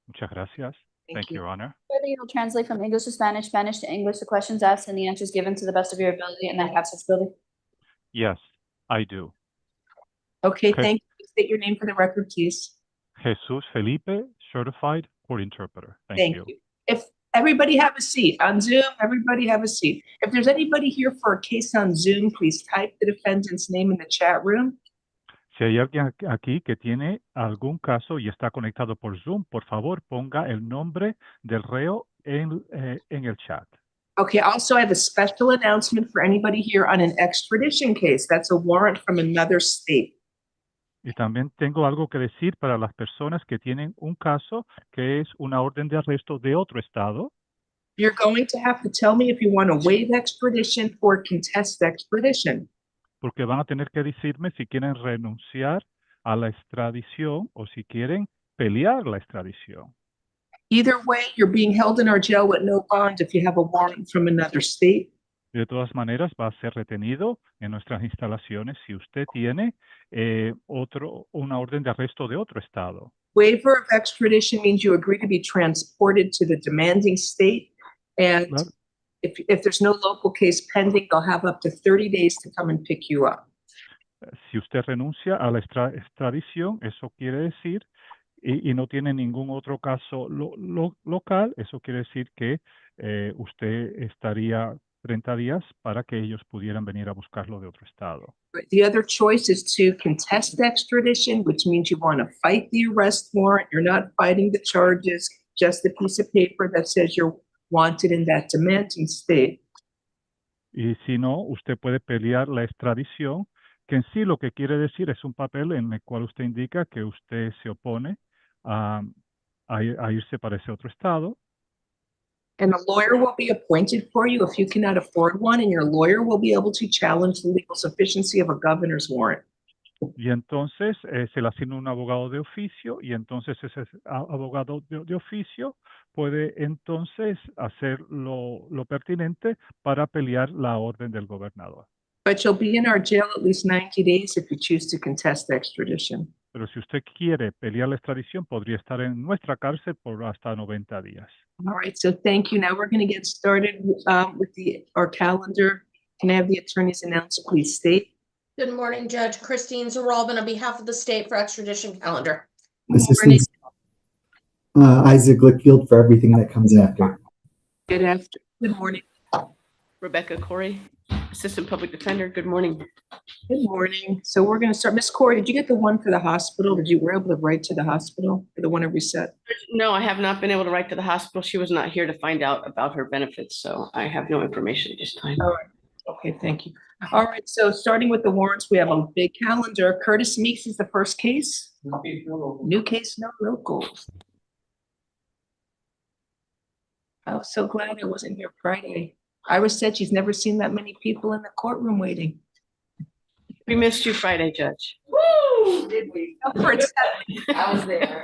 Muchas gracias. Thank you, Your Honor. Further, you'll translate from English to Spanish, Spanish to English, the questions asked and the answers given to the best of your ability and that accessibility. Yes, I do. Okay, thank you. State your name for the record, please. Jesus Felipe, certified court interpreter. Thank you. If everybody have a seat on Zoom, everybody have a seat. If there's anybody here for a case on Zoom, please type the defendant's name in the chat room. Si hay alguien aquí que tiene algún caso y está conectado por Zoom, por favor ponga el nombre del reo en el chat. Okay, also I have a special announcement for anybody here on an extradition case. That's a warrant from another state. Y también tengo algo que decir para las personas que tienen un caso que es una orden de arresto de otro estado. You're going to have to tell me if you want to waive extradition or contest extradition. Porque van a tener que decirme si quieren renunciar a la extradición o si quieren pelear la extradición. Either way, you're being held in our jail with no bond if you have a warrant from another state. De todas maneras, va a ser retenido en nuestras instalaciones si usted tiene una orden de arresto de otro estado. Waiver of extradition means you agree to be transported to the demanding state, and Claro. if there's no local case pending, they'll have up to 30 days to come and pick you up. Si usted renuncia a la extradición, eso quiere decir, y no tiene ningún otro caso local, eso quiere decir que usted estaría 30 días para que ellos pudieran venir a buscarlo de otro estado. The other choice is to contest extradition, which means you want to fight the arrest warrant. You're not fighting the charges, just a piece of paper that says you're wanted in that demanding state. Y si no, usted puede pelear la extradición, que en sí lo que quiere decir es un papel en el cual usted indica que usted se opone a irse para ese otro estado. And a lawyer will be appointed for you if you cannot afford one, and your lawyer will be able to challenge the legal sufficiency of a governor's warrant. Y entonces se le asigna un abogado de oficio y entonces ese abogado de oficio puede entonces hacer lo pertinente para pelear la orden del gobernador. But you'll be in our jail at least 90 days if you choose to contest extradition. Pero si usted quiere pelear la extradición, podría estar en nuestra cárcel por hasta 90 días. All right, so thank you. Now we're going to get started with our calendar. Can I have the attorneys announce, please state? Good morning, Judge Christine Zaralbin on behalf of the state for extradition calendar. Assistant Isaac Lickfield for everything that comes after. Good morning. Rebecca Corey, Assistant Public Defender. Good morning. Good morning. So we're going to start. Ms. Corey, did you get the one for the hospital? Did you were able to write to the hospital for the one at Reset? No, I have not been able to write to the hospital. She was not here to find out about her benefits, so I have no information at this time. All right. Okay, thank you. All right, so starting with the warrants, we have a big calendar. Curtis Meeks is the first case. New case, no locals. I was so glad I wasn't here Friday. Iris said she's never seen that many people in the courtroom waiting. We missed you Friday, Judge. Woo! Did we? I was there.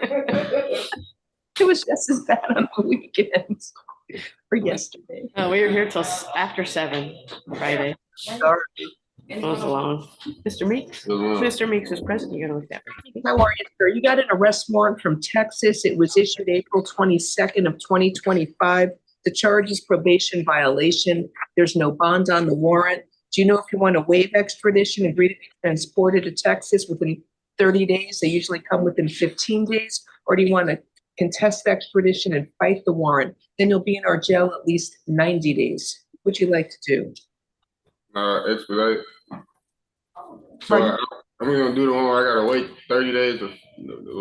It was just as bad on the weekends or yesterday. Oh, we were here till after 7 Friday. Sorry. It was long. Mr. Meeks? Mr. Meeks is present. You're gonna look at me. How are you, sir? You got an arrest warrant from Texas. It was issued April 22nd of 2025. The charge is probation violation. There's no bond on the warrant. Do you know if you want to waive extradition, agree to be transported to Texas within 30 days? They usually come within 15 days. Or do you want to contest extradition and fight the warrant? Then you'll be in our jail at least 90 days. What would you like to do? Expedite. So I'm gonna do the one where I gotta wait 30 days or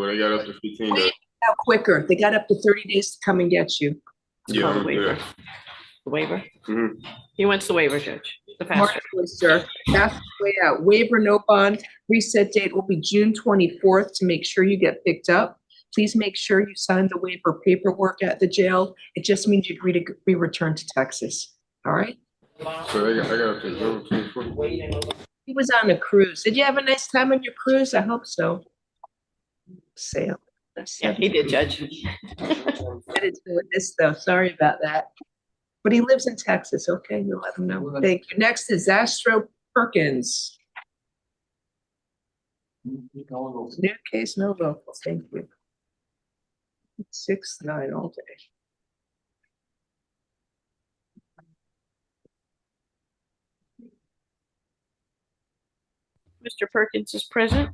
they got up to 15 days. How quicker? They got up to 30 days to come and get you. Yeah, the waiver. The waiver? Mm-hmm. He wants the waiver, Judge. The fast sir. That's the way out. Waiver, no bond. Reset date will be June 24th to make sure you get picked up. Please make sure you sign the waiver paperwork at the jail. It just means you agree to be returned to Texas. All right? So I got to He was on a cruise. Did you have a nice time on your cruise? I hope so. Sail. Yeah, he did, Judge. I didn't do this though. Sorry about that. But he lives in Texas. Okay, you'll let him know. Thank you. Next is Astro Perkins. New case, no local. Thank you. 6-9 all day. Mr. Perkins is present.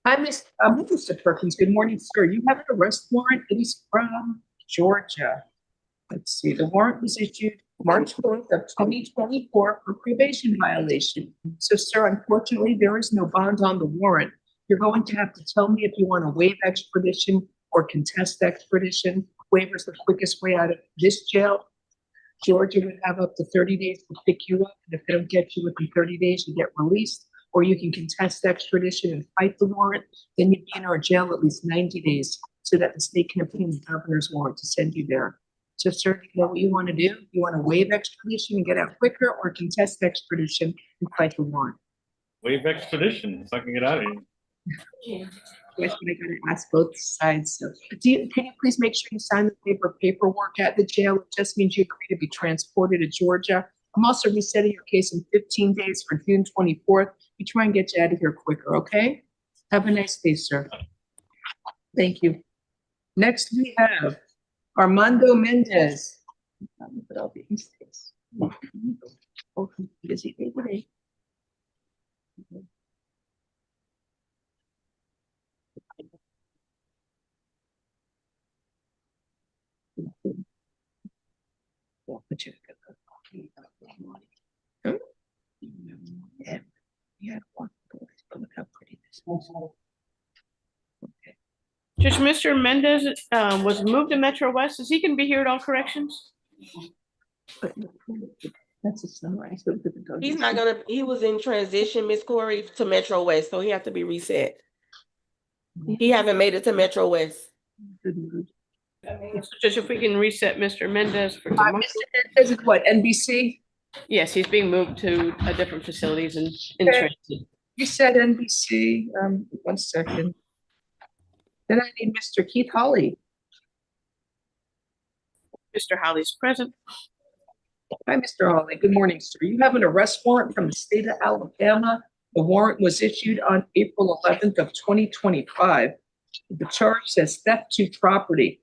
Hi, Mr. Perkins. Good morning, sir. You have an arrest warrant. It is from Georgia. Let's see. The warrant was issued March 4th of 2024 for probation violation. So, sir, unfortunately, there is no bond on the warrant. You're going to have to tell me if you want to waive extradition or contest extradition. Waiver is the quickest way out of this jail. Georgia would have up to 30 days to pick you up. And if they don't get you within 30 days, you get released. Or you can contest extradition and fight the warrant. Then you'd be in our jail at least 90 days so that the state can obtain the governor's warrant to send you there. So, sir, you know what you want to do? You want to waive extradition and get out quicker, or contest extradition and fight the warrant? Waive extradition, so I can get out of here. Yes, I got to ask both sides. So, can you please make sure you sign the paperwork at the jail? It just means you agree to be transported to Georgia. I'm also resetting your case in 15 days for June 24th. We try and get you out of here quicker, okay? Have a nice day, sir. Thank you. Next, we have Armando Mendez. Busy day today. Judge, Mr. Mendez was moved to Metro West. Is he going to be here at all corrections? That's a summary. He's not gonna, he was in transition, Miss Corey, to Metro West, so he have to be reset. He haven't made it to Metro West. Judge, if we can reset Mr. Mendez for tomorrow. Mr. Mendez is what, NBC? Yes, he's being moved to a different facilities in transit. You said NBC, 1 second. Then I need Mr. Keith Hawley. Mr. Howley's present. Hi, Mr. Hawley. Good morning, sir. You have an arrest warrant from the state of Alabama. The warrant was issued on April 11th of 2025. The charge says theft to property.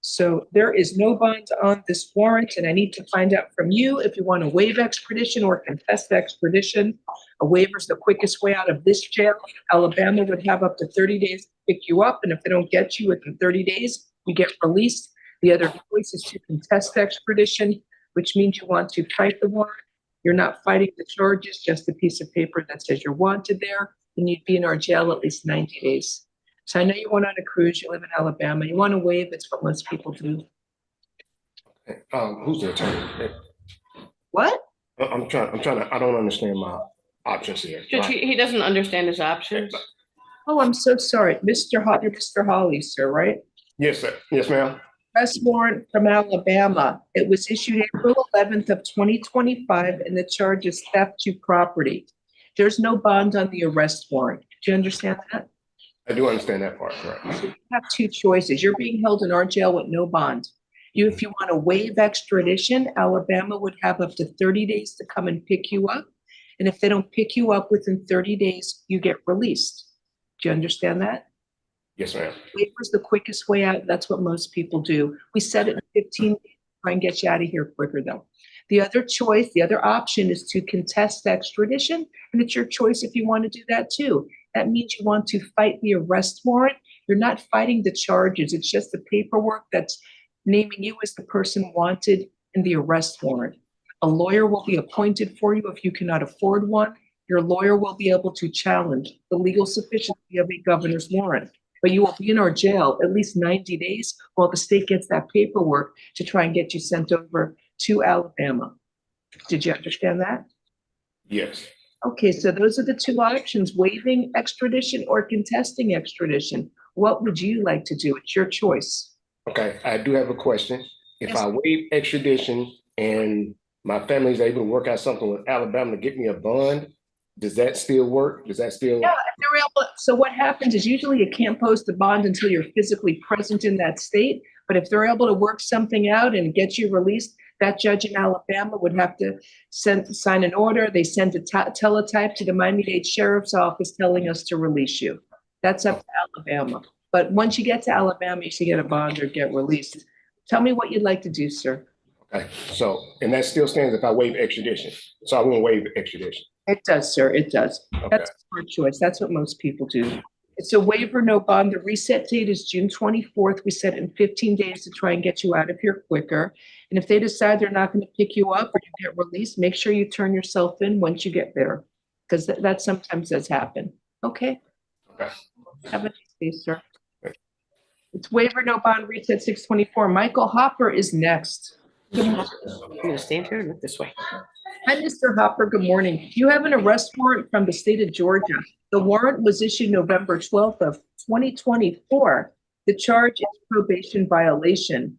So there is no bond on this warrant, and I need to find out from you if you want to waive extradition or contest extradition. A waiver is the quickest way out of this jail. Alabama would have up to 30 days to pick you up, and if they don't get you within 30 days, you get released. The other choice is to contest extradition, which means you want to fight the warrant. You're not fighting the charges, just a piece of paper that says you're wanted there, and you'd be in our jail at least 90 days. So I know you went on a cruise, you live in Alabama, you want to waive, it's what most people do. Who's the attorney? What? I'm trying to, I don't understand my options here. Judge, he doesn't understand his options. Oh, I'm so sorry. You're Mr. Hawley, sir, right? Yes, sir. Yes, ma'am. Arrest warrant from Alabama. It was issued April 11th of 2025, and the charge is theft to property. There's no bond on the arrest warrant. Do you understand that? I do understand that part, correct. So you have two choices. You're being held in our jail with no bond. If you want to waive extradition, Alabama would have up to 30 days to come and pick you up. And if they don't pick you up within 30 days, you get released. Do you understand that? Yes, ma'am. Waiver is the quickest way out. That's what most people do. We set it in 15 days to try and get you out of here quicker, though. The other choice, the other option is to contest extradition, and it's your choice if you want to do that too. That means you want to fight the arrest warrant. You're not fighting the charges. It's just the paperwork that's naming you as the person wanted in the arrest warrant. A lawyer will be appointed for you if you cannot afford one. Your lawyer will be able to challenge the legal sufficiency of a governor's warrant. But you will be in our jail at least 90 days while the state gets that paperwork to try and get you sent over to Alabama. Did you understand that? Yes. Okay, so those are the two options, waiving extradition or contesting extradition. What would you like to do? It's your choice. Okay, I do have a question. If Yes. I waive extradition and my family's able to work out something with Alabama to get me a bond, does that still work? Does that still? Yeah, if they're able, so what happens is usually you can't post a bond until you're physically present in that state. But if they're able to work something out and get you released, That judge in Alabama would have to sign an order. They send a teletype to the Miami-Dade Sheriff's Office telling us to release you. That's up to Alabama. But once you get to Alabama, you should get a bond or get released. Tell me what you'd like to do, sir. Okay, so, and that still stands if I waive extradition. So I won't waive extradition. It does, sir. It does. Okay. That's a smart choice. That's what most people do. It's a waiver, no bond. The reset date is June 24th. We set it in 15 days to try and get you out of here quicker. And if they decide they're not going to pick you up or you get released, make sure you turn yourself in once you get there, because that sometimes does happen. Okay. Okay. Have a nice day, sir. It's waiver, no bond, reset 624. Michael Hopper is next. I'm gonna stand here and look this way. Hi, Mr. Hopper. Good morning. You have an arrest warrant from the state of Georgia. The warrant was issued November 12th of 2024. The charge is probation violation.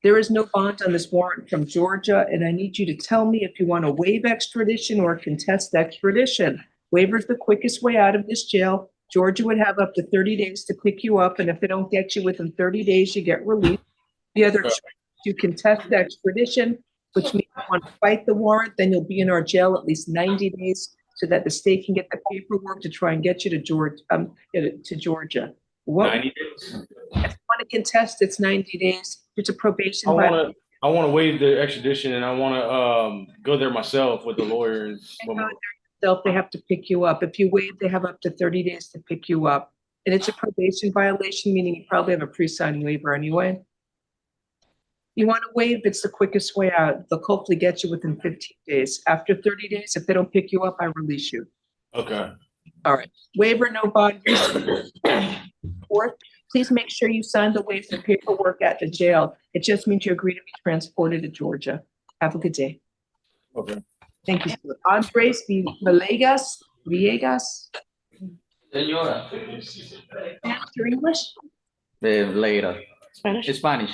There is no bond on this warrant from Georgia, and I need you to tell me if you want to waive extradition or contest extradition. Waiver is the quickest way out of this jail. Georgia would have up to 30 days to pick you up, and if they don't get you within 30 days, you get released. The other choice is to contest extradition, which means you want to fight the warrant, then you'll be in our jail at least 90 days so that the state can get the paperwork to try and get you to Georgia. What? 90 days. If you want to contest, it's 90 days. It's a probation violation. I want to waive the extradition, and I want to go there myself with the lawyers. They have to pick you up. If you waive, they have up to 30 days to pick you up. And it's a probation violation, meaning you probably have a pre-signed waiver anyway. You want to waive, it's the quickest way out. They'll hopefully get you within 15 days. After 30 days, if they don't pick you up, I release you. Okay. All right. Waiver, no bond. Fourth, please make sure you sign the waiver paperwork at the jail. It just means you agree to be transported to Georgia. Have a good day. Okay. Thank you, sir. Andres Villegas. Señora. Master English? Later. Spanish.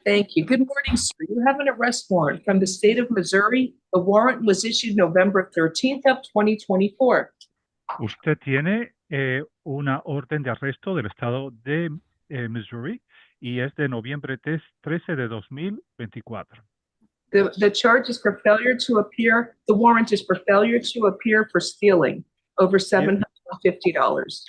Thank you. Good morning, sir. You have an arrest warrant from the state of Missouri. The warrant was issued November 13th of 2024. Usted tiene una orden de arresto del estado de Missouri y es de noviembre 13 de 2024. The charge is for failure to appear. The warrant is for failure to appear for stealing over $750.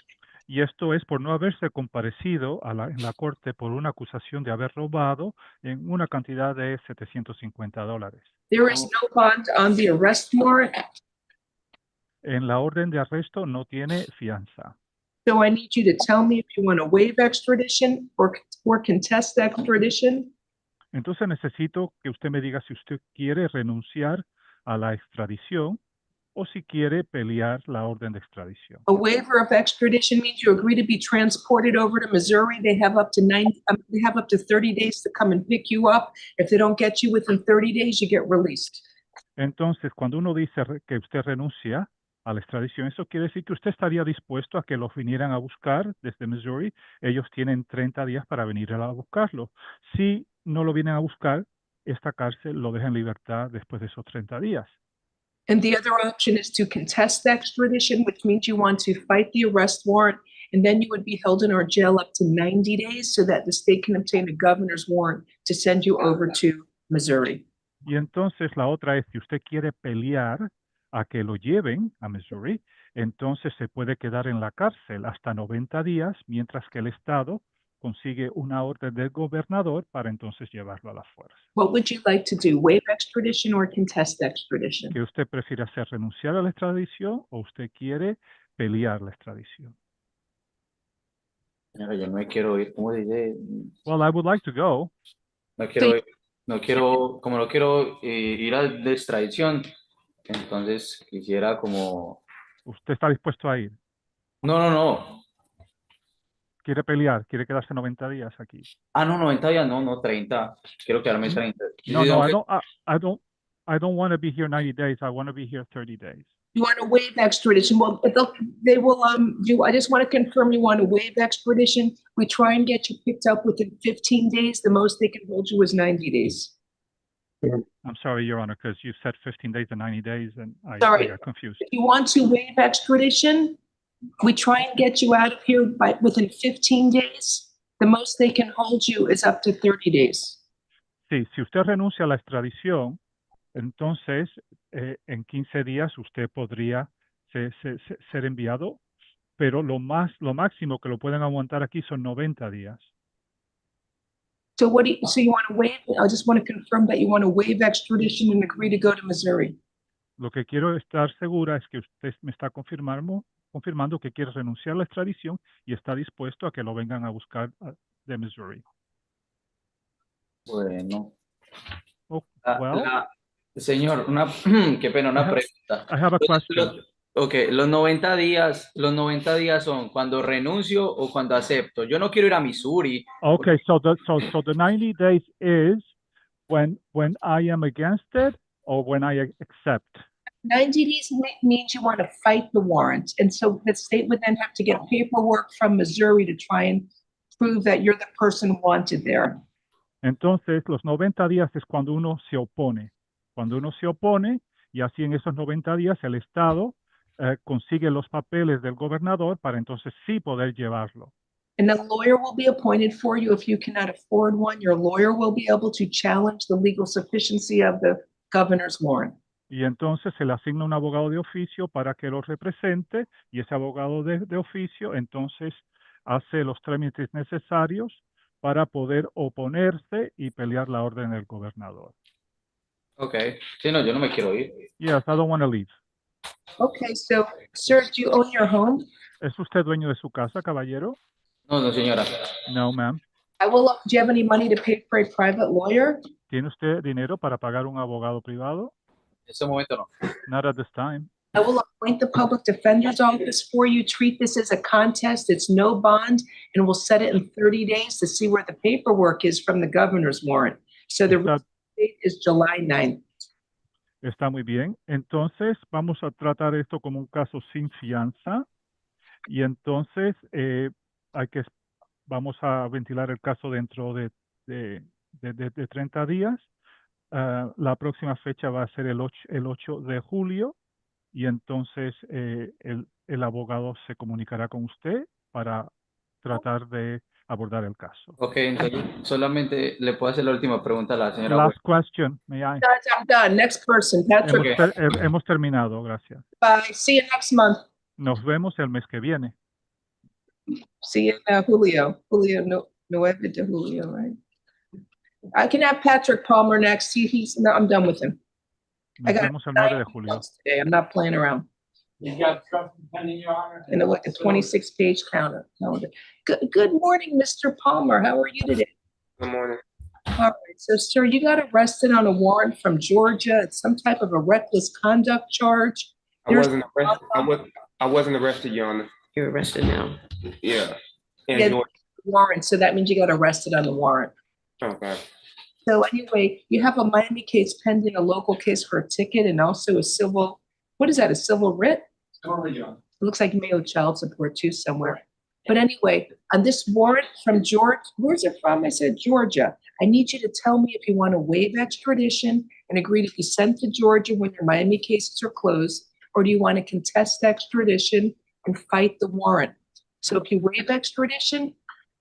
Y esto es por no haberse comparecido en la corte por una acusación de haber robado en una cantidad de $750. There is no bond on the arrest warrant. En la orden de arresto no tiene fianza. So I need you to tell me if you want to waive extradition or contest extradition. Entonces necesito que usted me diga si usted quiere renunciar a la extradición o si quiere pelear la orden de extradición. A waiver of extradition means you agree to be transported over to Missouri. They have up to 30 days to come and pick you up. If they don't get you within 30 days, you get released. Entonces, cuando uno dice que usted renuncia a la extradición, eso quiere decir que usted estaría dispuesto a que los vinieran a buscar desde Missouri. Ellos tienen 30 días para venir a buscarlo. Si no lo vienen a buscar, esta cárcel lo deja en libertad después de esos 30 días. And the other option is to contest extradition, which means you want to fight the arrest warrant, and then you would be held in our jail up to 90 days so that the state can obtain a governor's warrant to send you over to Missouri. Y entonces la otra es, si usted quiere pelear a que lo lleven a Missouri, entonces se puede quedar en la cárcel hasta 90 días, mientras que el Estado consigue una orden del gobernador para entonces llevarlo a la fuerza. What would you like to do, waive extradition or contest extradition? ¿Que usted prefiere hacer renunciar a la extradición o usted quiere pelear la extradición? Señora, yo no quiero ir, ¿cómo dice? Well, I would like to go. No quiero, como no quiero ir a de extradición, entonces quisiera como... ¿Usted está dispuesto a ir? No. ¿Quiere pelear? ¿Quiere quedarse 90 días aquí? Ah, no, 90 días, no, 30. Quiero quedarme 30. No, I don't want to be here 90 days. I want to be here 30 days. You want to waive extradition? Well, they will I just want to confirm you want to waive extradition. We try and get you picked up within 15 days. The most they can hold you is 90 days. I'm sorry, Your Honor, because you said 15 days and 90 days, and I got confused. If you want to waive extradition, we try and get you out of here within 15 days. The most they can hold you is up to 30 days. Sí, si usted renuncia a la extradición, entonces en 15 días usted podría ser enviado, pero lo máximo que lo pueden aguantar aquí son 90 días. So so you want to waive, I just want to confirm that you want to waive extradition and agree to go to Missouri. Lo que quiero estar segura es que usted me está confirmando que quiere renunciar a la extradición y está dispuesto a que lo vengan a buscar de Missouri. Bueno. Oh, well, Señor, qué pena, una pregunta. I have a question. Ok, los 90 días son cuando renuncio o cuando acepto. Yo no quiero ir a Missouri. Okay, so the 90 days is when I am against it or when I accept. 90 days means you want to fight the warrant. And so the state would then have to get paperwork from Missouri to try and prove that you're the person wanted there. Entonces, los 90 días es cuando uno se opone. Cuando uno se opone, y así en esos 90 días el Estado consigue los papeles del gobernador para entonces sí poder llevarlo. And a lawyer will be appointed for you. If you cannot afford one, your lawyer will be able to challenge the legal sufficiency of the governor's warrant. Y entonces se le asigna un abogado de oficio para que lo represente, y ese abogado de oficio entonces hace los trámites necesarios para poder oponerse y pelear la orden del gobernador. Okay. Sí, no, yo no me quiero ir. Yes, I don't want to leave. Okay, so, sir, do you own your home? ¿Es usted dueño de su casa, caballero? No, no, señora. No, ma'am. Do you have any money to pay for a private lawyer? ¿Tiene usted dinero para pagar un abogado privado? En este momento no. Not at this time. I will appoint the public defender's office for you. Treat this as a contest. It's no bond, and we'll set it in 30 days to see where the paperwork is from the governor's warrant. So the date is July 9th. Está muy bien. Entonces, vamos a tratar esto como un caso sin fianza. Y entonces, vamos a ventilar el caso dentro de 30 días. La próxima fecha va a ser el 8 de julio. Y entonces, el abogado se comunicará con usted para tratar de abordar el caso. Ok, entonces solamente le puedo hacer la última pregunta a la señora. Last question, may I? I'm done. Next person, Patrick. Hemos terminado, gracias. Bye. See you next month. Nos vemos el mes que viene. See you, Julio. Julio, 9 de Julio, right? I can have Patrick Palmer next. No, I'm done with him. Nos vemos el 9 de julio. Today. I'm not playing around. You got something pending, Your Honor? And like a 26-page calendar. Good morning, Mr. Palmer. How are you today? Good morning. All right, so sir, you got arrested on a warrant from Georgia. It's some type of a reckless conduct charge. I wasn't arrested, Your Honor. You're arrested now. Yeah. Yeah, warrant, so that means you got arrested on the warrant. Okay. So anyway, you have a Miami case pending, a local case for a ticket, and also a civil, what is that, a civil writ? It looks like you may owe child support too somewhere. But anyway, on this warrant from Georgia, where's it from? I said, Georgia. I need you to tell me if you want to waive extradition and agree to be sent to Georgia when your Miami cases are closed, or do you want to contest extradition and fight the warrant? So if you waive extradition,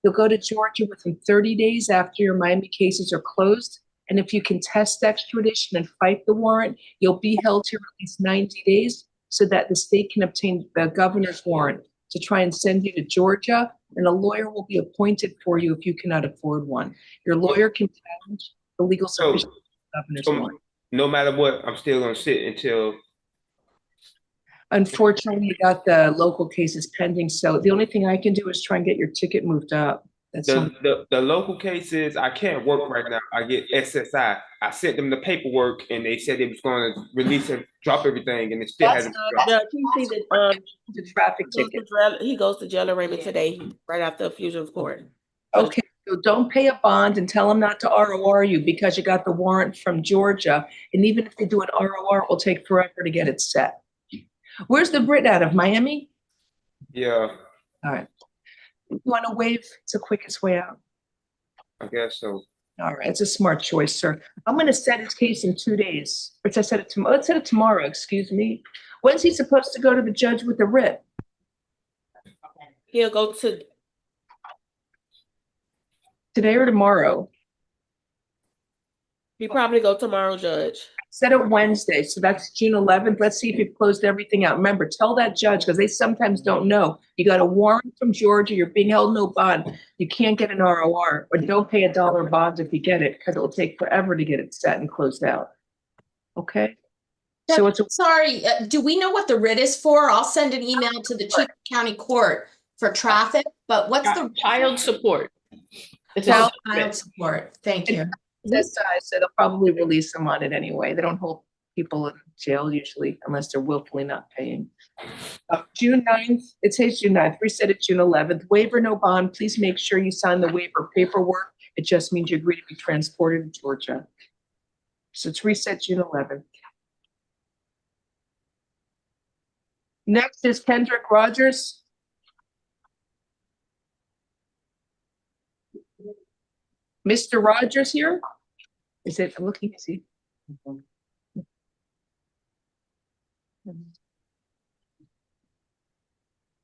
you'll go to Georgia within 30 days after your Miami cases are closed. And if you contest extradition and fight the warrant, you'll be held here at least 90 days so that the state can obtain the governor's warrant to try and send you to Georgia, and a lawyer will be appointed for you if you cannot afford one. Your lawyer can challenge the legal sufficiency of the governor's warrant. No matter what, I'm still gonna sit until. Unfortunately, you got the local cases pending, so the only thing I can do is try and get your ticket moved up. The local cases, I can't work right now. I get SSI. I sent them the paperwork and they said they was going to release and drop everything, and it still hasn't. You see the traffic ticket. He goes to jail arraignment today, right after a fusion of court. Okay, so don't pay a bond and tell them not to ROR you because you got the warrant from Georgia. And even if they do an ROR, it will take forever to get it set. Where's the Brit out of, Miami? Yeah. All right. You want to waive? It's the quickest way out. I guess so. All right, it's a smart choice, sir. I'm going to set his case in 2 days. Or let's set it tomorrow. Let's set it tomorrow. Excuse me. When's he supposed to go to the judge with the writ? He'll go to today or tomorrow. He probably go tomorrow, Judge. Set it Wednesday, so that's June 11th. Let's see if you've closed everything out. Remember, tell that judge, because they sometimes don't know. You got a warrant from Georgia, you're being held no bond. You can't get an ROR, or don't pay $1 bond if you get it, because it'll take forever to get it set and closed out. Okay? So it's a Sorry, do we know what the writ is for? I'll send an email to the chief of county court for traffic, but what's the Child support. It's Child child support? Thank you. this size, so they'll probably release them on it anyway. They don't hold people in jail usually unless they're willfully not paying. June 9th, it says June 9th, reset it June 11th. Waiver, no bond. Please make sure you sign the waiver paperwork. It just means you agree to be transported to Georgia. So it's reset June 11th. Next is Kendrick Rogers. Mr. Rogers here? Is it, I'm looking to see.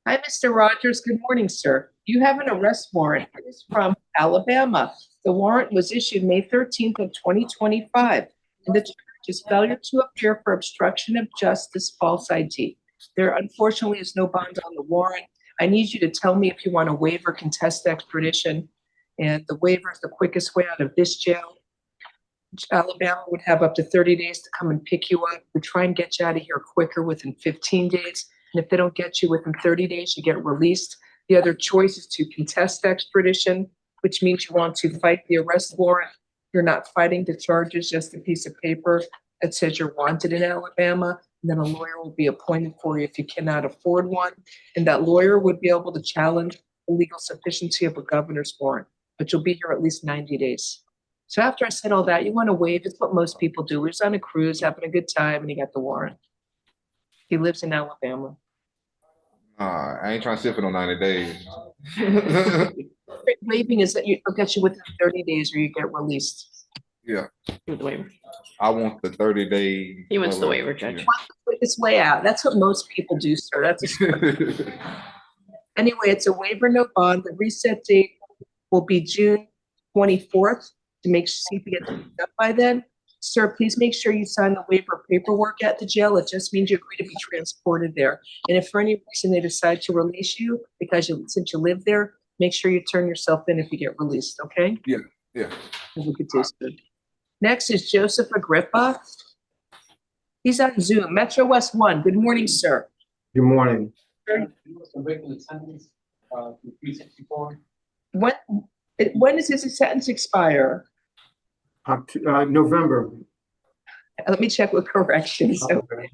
Hi, Mr. Rogers. Good morning, sir. You have an arrest warrant. It is from Alabama. The warrant was issued May 13th of 2025. And the charge is failure to appear for obstruction of justice, false ID. There unfortunately is no bond on the warrant. I need you to tell me if you want a waiver, contest extradition. And the waiver is the quickest way out of this jail. Alabama would have up to 30 days to come and pick you up. We try and get you out of here quicker within 15 days. And if they don't get you within 30 days, you get released. The other choice is to contest extradition, which means you want to fight the arrest warrant. You're not fighting the charges, just a piece of paper that says you're wanted in Alabama. And then a lawyer will be appointed for you if you cannot afford one. And that lawyer would be able to challenge the legal sufficiency of a governor's warrant. But you'll be here at least 90 days. So after I said all that, you want to waive. It's what most people do. We're just on a cruise, having a good time, and he got the warrant. He lives in Alabama. I ain't trying to sit for no 90 days. Waiving is that it'll get you within 30 days or you get released. Yeah. With the waiver. I want the 30-day. He wants the waiver, Judge. It's way out. That's what most people do, sir. That's anyway, it's a waiver, no bond. The reset date will be June 24th to see if you get it up by then. Sir, please make sure you sign the waiver paperwork at the jail. It just means you agree to be transported there. And if for any reason they decide to release you since you live there, make sure you turn yourself in if you get released, okay? Yeah. Look at this. Next is Joseph Agrippa. He's on Zoom. Metro West 1. Good morning, sir. Good morning. When does his sentence expire? November. Let me check with corrections. Okay.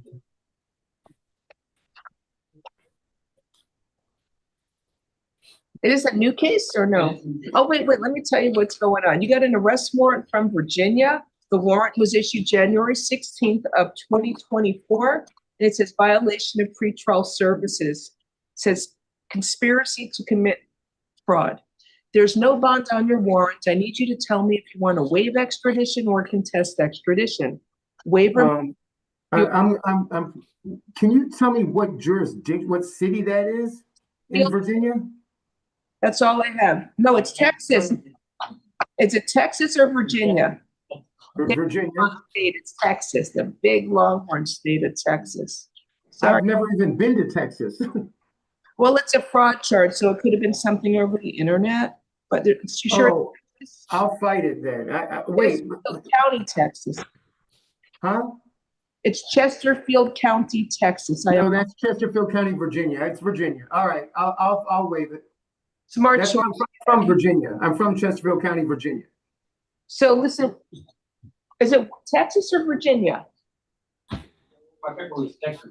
It is a new case or no? Oh, wait, let me tell you what's going on. You got an arrest warrant from Virginia. The warrant was issued January 16th of 2024. And it says violation of pretrial services. It says conspiracy to commit fraud. There's no bond on your warrant. I need you to tell me if you want to waive extradition or contest extradition. Waiver. Can you tell me what jurisdiction, what city that is in Virginia? That's all I have. No, it's Texas. Is it Texas or Virginia? Virginia. State, it's Texas, the big Longhorn state of Texas. Sorry. I've never even been to Texas. Well, it's a fraud charge, so it could have been something over the internet. But you sure? Oh, I'll fight it then. Wait. County, Texas. Huh? It's Chesterfield County, Texas. No, that's Chesterfield County, Virginia. It's Virginia. All right, I'll waive it. Smart choice. I'm from Virginia. I'm from Chesterfield County, Virginia. So listen, is it Texas or Virginia? I think it was Texas,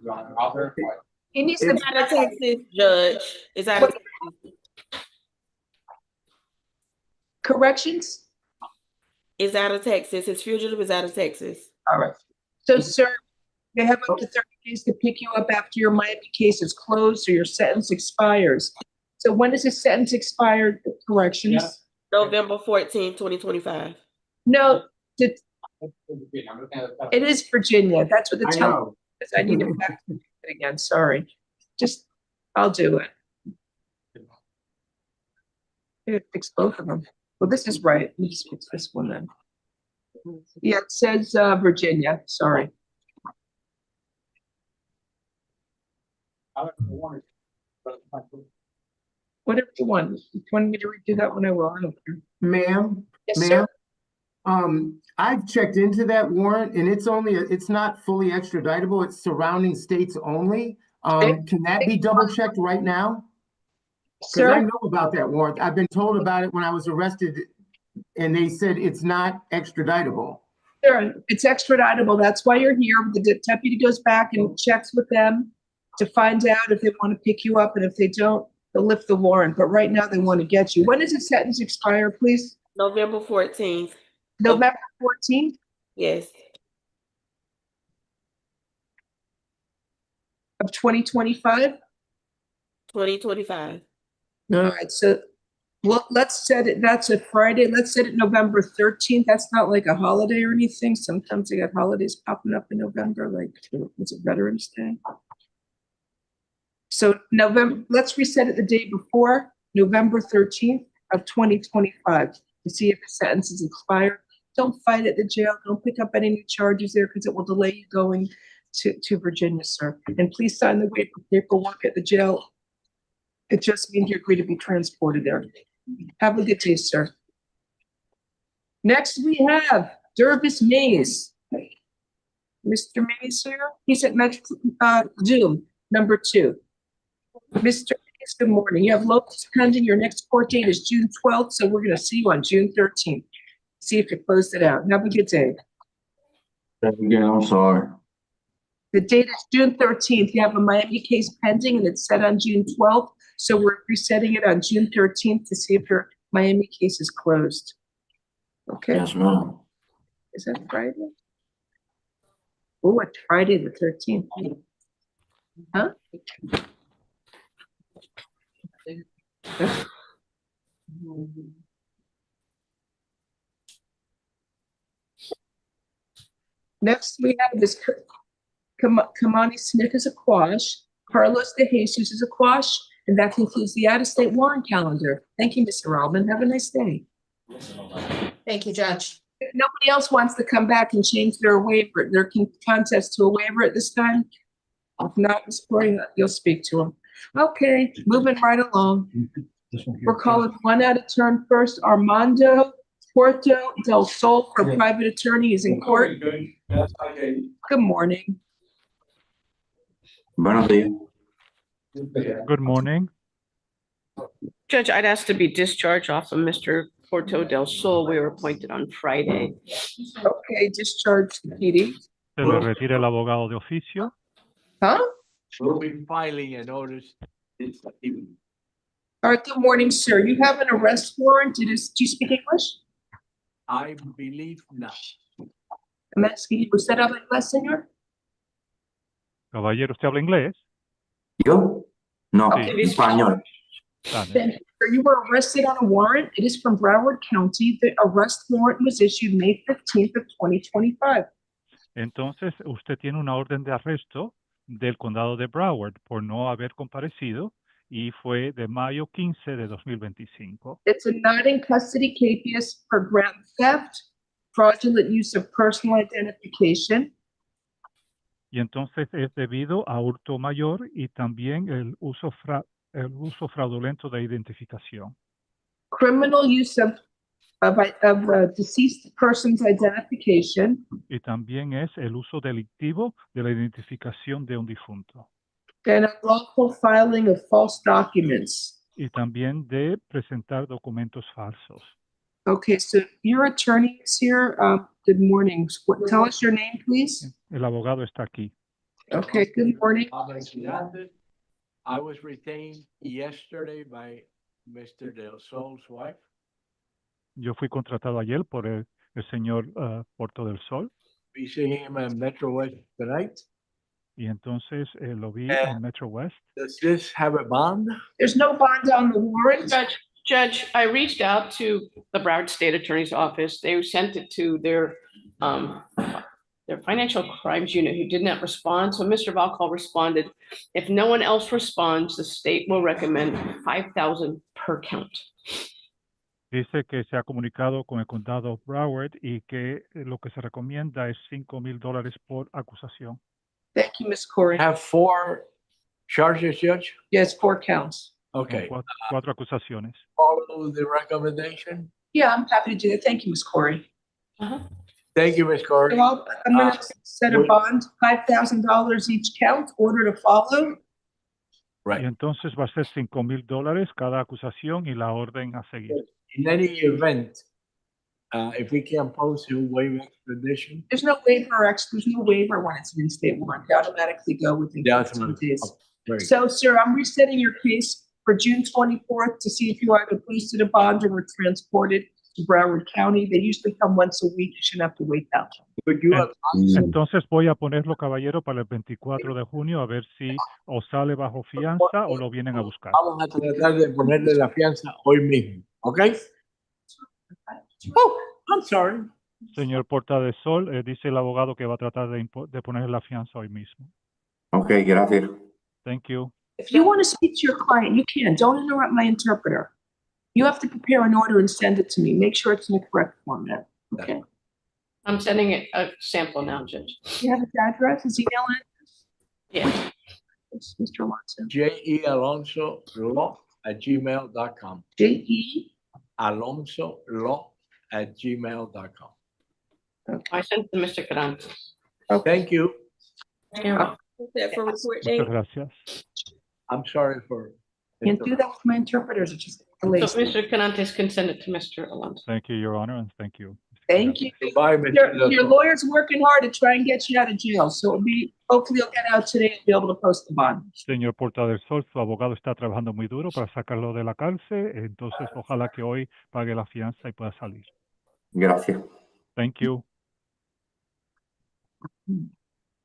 He needs to be out of Texas, Judge. Is out of Texas. Corrections? Is out of Texas. His fugitive is out of Texas. All right. So, sir, they have up to 30 days to pick you up after your Miami case is closed or your sentence expires. So when does his sentence expire? Corrections? Yeah. November 14, 2025. No, it is Virginia. That's what the tell is. I need to back it again. Sorry. I'll do it. I'm gonna fix both of them. Well, this is right. Let me just fix this one then. Yeah, it says, Virginia, sorry. Whatever you want. If you want me to redo that one, I will. I don't care. Ma'am, Yes, ma'am, sir. I've checked into that warrant and it's not fully extraditable. It's surrounding states only. Can that be double checked right now? Because I Sir, know about that warrant. I've been told about it when I was arrested and they said it's not extraditable. sir, it's extraditable. That's why you're here. The deputy goes back and checks with them to find out if they want to pick you up, and if they don't, they'll lift the warrant. But right now they want to get you. When does the sentence expire, please? November 14th. November 14th? Yes. Of 2025? 2025. All right, so well, let's set it, that's a Friday. Let's set it November 13th. That's not like a holiday or anything. Sometimes they got holidays popping up in November, like it's a Veterans Day. So November, let's reset it the day before, November 13th of 2025, to see if the sentence is expired. Don't fight at the jail. Don't pick up any new charges there, because it will delay you going to Virginia, sir. And please sign the waiver paperwork at the jail. It just means you agree to be transported there. Have a good day, sir. Next, we have Dervis Mays. Mr. Mays here. He's at Zoom, number 2. Mr. Mays, good morning. You have locals pending. Your next court date is June 12th, so we're going to see you on June 13th. See if you closed it out. Have a good day. Again, I'm sorry. The date is June 13th. You have a Miami case pending, and it's set on June 12th. So we're resetting it on June 13th to see if your Miami case is closed. Okay. Yes, ma'am. Is that Friday? Oh, it's Friday the 13th. Huh? Next, we have this Kamani Smith is a quash, Carlos De Jesus is a quash, and that concludes the out-of-state warrant calendar. Thank you, Mr. Alban. Have a nice day. Thank you, Judge. If nobody else wants to come back and change their waiver, their contest to a waiver at this time, if not, Ms. Corey, you'll speak to them. Okay, moving right along. We're calling one out of turn first. Armando Puerto del Sol for private attorney is in court. Good morning. Buenos días. Good morning. Judge, I'd ask to be discharged off of Mr. Porto del Sol. We were appointed on Friday. Okay, discharge the PD. Se le retira el abogado de oficio. Huh? We'll be filing a notice this evening. All right, good morning, sir. You have an arrest warrant. Do you speak English? I believe not. I'm asking you, ¿usted habla inglés, señor? Caballero, ¿usted habla inglés? ¿Yo? No, Okay. español. Then, sir, you were arrested on a warrant. It is from Broward County. The arrest warrant was issued May 15th of 2025. Entonces, usted tiene una orden de arresto del condado de Broward por no haber comparecido y fue de mayo 15 de 2025. It's a not in custody capias for grand theft, fraudulent use of personal identification, Y entonces es debido a hurto mayor y también el uso fraudulento de identificación. criminal use of deceased person's identification, Y también es el uso delictivo de la identificación de un difunto. and unlawful filing of false documents. Y también de presentar documentos falsos. Okay, so your attorney is here. Good morning. Tell us your name, please. El abogado está aquí. Okay, good morning. I was retained yesterday by Mr. Del Sol's wife. Yo fui contratado ayer por el señor Puerto del Sol. We see him at Metro West tonight. Y entonces lo vi en Metro West. Does this have a bond? There's no bond on the warrant. Judge, I reached out to the Broward State Attorney's Office. They sent it to their financial crimes unit, who did not respond. So Mr. Valcall responded, if no one else responds, the state will recommend $5,000 per count. Dice que se ha comunicado con el condado Broward y que lo que se recomienda es $5,000 por acusación. Thank you, Ms. Corey. Have 4 charges, Judge? Yes, 4 counts. Okay. Cuatro acusaciones. Follow the recommendation. Yeah, I'm happy to do that. Thank you, Ms. Corey. Thank you, Ms. Corey. So I'm gonna set a bond, $5,000 each count, order to follow. Y entonces va a ser $5,000 cada acusación y la orden a seguir. In any event, if we can't post, he'll waive extradition. There's no waiver there's no waiver when it's an in-state warrant. They automatically go within 15 days. So, sir, I'm resetting your case for June 24th to see if you either posted a bond or were transported to Broward County. They usually come once a week. You shouldn't have to wait that long. Entonces voy a ponerlo, caballero, para el 24 de junio a ver si o sale bajo fianza o lo vienen a buscar. Vamos a tratar de ponerle la fianza hoy mismo, ¿ok? Oh, I'm sorry. Señor Porta de Sol, dice el abogado que va a tratar de poner la fianza hoy mismo. Ok, gracias. Thank you. If you want to speak to your client, you can. Don't interrupt my interpreter. You have to prepare an order and send it to me. Make sure it's in the correct format. Okay. I'm sending it a sample now, Judge. You have his address, his email address? Yeah. It's Mr. Alonso. JEAlonso@gmail.com. JEAlonso@gmail.com. I sent to Mr. Carranza. Thank you. You're welcome. For report date. Muchas gracias. I'm sorry for. Can't do that with my interpreters. It's just So delays. Mr. Carantes can send it to Mr. Alonso. Thank you, Your Honor, and thank you. Thank you. Goodbye, Mr. Your lawyer's working hard to try and get you out of jail. So hopefully you'll get out today and be able to post the bond. Señor Porta del Sol, su abogado está trabajando muy duro para sacarlo de la cárcel, entonces ojalá que hoy pague la fianza y pueda salir. Gracias. Thank you.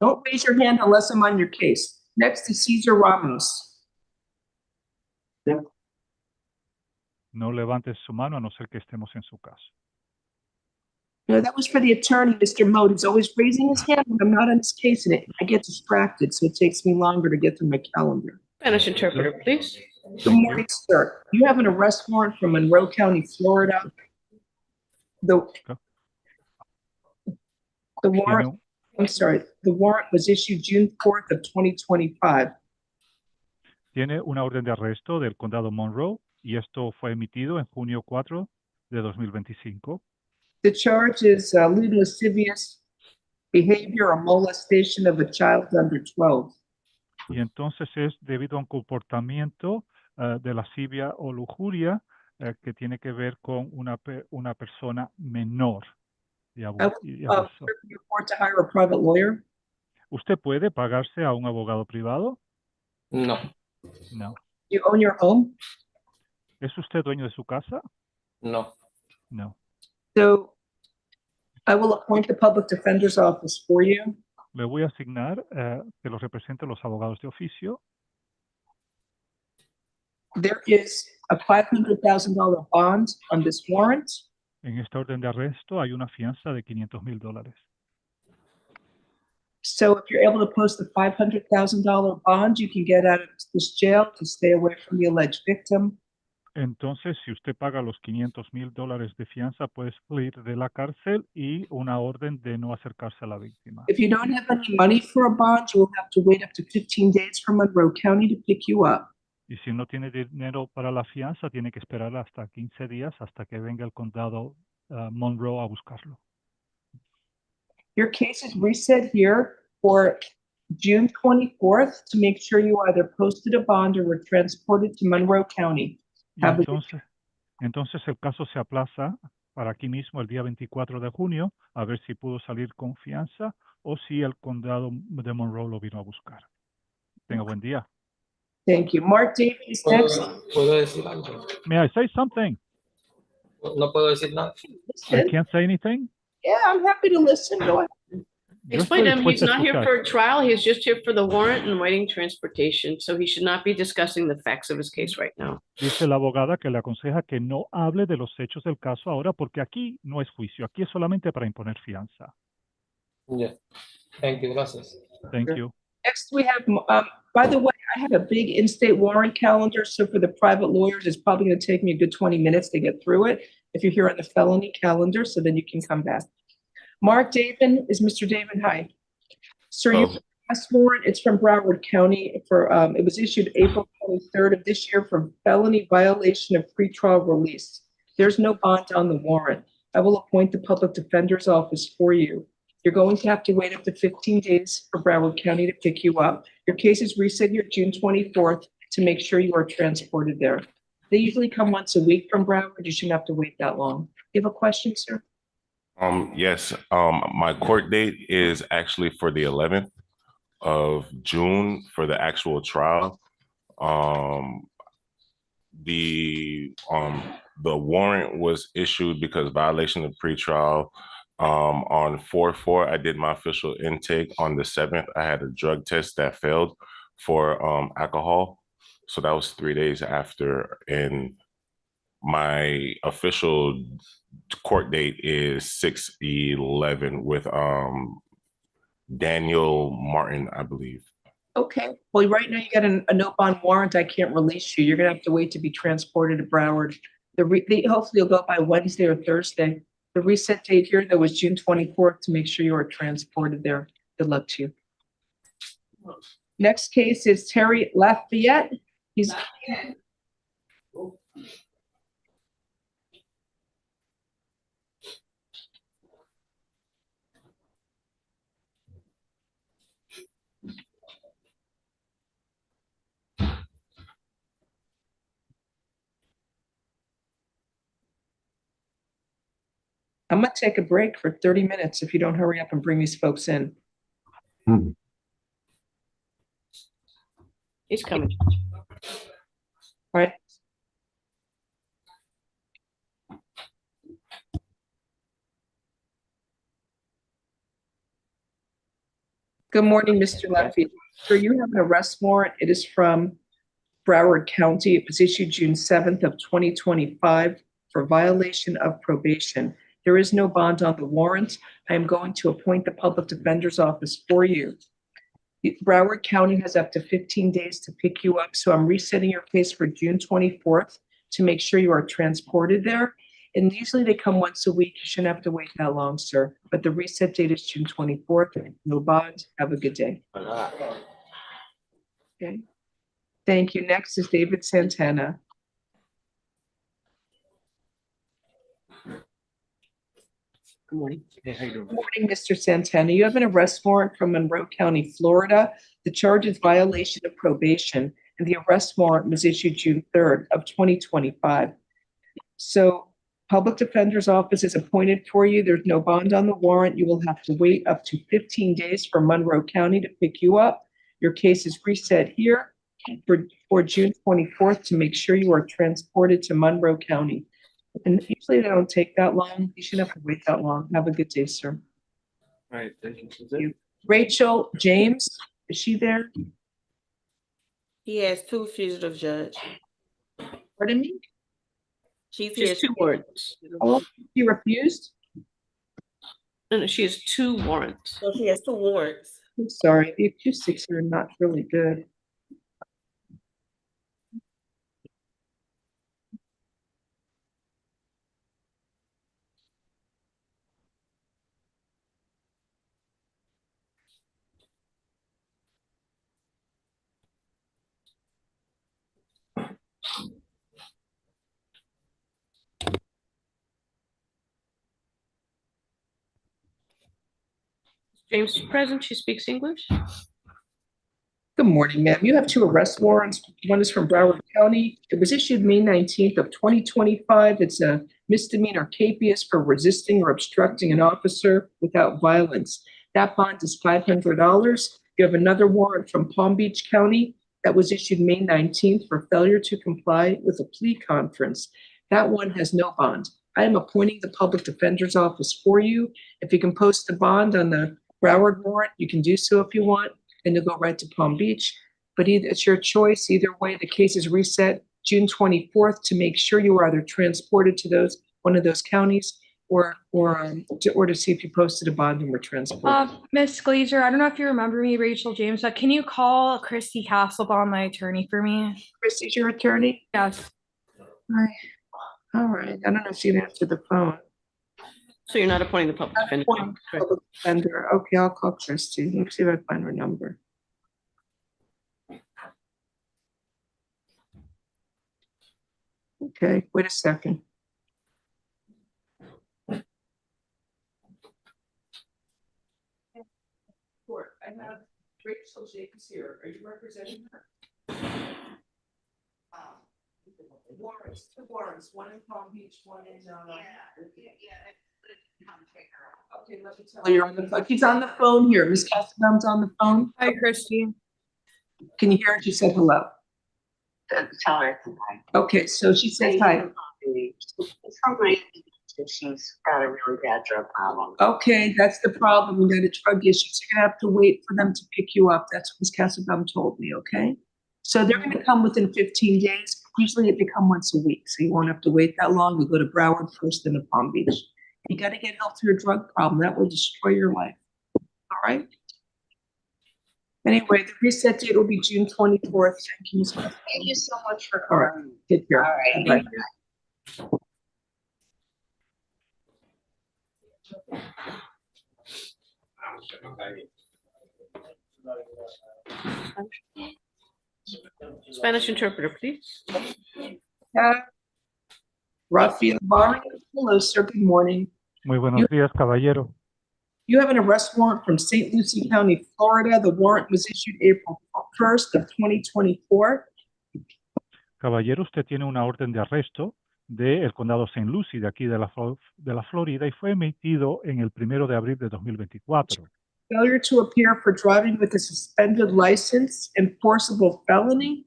Don't raise your hand unless I'm on your case. Next is Cesar Ramos. No levante su mano a no ser que estemos en su caso. No, that was for the attorney, Mr. Mote. He's always raising his hand when I'm not on his case, and I get distracted, so it takes me longer to get through my calendar. Spanish interpreter, please. Good morning, sir. You have an arrest warrant from Monroe County, Florida. The warrant, I'm sorry, the warrant was issued June 4th of 2025. Tiene una orden de arresto del condado Monroe y esto fue emitido en junio 4 de 2025. The charge is lewd lascivious behavior or molestation of a child under 12. Y entonces es debido a un comportamiento de lascivia o lujuria que tiene que ver con una persona menor. Y abuso. To hire a private lawyer? ¿Usted puede pagarse a un abogado privado? No. No. You own your home? ¿Es usted dueño de su casa? No. No. So I will appoint the public defender's office for you. Le voy a asignar que los representen los abogados de oficio. There is a $500,000 bond on this warrant. En esta orden de arresto hay una fianza de $500,000. So if you're able to post the $500,000 bond, you can get out of this jail to stay away from the alleged victim. Entonces, si usted paga los $500,000 de fianza, puede salir de la cárcel y una orden de no acercarse a la víctima. If you don't have any money for a bond, you will have to wait up to 15 days for Monroe County to pick you up. Y si no tiene dinero para la fianza, tiene que esperar hasta 15 días hasta que venga el condado Monroe a buscarlo. Your case is reset here for June 24th to make sure you either posted a bond or were transported to Monroe County. Entonces el caso se aplaza para aquí mismo el día 24 de junio a ver si pudo salir con fianza o si el condado de Monroe lo vino a buscar. Tenga buen día. Thank you. Mark Davies next. ¿Puedo decir algo? May I say something? No puedo decir nada. I can't say anything? Yeah, I'm happy to listen. Go ahead. Explain to him he's not here for a trial. He's just here for the warrant and waiting transportation. So he should not be discussing the facts of his case right now. Dice la abogada que le aconseja que no hable de los hechos del caso ahora porque aquí no es juicio. Aquí es solamente para imponer fianza. Yeah. Thank you. Gracias. Thank you. Next, we have, by the way, I have a big in-state warrant calendar. So for the private lawyers, it's probably going to take me a good 20 minutes to get through it. if you're here on the felony calendar, so then you can come back. Mark David, is Mr. David? Hi. Sir, you have a arrest warrant. It's from Broward County for, it was issued April 23rd of this year for felony violation of pretrial release. There's no bond on the warrant. I will appoint the public defender's office for you. You're going to have to wait up to 15 days for Broward County to pick you up. Your case is reset here June 24th to make sure you are transported there. They usually come once a week from Broward. You shouldn't have to wait that long. You have a question, sir? Yes. My court date is actually for the 11th of June for the actual trial. The warrant was issued because violation of pretrial. On 4/4, I did my official intake. On the 7th, I had a drug test that failed for alcohol. So that was 3 days after. And my official court date is 6/11 with Daniel Martin, I believe. Okay. Well, right now you got a no bond warrant. I can't release you. You're gonna have to wait to be transported to Broward. Hopefully you'll go by Wednesday or Thursday. The reset date here, though, was June 24th to make sure you are transported there. Good luck to you. Next case is Terry Lafayette. He's I'm gonna take a break for 30 minutes if you don't hurry up and bring these folks in. He's coming. All right. Good morning, Mr. Lafayette. Sir, you have an arrest warrant. It is from Broward County. It was issued June 7th of 2025 for violation of probation. There is no bond on the warrant. I am going to appoint the public defender's office for you. Broward County has up to 15 days to pick you up, so I'm resetting your case for June 24th to make sure you are transported there. And usually they come once a week. You shouldn't have to wait that long, sir. But the reset date is June 24th. No bond. Have a good day. Okay. Thank you. Next is David Santana. Good morning. Hey, how you doing? Good morning, Mr. Santana. You have an arrest warrant from Monroe County, Florida. The charge is violation of probation, and the arrest warrant was issued June 3rd of 2025. So public defender's office is appointed for you. There's no bond on the warrant. You will have to wait up to 15 days for Monroe County to pick you up. Your case is reset here for June 24th to make sure you are transported to Monroe County. And usually they don't take that long. You shouldn't have to wait that long. Have a good day, sir. All right, thank you. Rachel James, is she there? He has two fugitive judge. Pardon me? She's She has two warrants. Oh, she refused? No, she has two warrants. So she has two warrants. I'm sorry, the acoustics are not really good. James is present. She speaks English. Good morning, ma'am. You have two arrest warrants. One is from Broward County. It was issued May 19th of 2025. It's a misdemeanor capias for resisting or obstructing an officer without violence. That bond is $500. You have another warrant from Palm Beach County that was issued May 19th for failure to comply with a plea conference. That one has no bond. I am appointing the public defender's office for you. If you can post the bond on the Broward warrant, you can do so if you want, and you'll go right to Palm Beach. But it's your choice. Either way, the case is reset June 24th to make sure you are either transported to one of those counties or to see if you posted a bond and were transported. Miss Glazer, I don't know if you remember me, Rachel James, but can you call Christy Castlebaum, my attorney, for me? Christy's your attorney? Yes. All right, I don't know if she'd answer the phone. So you're not appointing the public defender? Public defender. Okay, I'll call Christie. Let me see if I find her number. Okay, wait a second. I have Rachel Jacobs here. Are you representing her? Warrants, two warrants, one in Palm Beach, one in, Okay, let me tell her. You're on the phone. She's on the phone here. Ms. Castellum's on the phone. Hi, Christine. Can you hear her? She said hello. Tell her hi. Okay, so she says hi. She's got a really bad drug problem. Okay, that's the problem. You got a drug issue. So you're gonna have to wait for them to pick you up. That's what Ms. Castellum told me, okay? So they're gonna come within 15 days. Usually they come once a week, so you won't have to wait that long. You go to Broward first, then to Palm Beach. You gotta get help for your drug problem. That will destroy your life. All right? Anyway, the reset date will be June 24th. Thank you, Ms. Castellum. Thank you so much for All right, calling. take care. All right. Bye. Spanish interpreter, please. Rafael Barrio. Hello, sir. Good morning. Muy buenos días, caballero. You have an arrest warrant from St. Lucie County, Florida. The warrant was issued April 1st of 2024. Caballero, usted tiene una orden de arresto del condado St. Lucie, de aquí de la Florida, y fue emitido en el 1 de abril de 2024. Failure to appear for driving with a suspended license, enforceable felony.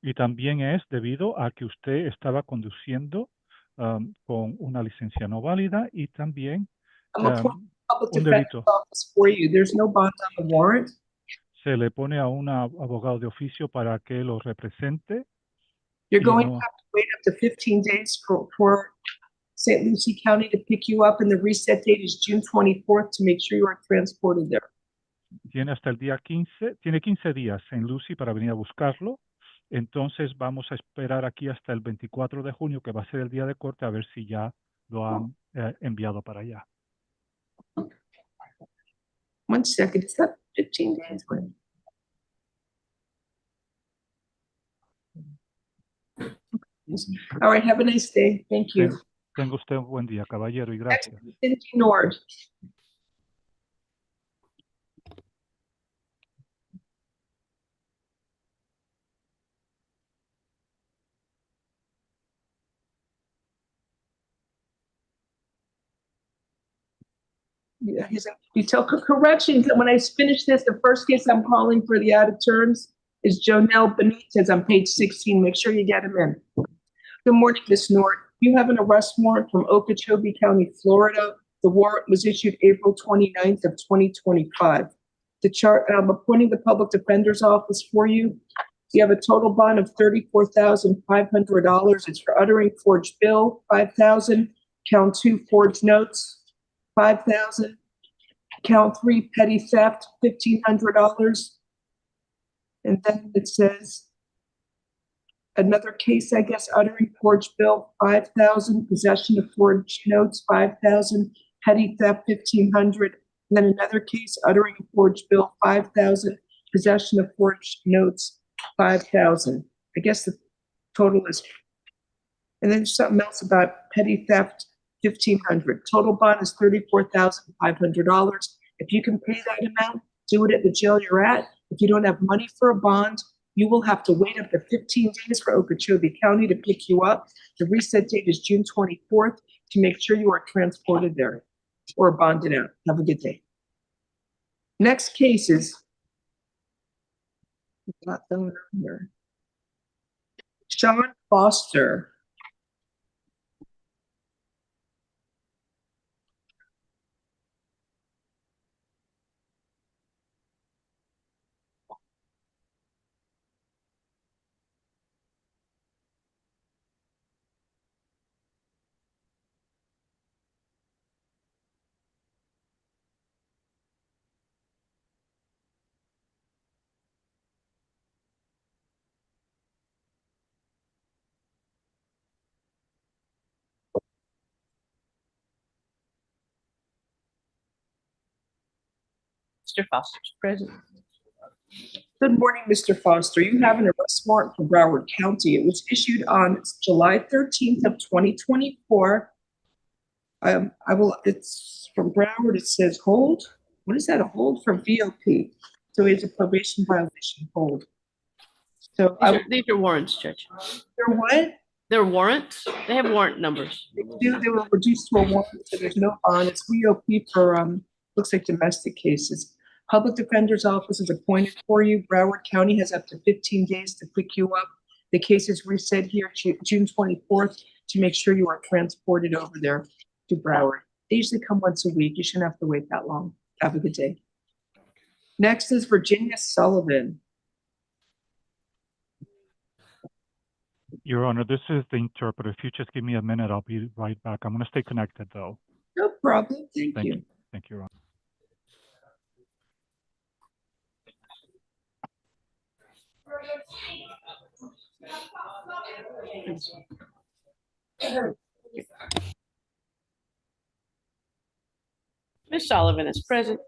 Y también es debido a que usted estaba conduciendo con una licencia no válida y también I'm appointing public un defender's delito. office for you. There's no bond on the warrant. Se le pone a un abogado de oficio para que lo represente. You're y going no- to have to wait up to 15 days for St. Lucie County to pick you up, and the reset date is June 24th to make sure you are transported there. Tiene hasta el día 15, tiene 15 días en Lucy para venir a buscarlo. Entonces vamos a esperar aquí hasta el 24 de junio, que va a ser el día de corte, a ver si ya lo han enviado para allá. One second, it's not 15 days. Wait. All right, have a nice day. Thank you. Tenga usted un buen día, caballero, y gracias. Cindy Nord. Yeah, he's a detail corrections. And when I finish this, the first case I'm calling for the out of terms is Jonelle Benitez on page 16. Make sure you get him in. Good morning, Ms. Nord. You have an arrest warrant from Okeechobee County, Florida. The warrant was issued April 29th of 2025. I'm appointing the public defender's office for you. You have a total bond of $34,500. It's for uttering forged bill, $5,000. Count 2 forged notes, $5,000. Count 3 petty theft, $1,500. And then it says another case, I guess, uttering forged bill, $5,000. Possession of forged notes, $5,000. Petty theft, $1,500. And then another case, uttering forged bill, $5,000. Possession of forged notes, $5,000. I guess the total is. And then something else about petty theft, $1,500. Total bond is $34,500. If you can pay that amount, do it at the jail you're at. If you don't have money for a bond, you will have to wait up to 15 days for Okeechobee County to pick you up. The reset date is June 24th to make sure you are transported there or bonded out. Have a good day. Next case is not going here. Sean Foster. Mr. Foster's present. Good morning, Mr. Foster. You have an arrest warrant for Broward County. It was issued on July 13th of 2024. It's from Broward. It says hold. What is that? A hold for VOP. So it's a probation violation hold. So These are warrants, Judge. They're what? They're warrants. They have warrant numbers. They were reduced to a warrant, so there's no bond. It's VOP for looks like domestic cases. Public Defender's Office is appointed for you. Broward County has up to 15 days to pick you up. The case is reset here June 24th to make sure you are transported over there to Broward. They usually come once a week. You shouldn't have to wait that long. Have a good day. Next is Virginia Sullivan. Your Honor, this is the interpreter. If you just give me a minute, I'll be right back. I'm going to stay connected, though. No problem. Thank you. Thank you, Your Honor. Ms. Sullivan is present.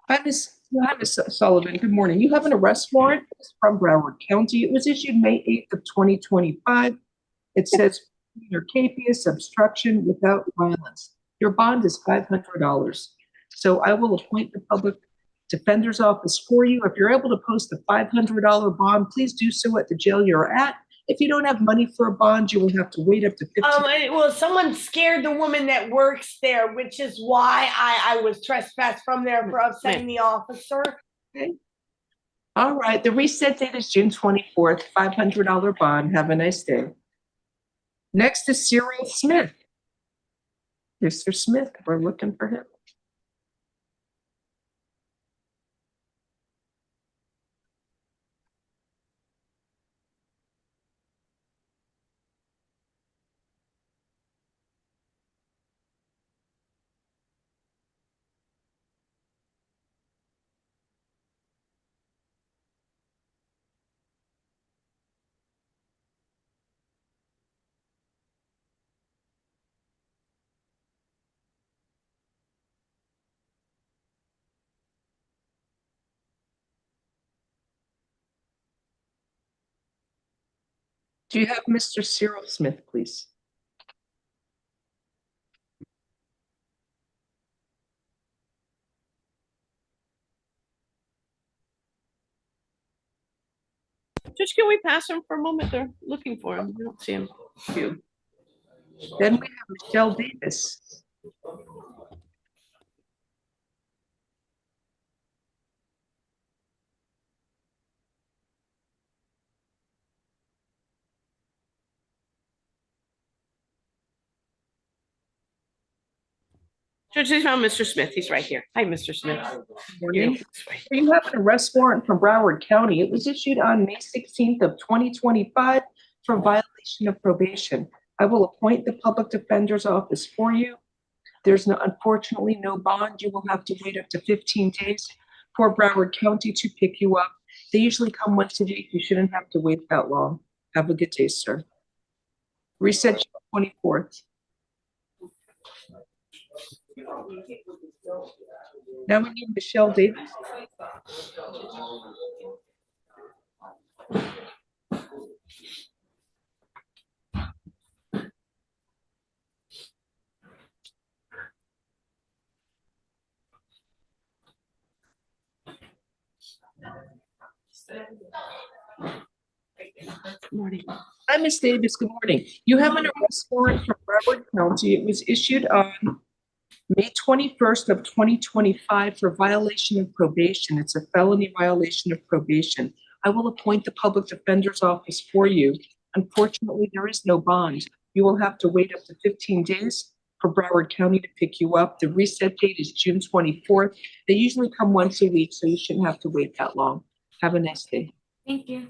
Hi, Ms. Sullivan. Good morning. You have an arrest warrant from Broward County. It was issued May 8th of 2025. It says your capious obstruction without violence. Your bond is $500. So I will appoint the Public Defender's Office for you. If you're able to post a $500 bond, please do so at the jail you're at. If you don't have money for a bond, you will have to wait up to 15 days. Well, someone scared the woman that works there, which is why I was trespassed from there for upsetting the officer. Okay. All right. The reset date is June 24th, $500 bond. Have a nice day. Next is Cyril Smith. Mr. Smith, we're looking for him. Do you have Mr. Cyril Smith, please? Just can we pass him for a moment? They're looking for him. I don't see him. Then we have Michelle Davis. Judge, they found Mr. Smith. He's right here. Hi, Mr. Smith. Morning. You have an arrest warrant from Broward County. It was issued on May 16th of 2025 for violation of probation. I will appoint the Public Defender's Office for you. There's unfortunately no bond. You will have to wait up to 15 days for Broward County to pick you up. They usually come once a week. You shouldn't have to wait that long. Have a good day, sir. Reset June 24th. Now we need Michelle Davis. Good morning. Hi, Ms. Davis. Good morning. You have an arrest warrant from Broward County. It was issued on May 21st of 2025 for violation of probation. It's a felony violation of probation. I will appoint the Public Defender's Office for you. Unfortunately, there is no bond. You will have to wait up to 15 days for Broward County to pick you up. The reset date is June 24th. They usually come once a week, so you shouldn't have to wait that long. Have a nice day. Thank you.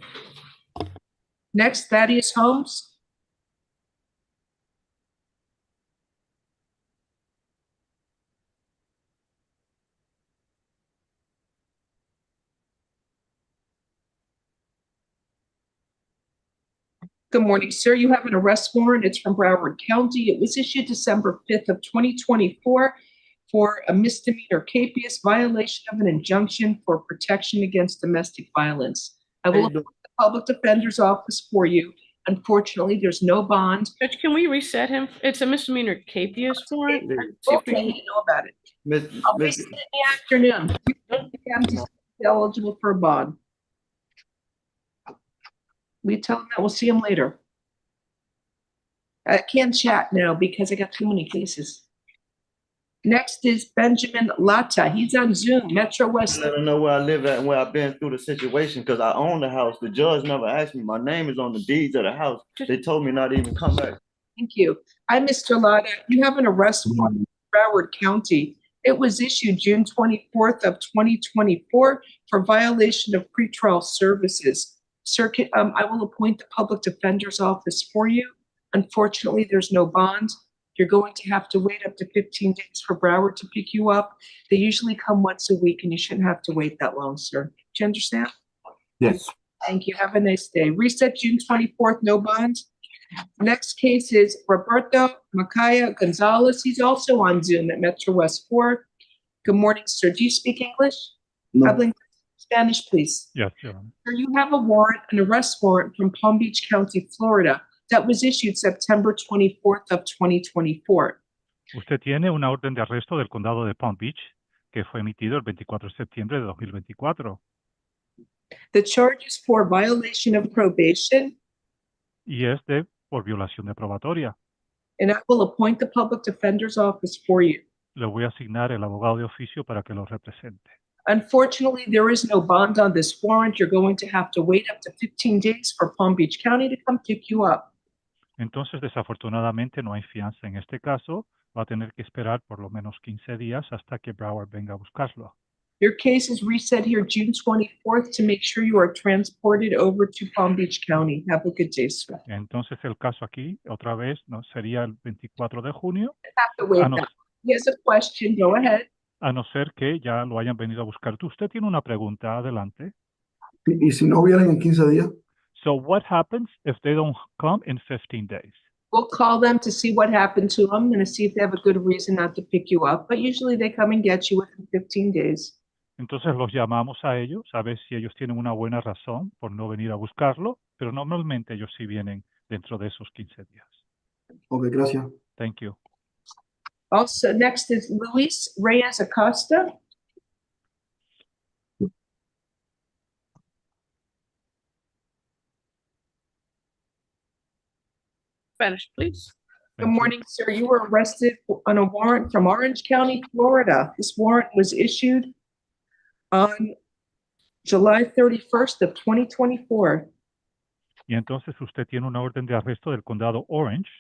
Next, Thaddeus Holmes. Good morning, sir. You have an arrest warrant. It's from Broward County. It was issued December 5th of 2024 for a misdemeanor capious violation of an injunction for protection against domestic violence. I will appoint the public defender's office for you. Unfortunately, there's no bond. Judge, can we reset him? It's a misdemeanor capious warrant. See if we Okay, can- you know about it. Miss, I'll Miss, reset it in the afternoon. You don't think I'm eligible for a bond. We tell him that we'll see him later. I can't chat now because I got too many cases. Next is Benjamin Lata. He's on Zoom, Metro West. Let them know where I live at and where I've been through the situation because I own the house. The judge never asked me. My name is on the deeds of the house. They told me not to even come back. Thank you. Hi, Mr. Lata. You have an arrest warrant in Broward County. It was issued June 24th of 2024 for violation of pretrial services. Circuit, I will appoint the public defender's office for you. Unfortunately, there's no bond. You're going to have to wait up to 15 days for Broward to pick you up. They usually come once a week and you shouldn't have to wait that long, sir. Do you understand? yes. Thank you. Have a nice day. Reset June 24th, no bond. Next case is Roberto Macaya Gonzalez. He's also on Zoom at Metro West 4. Good morning, sir. Do you speak English? No. Habla Spanish, please. Yes, Your Honor. Sir, you have a warrant, an arrest warrant from Palm Beach County, Florida, that was issued September 24th of 2024. Usted tiene una orden de arresto del condado de Palm Beach que fue emitido el 24 de septiembre de 2024 The charge is for violation of probation, y es por violación de probatoria. and I will appoint the public defender's office for you. Le voy a asignar el abogado de oficio para que lo represente. Unfortunately, there is no bond on this warrant. You're going to have to wait up to 15 days for Palm Beach County to come pick you up. Entonces, desafortunadamente, no hay fianza en este caso. Va a tener que esperar por lo menos 15 días hasta que Broward venga a buscarlo. Your case is reset here June 24th to make sure you are transported over to Palm Beach County. Have a good day, sir. Entonces, el caso aquí, otra vez, no sería el 24 de junio, Have to wait a no, now. He has a question. Go ahead. a no ser que ya lo hayan venido a buscar. Usted tiene una pregunta, adelante. ¿Y si no vienen en 15 días? So, what happens if they don't come in 15 days? We'll call them to see what happened to them and to see if they have a good reason not to pick you up. But usually they come and get you within 15 days. Entonces los llamamos a ellos a ver si ellos tienen una buena razón por no venir a buscarlo, pero normalmente ellos sí vienen dentro de esos 15 días. Ok, gracias. Thank you. Also, next is Luis Reyes Acosta. Spanish, please. Good morning, sir. You were arrested on a warrant from Orange County, Florida. This warrant was issued on July 31st of 2024. Y entonces usted tiene una orden de arresto del condado Orange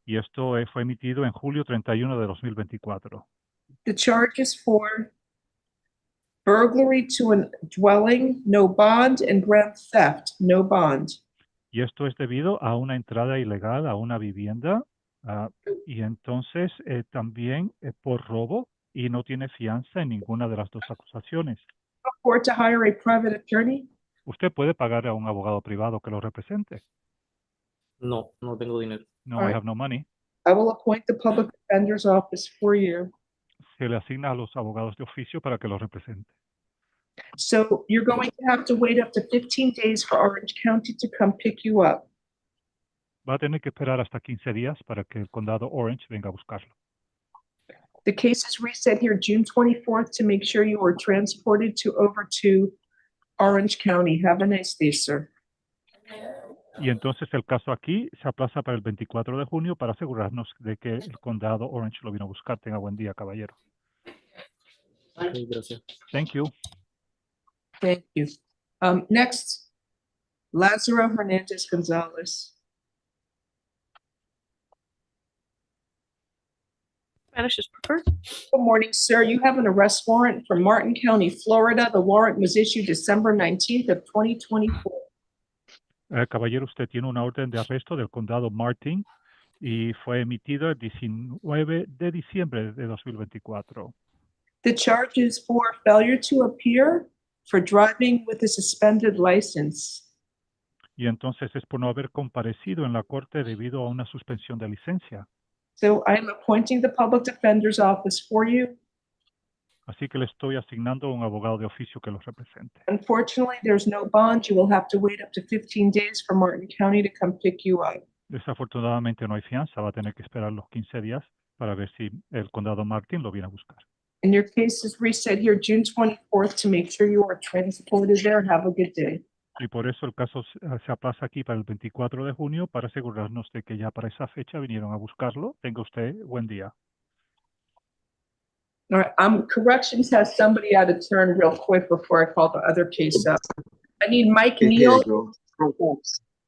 y esto fue emitido en julio 31 de 2024. The charge is for burglary to a dwelling, no bond, and grand theft, no bond. Y esto es debido a una entrada ilegal a una vivienda y entonces también por robo y no tiene fianza en ninguna de las dos acusaciones. Afford to hire a private attorney? Usted puede pagar a un abogado privado que lo represente. No, no tengo dinero. No, All I right. have no money. I will appoint the public defender's office for you. Se le asigna a los abogados de oficio para que lo represente. So you're going to have to wait up to 15 days for Orange County to come pick you up. Va a tener que esperar hasta 15 días para que el condado Orange venga a buscarlo. The case is reset here June 24th to make sure you are transported over to Orange County. Have a nice day, sir. Y entonces el caso aquí se aplaza para el 24 de junio para asegurarnos de que el condado Orange lo vino a buscar. Tenga buen día, caballero. Okay, gracias. Thank you. Thank you. Next, Lazaro Hernandez Gonzalez. Spanish is preferred. Good morning, sir. You have an arrest warrant from Martin County, Florida. The warrant was issued December 19th of 2024. Caballero, usted tiene una orden de arresto del condado Martin y fue emitida el 19 de diciembre de 2024. The charge is for failure to appear for driving with a suspended license. Y entonces es por no haber comparecido en la corte debido a una suspensión de licencia. So I am appointing the public defender's office for you. Así que le estoy asignando un abogado de oficio que los represente. Unfortunately, there's no bond. You will have to wait up to 15 days for Martin County to come pick you up. Desafortunadamente no hay fianza, va a tener que esperar los 15 días para ver si el condado Martin lo viene a buscar. And your case is reset here June 24th to make sure you are transported there. Have a good day. Y por eso el caso se aplaza aquí para el 24 de junio para asegurarnos de que ya para esa fecha vinieron a buscarlo. Tenga usted buen día. All right, corrections has somebody out of turn real quick before I call the other case up. I need Mike Neal.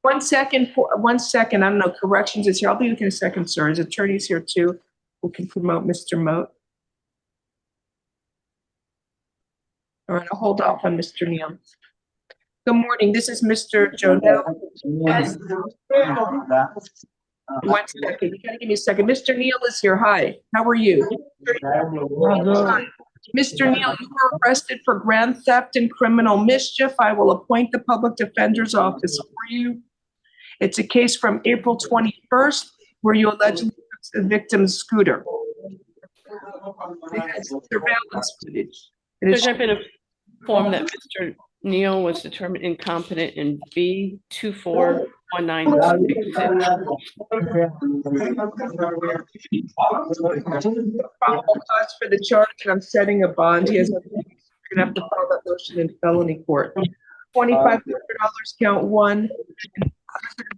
1 second, 1 second. I don't know, corrections is here. I'll be with you in a second, sir. His attorney's here too. We can promote Mr. Moat. All right, I'll hold off on Mr. Neal. Good morning, this is Mr. Jonel. 1 second, you gotta give me a second. Mr. Neal is here. Hi, how are you? Mr. Neal, you were arrested for grand theft and criminal mischief. I will appoint the public defender's office for you. It's a case from April 21st where you allegedly took the victim's scooter. It has surveillance footage. There's been informed that Mr. Neal was determined incompetent in B241966. Probable cause for the charge, and I'm setting a bond. He has, you're gonna have to file that motion in felony court. $2,500 count one,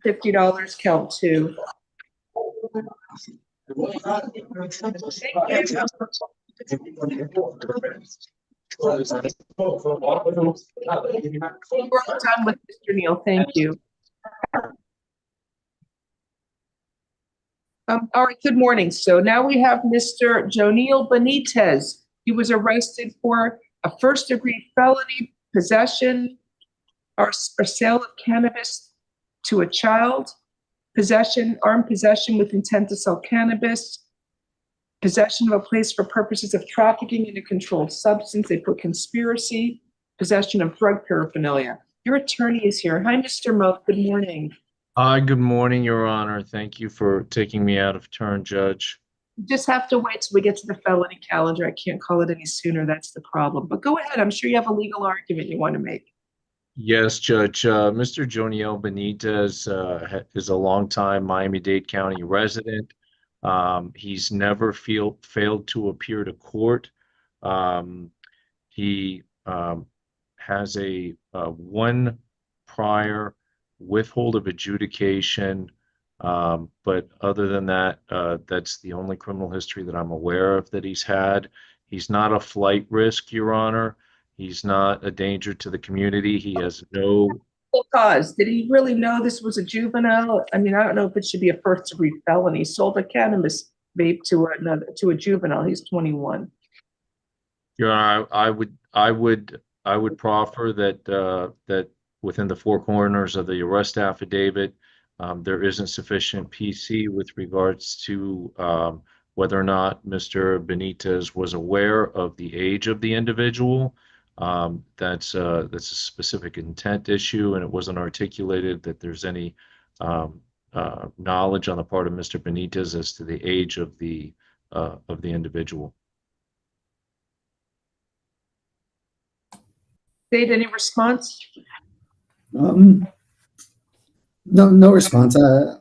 $150 count two. We're all done with Mr. Neal. Thank you. All right, good morning. So now we have Mr. Joniel Benitez. He was arrested for a first-degree felony, possession or sale of cannabis to a child, armed possession with intent to sell cannabis, possession of a place for purposes of trafficking in a controlled substance. They put conspiracy, possession of drug paraphernalia. Your attorney is here. Hi, Mr. Moat. Good morning. Hi, good morning, Your Honor. Thank you for taking me out of turn, Judge. You just have to wait till we get to the felony calendar. I can't call it any sooner. That's the problem. But go ahead. I'm sure you have a legal argument you want to make. Yes, Judge. Mr. Joniel Benitez is a longtime Miami-Dade County resident. He's never failed to appear to court. He has a one prior withhold of adjudication, but other than that, that's the only criminal history that I'm aware of that he's had. He's not a flight risk, Your Honor. He's not a danger to the community. He has no cause. Did he really know this was a juvenile? I mean, I don't know if it should be a first-degree felony. He sold a cannabis vape to a juvenile. He's 21. Your Honor, I would proffer that within the four corners of the arrest affidavit, there isn't sufficient PC with regards to whether or not Mr. Benitez was aware of the age of the individual. That's a specific intent issue, and it wasn't articulated that there's any knowledge on the part of Mr. Benitez as to the age of the individual. State, any response? No response.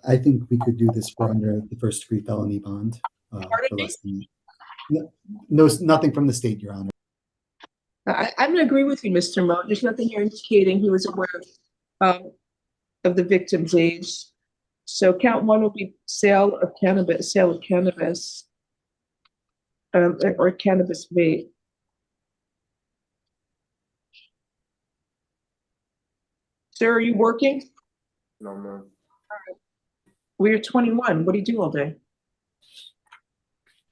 I think we could do this for under the first degree felony bond. For less than, nothing from the state, Your Honor. I'm going to agree with you, Mr. Moat. There's nothing here indicating he was aware of the victim's age. So count one will be sale of cannabis, or cannabis vape. Sir, are you working? No, ma'am. Well, you're 21. What do you do all day?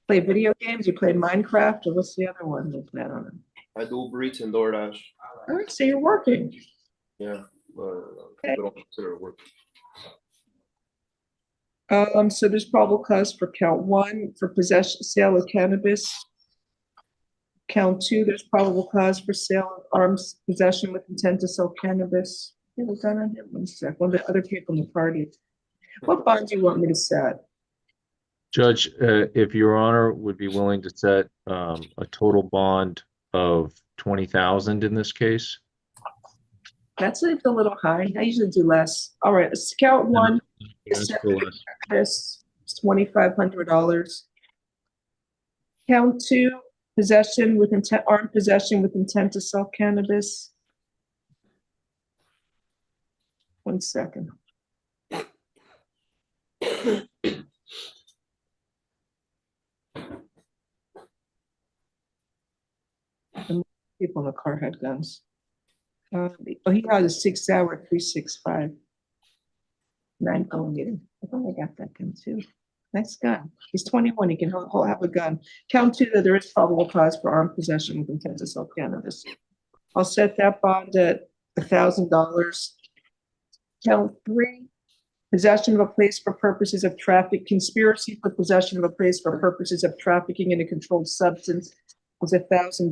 Play video games? You play Minecraft, or what's the other one you play on it? I do Uber Eats and DoorDash. All right, so you're working. Yeah, but I don't consider it work. So there's probable cause for count one for possession, sale of cannabis. Count two, there's probable cause for sale of arms, possession with intent to sell cannabis. Yeah, we've done on him. 1 sec. One of the other people in the party. What bond do you want me to set? Judge, if Your Honor would be willing to set a total bond of 20,000 in this case. That's a little high. I usually do less. All right, let's count one. That's for less. This is $2,500. Count two, possession with intent, armed possession with intent to sell cannabis. 1 second. People in the car had guns. He had a 6-hour 365 9mm. I thought I got that gun too. Nice gun. He's 21. He can have a gun. Count two, that there is probable cause for armed possession with intent to sell cannabis. I'll set that bond at $1,000. Count three, possession of a place for purposes of traffic, conspiracy for possession of a place for purposes of trafficking in a controlled substance was $1,000.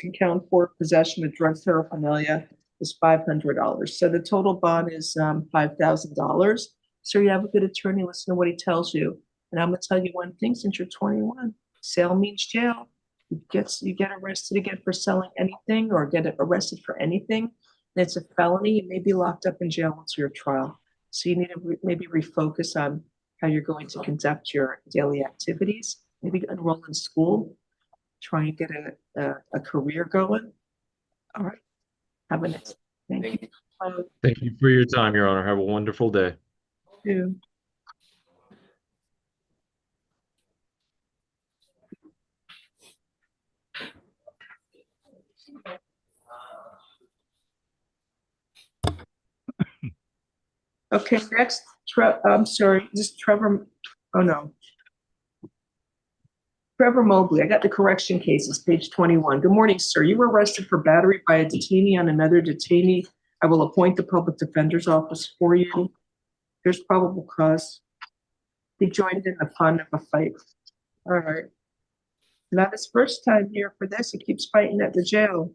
And count four, possession of drug paraphernalia is $500. So the total bond is $5,000. So you have a good attorney, listen to what he tells you. And I'm gonna tell you one thing, since you're 21, sale means jail. You get arrested again for selling anything or get arrested for anything, and it's a felony, you may be locked up in jail until your trial. So you need to maybe refocus on how you're going to conduct your daily activities, maybe enroll in school, try and get a career going. All right, have a nice day. Thank you. Thank you for your time, Your Honor. Have a wonderful day. You. Okay, next, I'm sorry, this Trevor, oh no. Trevor Mobley, I got the correction cases, page 21. Good morning, sir. You were arrested for battery by a detainee on another detainee. I will appoint the public defender's office for you. There's probable cause. He joined in the fun of a fight. All right. Not his first time here for this. He keeps fighting at the jail.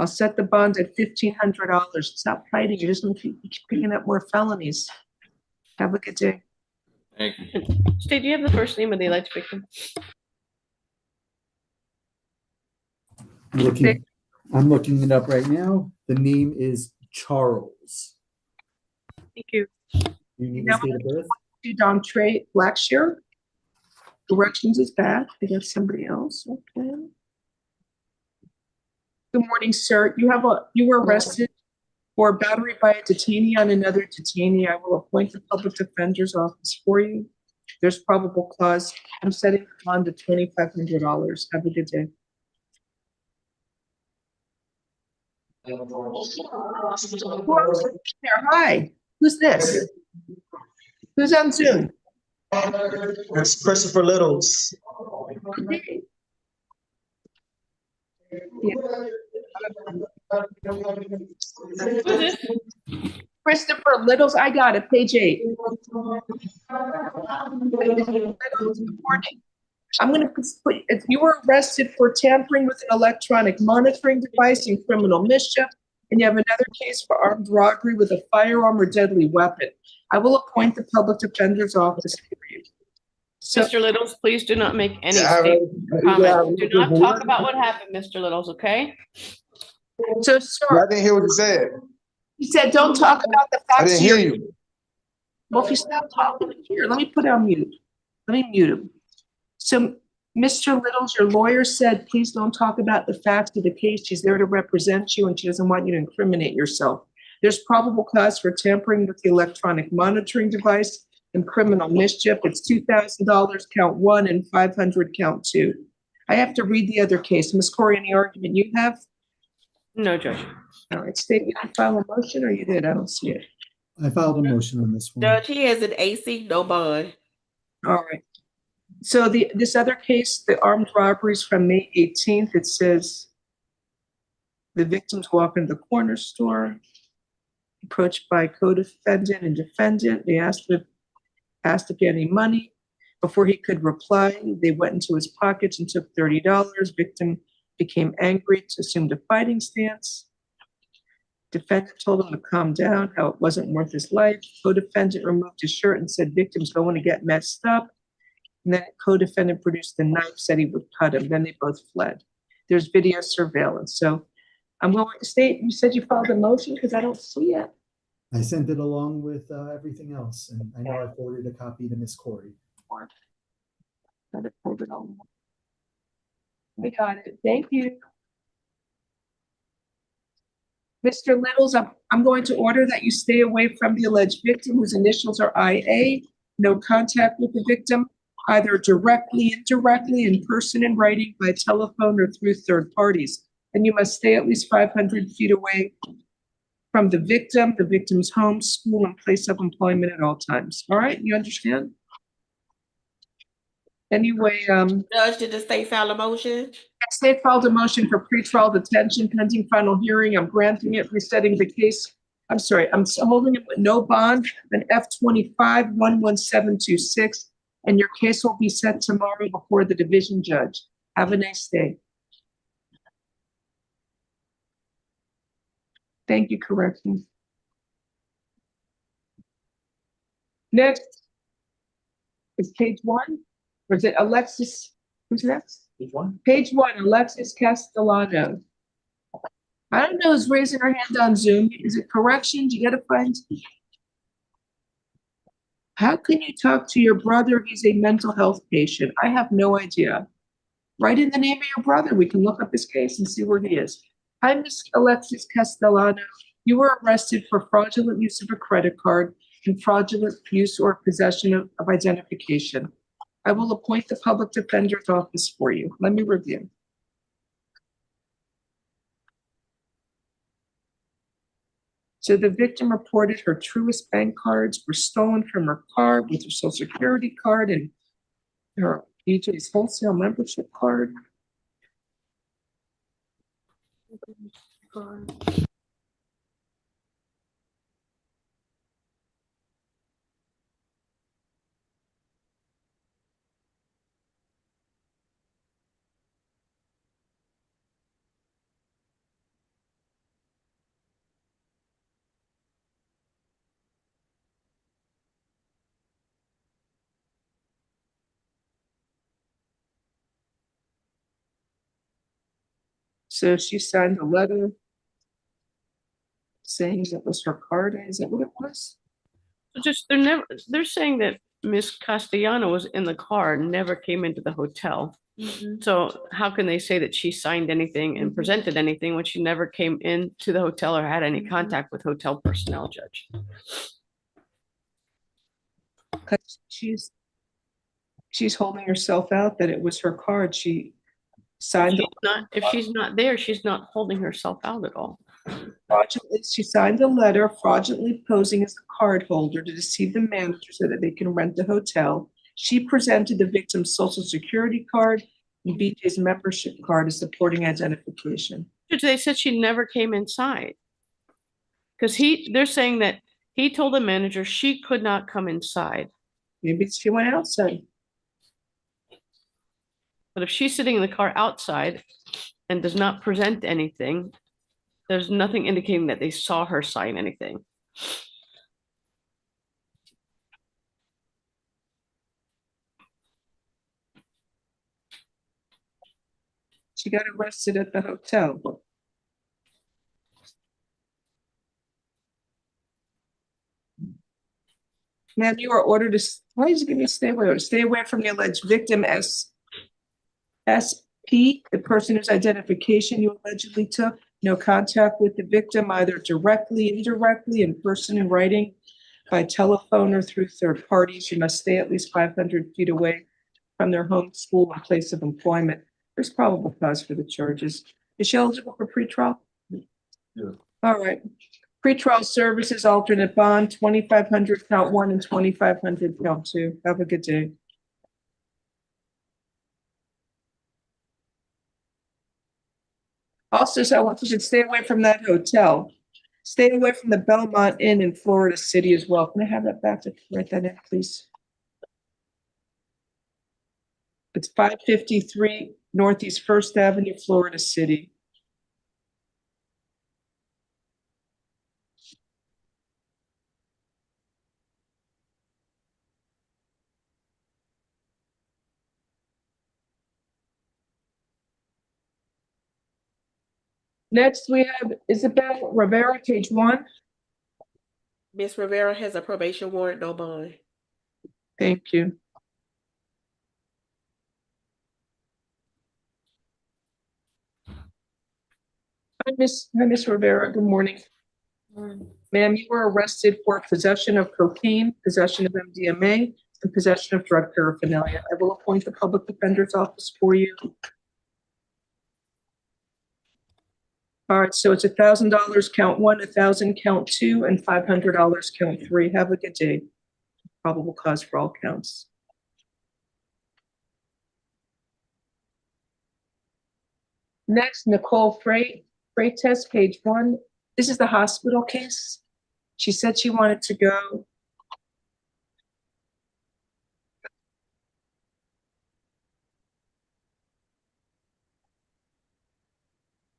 I'll set the bond at $1,500. Stop fighting. You're just going to keep picking up more felonies. Have a good day. Thank you. Steve, do you have the first name of the alleged victim? I'm looking it up right now. The name is Charles. Thank you. You need his date of birth? D'Entrée Blackshear. Directions is bad. I got somebody else. Okay. Good morning, sir. You were arrested for battery by a detainee on another detainee. I will appoint the public defender's office for you. There's probable cause. I'm setting the bond to $2,500. Have a good day. Who else is there? Hi. Who's this? Who's on Zoom? It's Christopher Littles. Okay. Christopher Littles, I got it, page 8. Good morning. I'm going to put, if you were arrested for tampering with an electronic monitoring device and criminal mischief, and you have another case for armed robbery with a firearm or deadly weapon, I will appoint the public defender's office for you. So, Mr. Littles, please do not make any statement or comment. Do not talk about what happened, Mr. Littles, okay? So, sir, I didn't hear what you said. He said, don't talk about the facts. I didn't hear you. Well, if you stop talking here, let me put it on mute. Let me mute him. So, Mr. Littles, your lawyer said, please don't talk about the facts of the case. She's there to represent you and she doesn't want you to incriminate yourself. There's probable cause for tampering with the electronic monitoring device and criminal mischief. It's $2,000 count 1 and $500 count 2. I have to read the other case. Ms. Corey, any argument you have? No, Judge. All right, State, you can file a motion or you did? I don't see it. I filed a motion on this one. Judge, he has an AC, no bond. All right. So this other case, the armed robberies from May 18th, it says the victims walk into the corner store, approached by co-defendant and defendant. They asked if he had any money. Before he could reply, they went into his pockets and took $30. Victim became angry, assumed a fighting stance. Defendant told him to calm down, how it wasn't worth his life. Co-defendant removed his shirt and said, victim's going to get messed up. And then co-defendant produced the knife, said he would cut him. Then they both fled. There's video surveillance. So I'm going to state, you said you filed a motion because I don't see it. I sent it along with everything else, and I know I forwarded a copy to Miss Corey. Got it forwarded on. We got it. Thank you. Mr. Littles, I'm going to order that you stay away from the alleged victim whose initials are IA. No contact with the victim, either directly, indirectly, in person, in writing, by telephone, or through third parties. And you must stay at least 500 feet away from the victim's home, school, and place of employment at all times. All right, you understand? Anyway, Judge, did the state file a motion? State filed a motion for pretrial detention pending final hearing. I'm granting it, resetting the case. I'm sorry, I'm holding it with no bond, an F-25-11726, and your case will be set tomorrow before the division judge. Have a nice day. Thank you, corrections. Next is page 1, or is it Alexis? Who's next? Page 1. Page 1, Alexis Castellano. I don't know who's raising her hand on Zoom. Is it corrections? You gotta find. How can you talk to your brother? He's a mental health patient. I have no idea. Write in the name of your brother. We can look up his case and see where he is. Hi, Ms. Alexis Castellano. You were arrested for fraudulent use of a credit card and fraudulent use or possession of identification. I will appoint the public defender's office for you. Let me review. So the victim reported her Truist bank cards were stolen from her car with her social security card and her BJ's wholesale membership card. So she signed a letter saying that was her card. Is that what it was? Just they're saying that Miss Castellano was in the car, never came into the hotel. So how can they say that she signed anything and presented anything when she never came into the hotel or had any contact with hotel personnel, Judge? Because she's holding herself out that it was her card. She signed. If she's not there, she's not holding herself out at all. She signed a letter fraudulently posing as a card holder to deceive the manager so that they can rent the hotel. She presented the victim's social security card and BJ's membership card as supporting identification. They said she never came inside. Because they're saying that he told the manager she could not come inside. Maybe she went outside. But if she's sitting in the car outside and does not present anything, there's nothing indicating that they saw her sign anything. She got arrested at the hotel. Ma'am, you are ordered to, why did you give me a stay away order? Stay away from the alleged victim SP, the person whose identification you allegedly took. No contact with the victim, either directly, indirectly, in person, in writing, by telephone, or through third parties. You must stay at least 500 feet away from their home, school, and place of employment. There's probable cause for the charges. Is she eligible for pretrial? Yeah. All right. Pretrial services, alternate bond, 2,500 count 1 and 2,500 count 2. Have a good day. Also, so I want you to stay away from that hotel. Stay away from the Belmont Inn in Florida City as well. Can I have that back to write that in, please? It's 553 Northeast First Avenue, Florida City. Next, we have Isabel Rivera, page 1. Ms. Rivera has a probation warrant, no bond. Thank you. Hi, Miss Rivera. Good morning. Ma'am, you were arrested for possession of cocaine, possession of MDMA, and possession of drug paraphernalia. I will appoint the public defender's office for you. All right, so it's $1,000 count 1, 1,000 count 2, and $500 count 3. Have a good day. Probable cause for all counts. Next, Nicole Freitas, page 1. This is the hospital case. She said she wanted to go.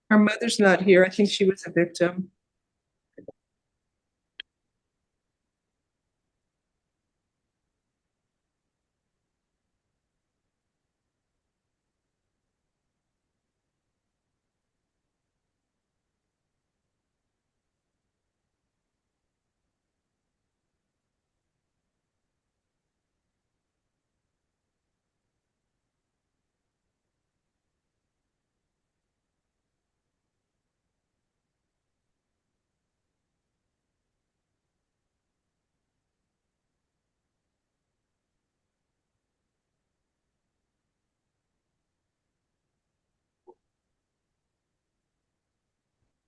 Her mother's not here. I think she was a victim.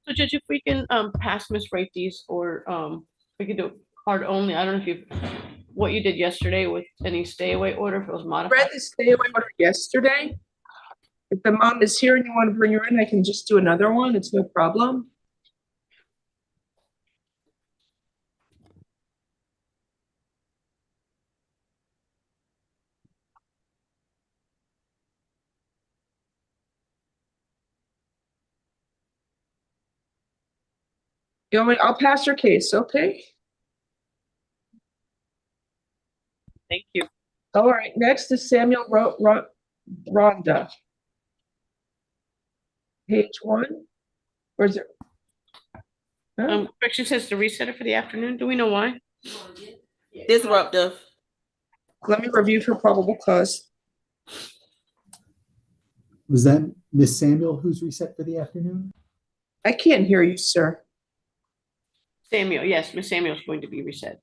So Judge, if we can pass Ms. Raites, or we could do card only. I don't know if you, what you did yesterday with any stay away order, if it was modified. Read the stay away order yesterday. If the mom is here and you want to bring her in, I can just do another one. It's no problem. You want me? I'll pass your case, okay? Thank you. All right, next is Samuel Ronda. Page 1. Or is it? Correction says to reset it for the afternoon. Do we know why? Disruptive. Let me review for probable cause. Was that Miss Samuel who's reset for the afternoon? I can't hear you, sir. Samuel, yes, Miss Samuel's going to be reset.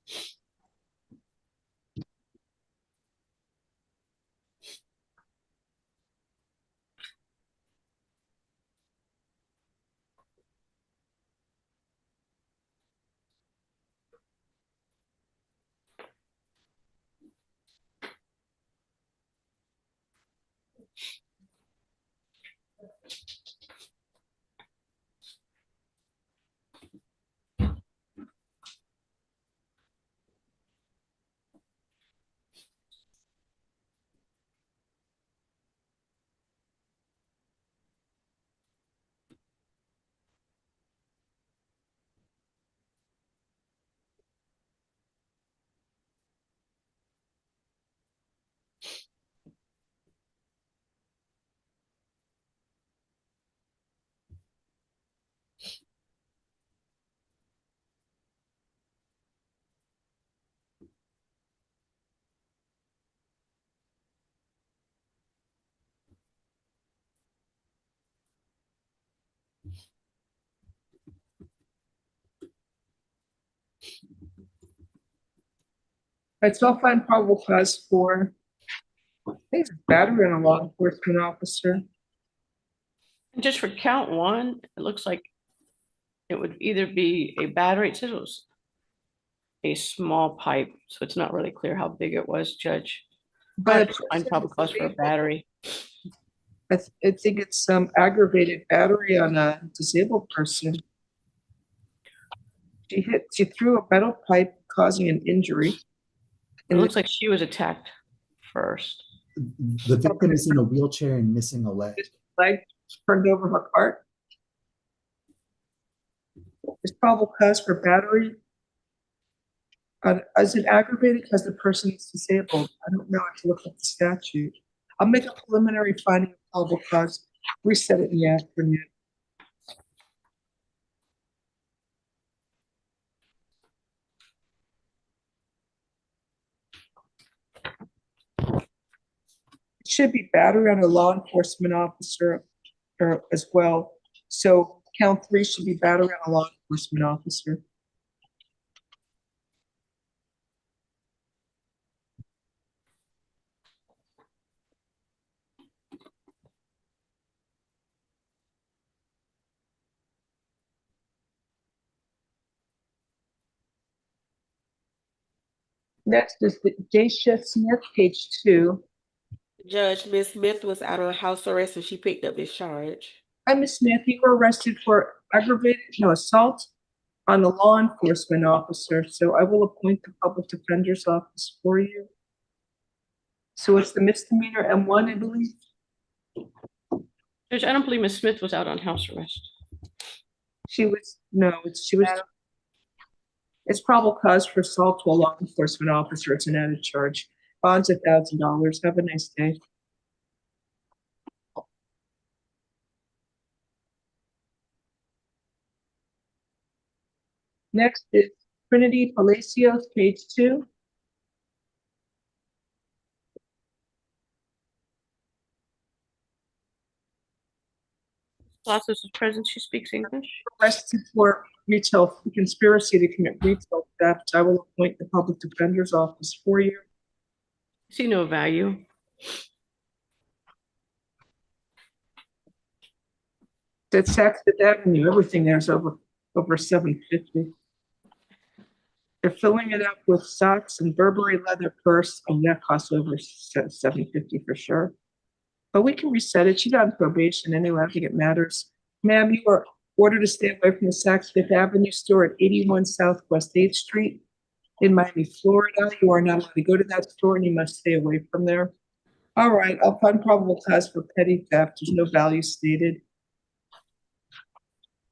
Right, so I'll find probable cause for, I think it's battery on a law enforcement officer. And just for count 1, it looks like it would either be a battery. It says it was a small pipe, so it's not really clear how big it was, Judge. But find probable cause for a battery. I think it's some aggravated battery on a disabled person. She threw a metal pipe causing an injury. It looks like she was attacked first. The victim is in a wheelchair and missing a leg. Leg turned over her cart. There's probable cause for battery. Is it aggravated because the person is disabled? I don't know. I have to look at the statute. I'll make a preliminary finding of probable cause. Reset it in the afternoon. should be battery on a law enforcement officer as well. So count 3 should be battery on a law enforcement officer. Next is the Daisha Smith, page 2. Judge, Miss Smith was out on house arrest and she picked up this charge. Hi, Ms. Smith. You were arrested for assault on a law enforcement officer. So I will appoint the public defender's office for you. So it's the misdemeanor M1, I believe. Judge, I don't believe Ms. Smith was out on house arrest. She was it's probable cause for assault to a law enforcement officer. It's an added charge. Bond's $1,000. Have a nice day. Next is Trinity Palacios, page 2. Pasos is present. She speaks English. Arrested for retail conspiracy to commit retail theft. I will appoint the public defender's office for you. See no value. It's Sexton Avenue. Everything there's over $750. They're filling it up with socks and Burberry leather purse, and that costs over $750 for sure. But we can reset it. She's on probation anyway. I don't think it matters. Ma'am, you are ordered to stay away from the Saks Fifth Avenue store at 81 Southwest 8th Street in Miami, Florida. You are not allowed to go to that store and you must stay away from there. All right, I'll find probable cause for petty theft. There's no value stated.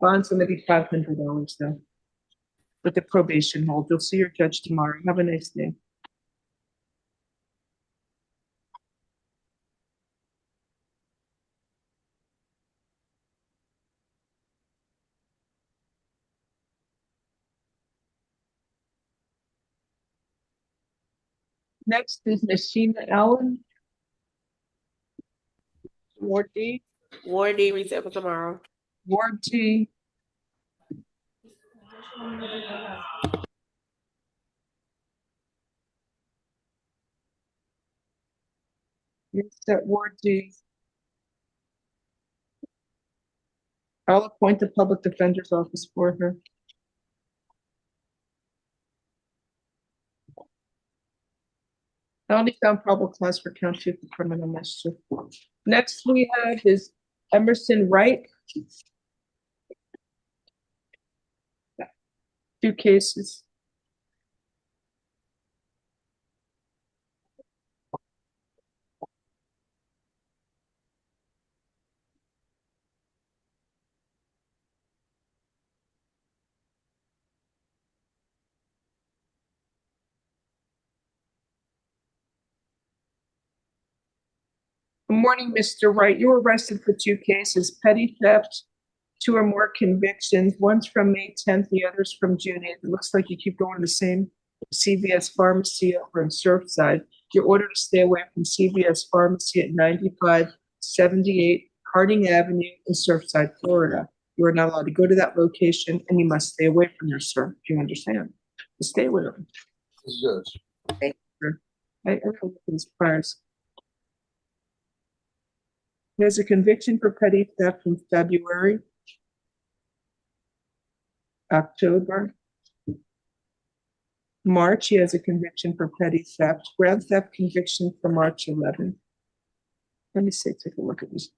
Bond's gonna be $500 though. With the probation hold. You'll see your judge tomorrow. Have a nice day. Next is Nashina Allen. Ward D. Ward D, reset for tomorrow. Ward T. Reset Ward D. I'll appoint the public defender's office for her. I only found probable cause for count 2 for criminal mischief. Next we have is Emerson Wright. 2 cases. Good morning, Mr. Wright. You were arrested for 2 cases, petty theft, 2 or more convictions. One's from May 10th, the other's from June 8th. It looks like you keep going to the same CVS pharmacy over in Surfside. You're ordered to stay away from CVS pharmacy at 9578 Harding Avenue in Surfside, Florida. You are not allowed to go to that location and you must stay away from there, sir. Do you understand? So stay away from them. Thank you, sir. I don't look at his priors. There's a conviction for petty theft from February, October, March. He has a conviction for petty theft, grand theft conviction for March 11th. Let me see, take a look at this.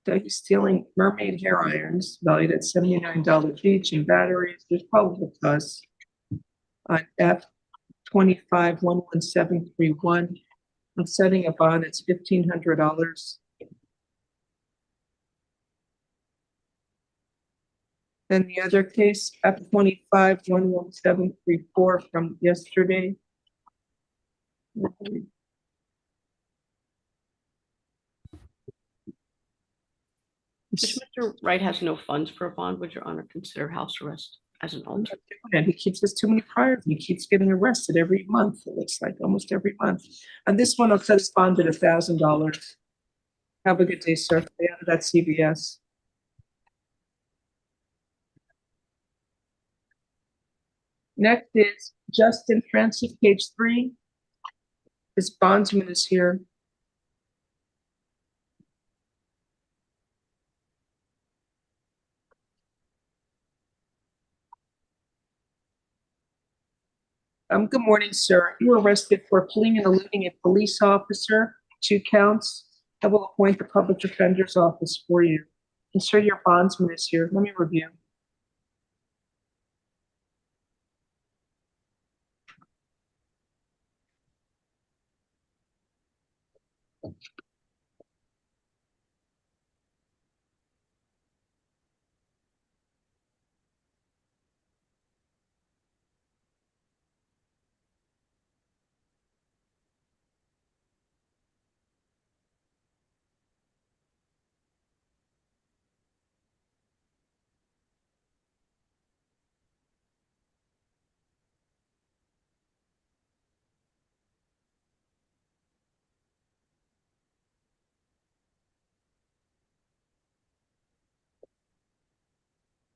So he's stealing mermaid hair irons valued at $79 each and batteries. There's probable cause on F25-11731. I'm setting a bond. It's $1,500. Then the other case, F25-11734 from yesterday. If Mr. Wright has no funds for a bond, would Your Honor consider house arrest as an alternate? And he keeps us too many priors, and he keeps getting arrested every month. It looks like almost every month. And this one, I'll set his bond at $1,000. Have a good day, sir. Stay out of that CVS. Next is Justin Francis, page 3. His bondsman is here. Good morning, sir. You were arrested for fleeing and eluding a police officer, 2 counts. I will appoint the public defender's office for you. And sir, your bondsman is here. Let me review.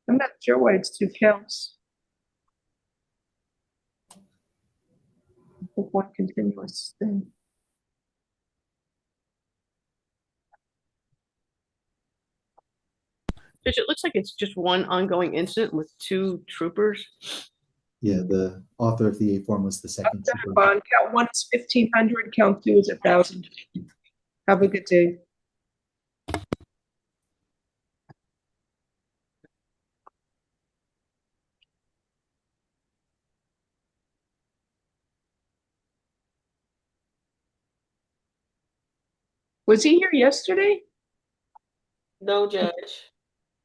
I'm not sure why it's 2 counts. I think 1 continuous thing. Judge, it looks like it's just one ongoing incident with 2 troopers. Yeah, the author of the A form was the second. Bond count 1 is 1,500. Count 2 is 1,000. Have a good day. Was he here yesterday? No, Judge.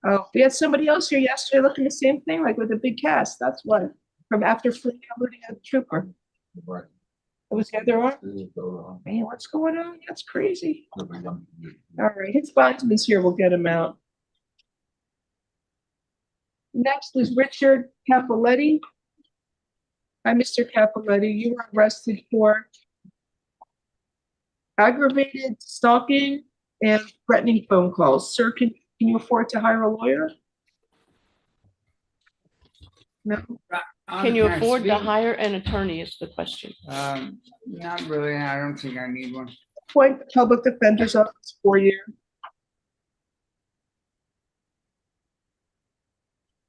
Oh, we had somebody else here yesterday looking the same thing, like with a big cast. That's what. From after fleeing and eluding a trooper. Right. What was the other one? Man, what's going on? That's crazy. All right, his bondsman's here. We'll get him out. Next is Richard Capoletti. Hi, Mr. Capoletti. You were arrested for aggravated stalking and threatening phone calls. Sir, can you afford to hire a lawyer? No. Can you afford to hire an attorney is the question. Not really. I don't think I need one. Appoint the public defender's office for you.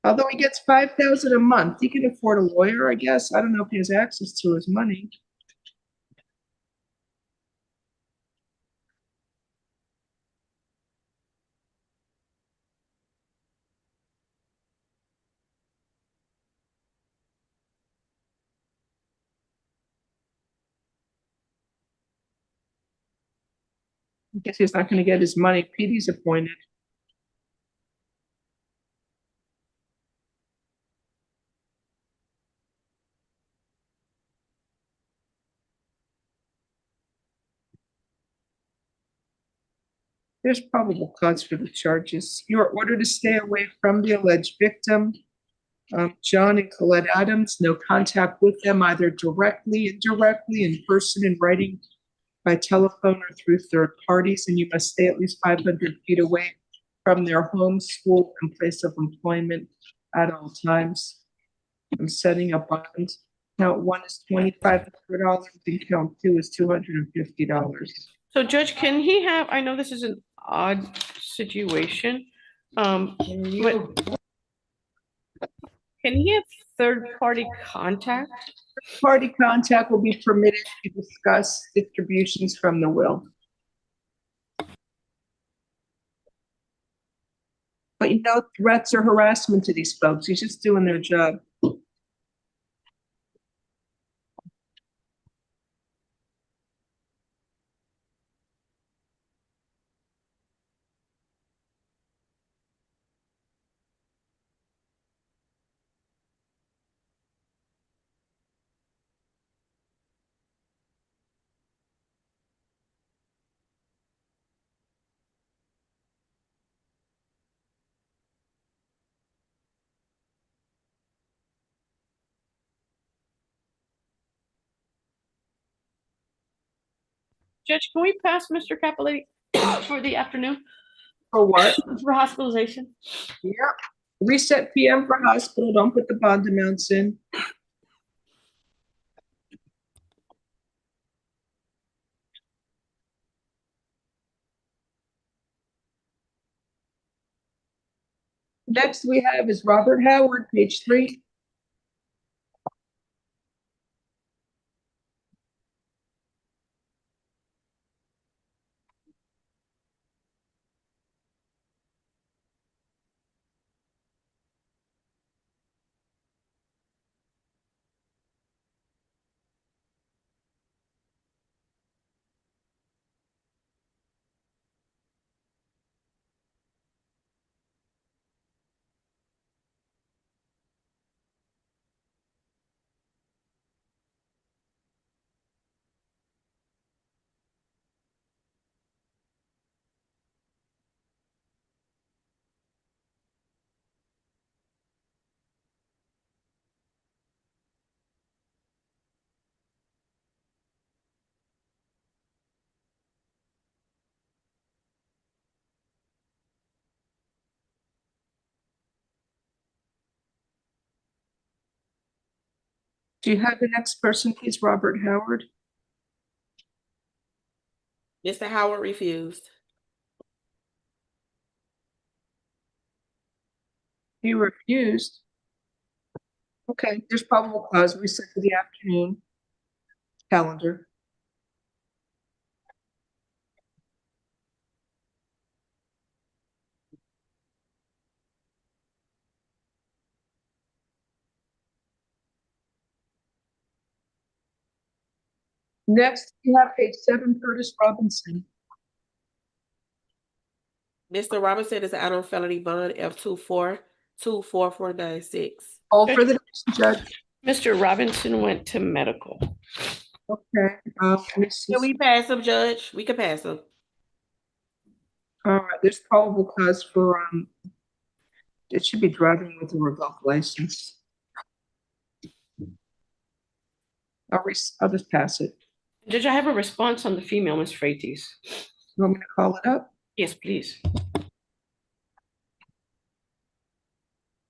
Although he gets $5,000 a month, he can afford a lawyer, I guess. I don't know if he has access to his money. I guess he's not going to get his money. PD's appointed. There's probable cause for the charges. You are ordered to stay away from the alleged victim, John and Colette Adams. No contact with them, either directly, indirectly, in person, in writing, by telephone, or through third parties. And you must stay at least 500 feet away from their home, school, and place of employment at all times. I'm setting a bond. Count 1 is $2,500 and count 2 is $250. So Judge, can he have, I know this is an odd situation, but can he have third-party contact? Third-party contact will be permitted to discuss distributions from the will. But no threats or harassment to these folks. He's just doing their job. Judge, can we pass Mr. Capelletti for the afternoon For what? for hospitalization? Yep. Reset PM for hospital. Don't put the bond amounts in. Next we have is Robert Howard, page 3. Do you have the next person, please? Robert Howard. Mr. Howard refused. He refused. Okay, there's probable cause. We set for the afternoon calendar. Next, we have page 7, Curtis Robinson. Mr. Robinson is out on felony bond F2424496. All for the judge. Mr. Robinson went to medical. Okay. Can we pass him, Judge? We can pass him. All right. There's probable cause for it should be driving with a revoked license. I'll just pass it. Judge, I have a response on the female, Ms. Freites. You want me to call it up? Yes, please.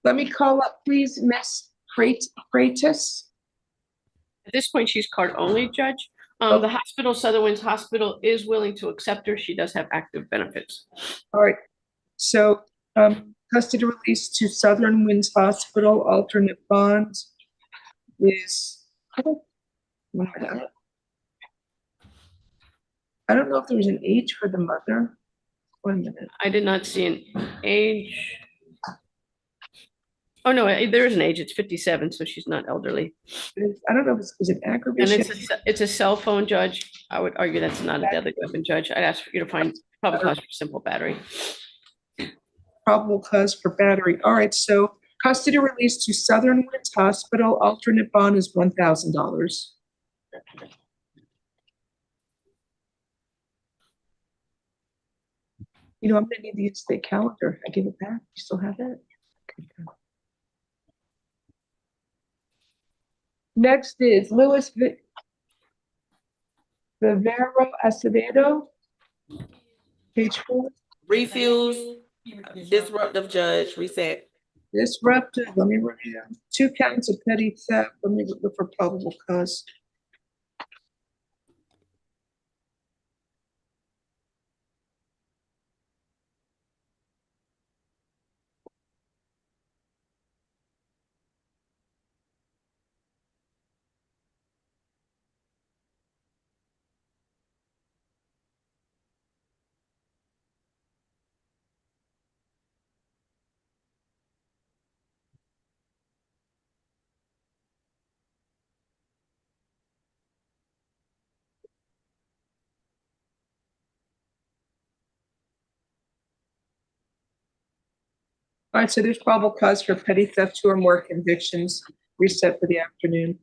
Let me call up, please, Miss Freites. At this point, she's card only, Judge. The hospital, Southern Winds Hospital, is willing to accept her. She does have active benefits. All right. So custody release to Southern Winds Hospital, alternate bond is, I don't know if there was an age for the mother. 1 minute. I did not see an age. Oh, no, there is an age. It's 57, so she's not elderly. I don't know if it's an aggravation. And it's a cell phone, Judge. I would argue that's not a deadly weapon, Judge. I'd ask for you to find probable cause for simple battery. Probable cause for battery. All right, so custody release to Southern Winds Hospital, alternate bond is $1,000. You know, I'm gonna need the in-state calendar. I give it back. You still have it? Okay, good. Next is Luis Vivero Acevedo, page 4. Refuse. Disruptive, Judge. Reset. Disruptive. Let me review. 2 counts of petty theft. Let me look for probable cause. All right, so there's probable cause for petty theft, 2 or more convictions. Reset for the afternoon.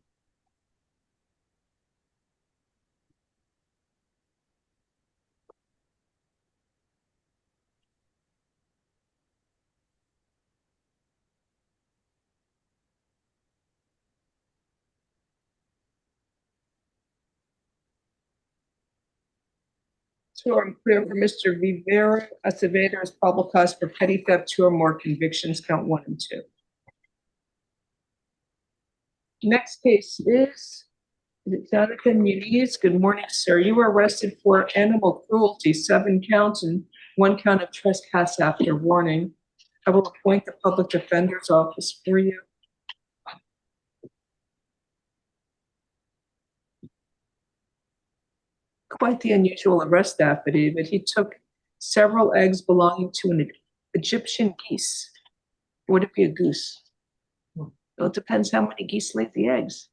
So I'm clear for Mr. Rivera, Acevedo as probable cause for petty theft, 2 or more convictions, count 1 and 2. Next case is it Jonathan Muniz? Good morning, sir. You were arrested for animal cruelty, 7 counts and 1 count of trespass after warning. I will appoint the public defender's office for you. Quite the unusual arrest affidavit. He took several eggs belonging to an Egyptian geese. Would it be a goose? Well, it depends how many geese laid the eggs.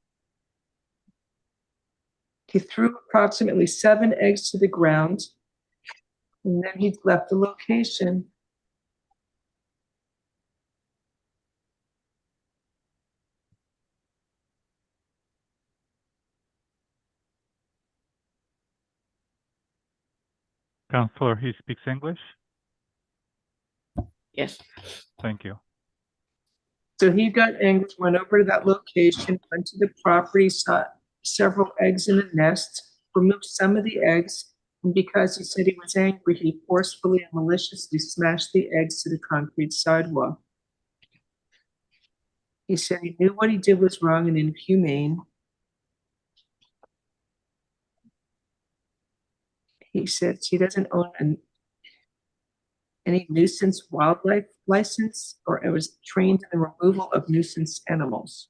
He threw approximately 7 eggs to the ground, and then he left the location. Counselor, he speaks English? Yes. Thank you. So he got angry, went over to that location, went to the property, saw several eggs in a nest, removed some of the eggs, and because he said he was angry, he forcefully and maliciously smashed the eggs to the concrete sidewalk. He said he knew what he did was wrong and inhumane. He said he doesn't own any nuisance wildlife license, or it was trained in the removal of nuisance animals.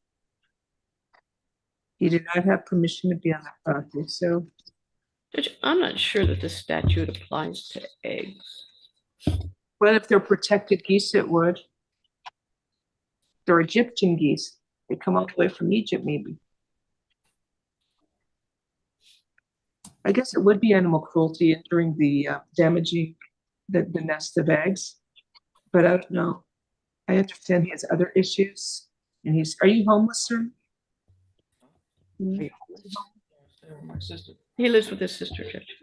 He did not have permission to be on that property, so. Judge, I'm not sure that the statute applies to eggs. Well, if they're protected geese, it would. They're Egyptian geese. They come all the way from Egypt, maybe. I guess it would be animal cruelty during the damaging the nest of eggs, but I don't know. I understand he has other issues, and are you homeless, sir? My sister. He lives with his sister, Judge.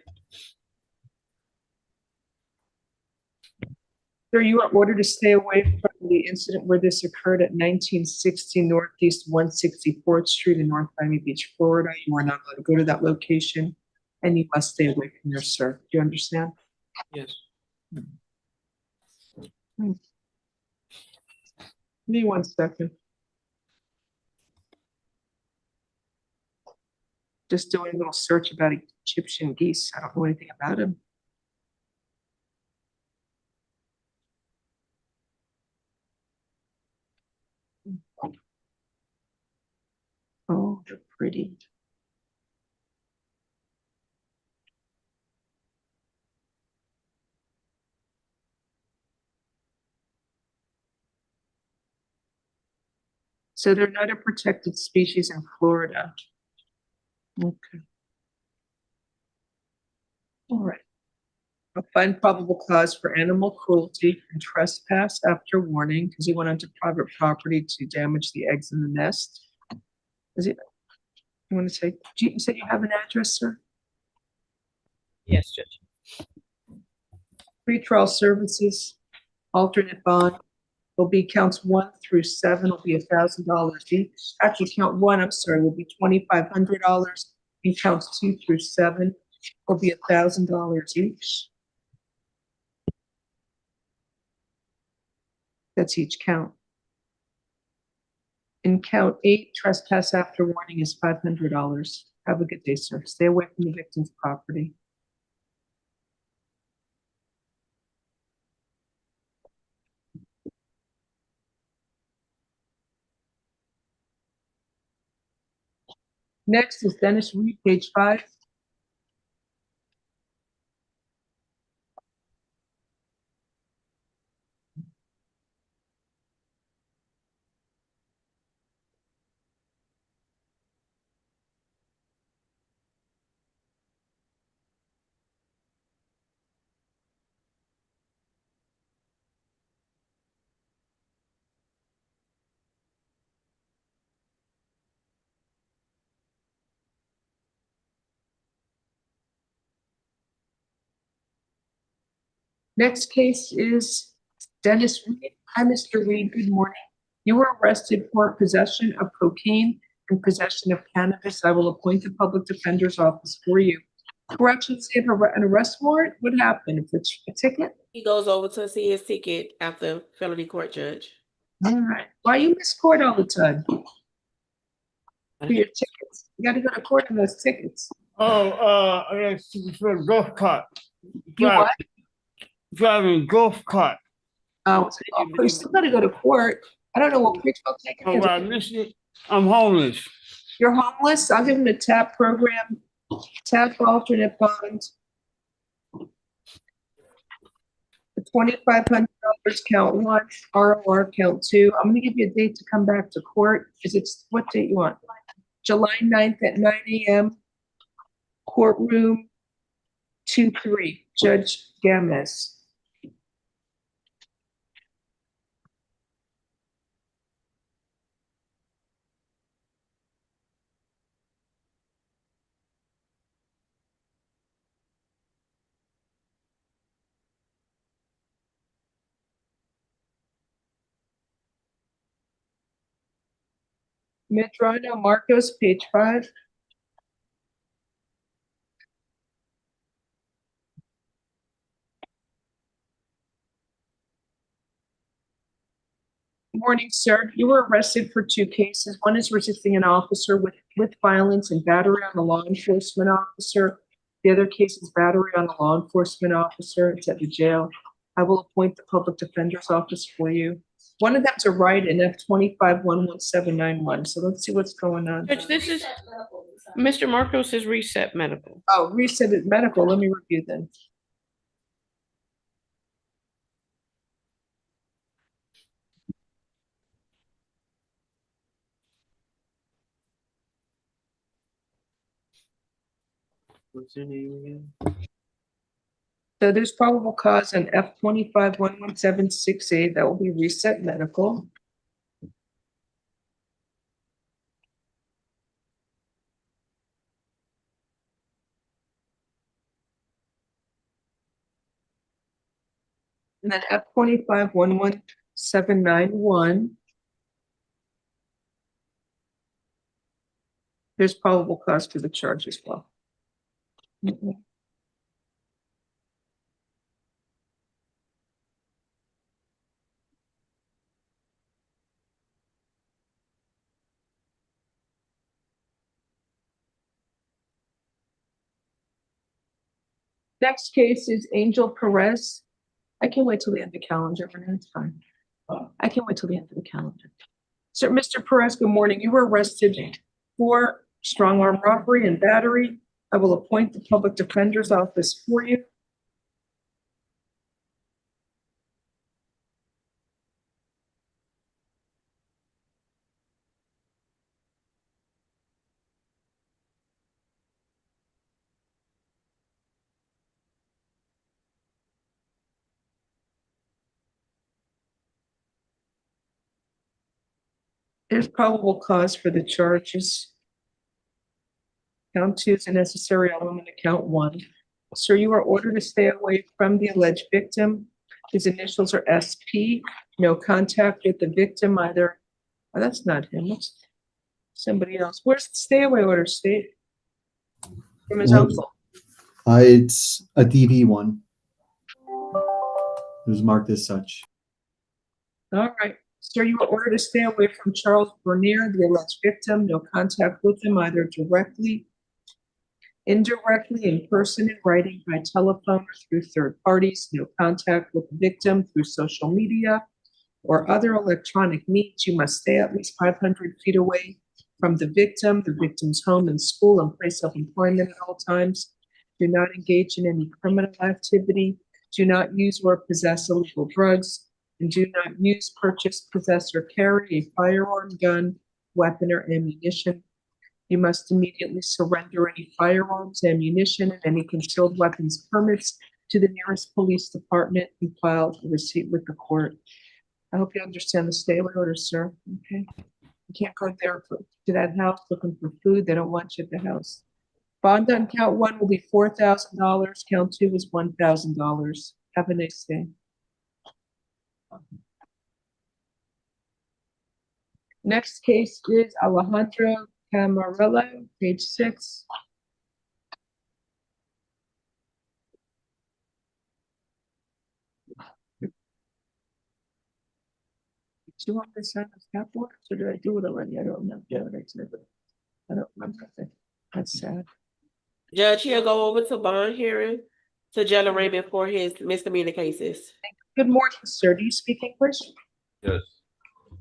Sir, you are ordered to stay away from the incident where this occurred at 1960 Northeast 164th Street in North Miami Beach, Florida. You are not allowed to go to that location, and you must stay away from there, sir. Do you understand? Yes. Give me 1 second. Just doing a little search about Egyptian geese. I don't know anything about them. Oh, they're pretty. So they're not a protected species in Florida. Okay. All right. A find probable cause for animal cruelty and trespass after warning because he went onto private property to damage the eggs in the nest. Is it? You want to say? You said you have an address, sir? Yes, Judge. Pretrial services, alternate bond will be counts 1 through 7 will be $1,000 each. Actually, count 1, I'm sorry, will be $2,500, and counts 2 through 7 will be $1,000 each. That's each count. In count 8, trespass after warning is $500. Have a good day, sir. Stay away from the victim's property. Next is Dennis Reed, page 5. Next case is Dennis Reed. Hi, Mr. Reed. Good morning. You were arrested for possession of cocaine and possession of cannabis. I will appoint the public defender's office for you. Corrections, you have an arrest warrant? What happened? It's a ticket? He goes over to see his ticket after felony court judge. All right. Why you miss court all the time? For your tickets. You gotta go to court on those tickets. Oh, I got for a golf cart. You what? Driving golf cart. Oh, you still gotta go to court. I don't know what Pittsburgh taking Oh, is. well, I'm homeless. You're homeless? I'll give him the TAP program, TAP alternate bond. The $2,500 count one, ROR count two. I'm gonna give you a date to come back to court. What date you want? July 9th at 9 a.m. Courtroom 2-3, Judge Gamez. Medrano Marcos, page 5. Morning, sir. You were arrested for 2 cases. One is resisting an officer with violence and battery on a law enforcement officer. The other case is battery on a law enforcement officer. It's at the jail. I will appoint the public defender's office for you. One of them's a write-in, F25-11791. So let's see what's going on. Judge, this is, Mr. Marcos is Reset Medical. Oh, Reset Medical. Let me review then. What's your name again? So there's probable cause on F25-11768. That will be Reset Medical. And then F25-11791. There's probable cause for the charge as well. Next case is Angel Perez. I can't wait till the end of the calendar. It's fine. I can't wait till the end of the calendar. So, Mr. Perez, good morning. You were arrested for strong arm robbery and battery. I will appoint the public defender's office for you. There's probable cause for the charges. Count 2 is a necessary element of count 1. Sir, you are ordered to stay away from the alleged victim. His initials are SP. No contact with the victim either. Oh, that's not him. That's somebody else. Where's the stay away order, State? From his uncle. It's a DV one. It was marked as such. All right. Sir, you are ordered to stay away from Charles Bernier, the alleged victim. No contact with him either directly, indirectly, in person, in writing, by telephone, or through third parties. No contact with the victim through social media or other electronic means. You must stay at least 500 feet away from the victim's home and school and place of employment at all times. Do not engage in any criminal activity. Do not use or possess illegal drugs. And do not use, purchase, possess, or carry a firearm, gun, weapon, or ammunition. You must immediately surrender any firearms, ammunition, and any concealed weapons permits to the nearest police department and file a receipt with the court. I hope you understand the stay away order, sir. Okay. You can't go there to that house looking for food. They don't want you at the house. Bond on count 1 will be $4,000. Count 2 is $1,000. Have a nice day. Next case is Alejandro Camarello, page 6. Do you want me to sign this paperwork, or did I do it already? I don't know. Yeah. I don't remember. That's sad. Judge, he'll go over to bond hearing to generate before his misdemeanor cases. Good morning, sir. Do you speak English? Yes.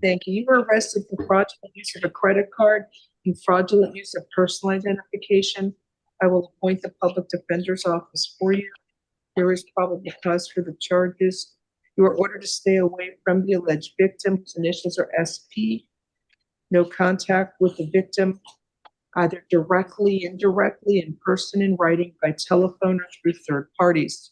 Thank you. You were arrested for fraudulent use of a credit card and fraudulent use of personal identification. I will appoint the public defender's office for you. There is probable cause for the charges. You are ordered to stay away from the alleged victim, whose initials are SP. No contact with the victim, either directly, indirectly, in person, in writing, by telephone, or through third parties.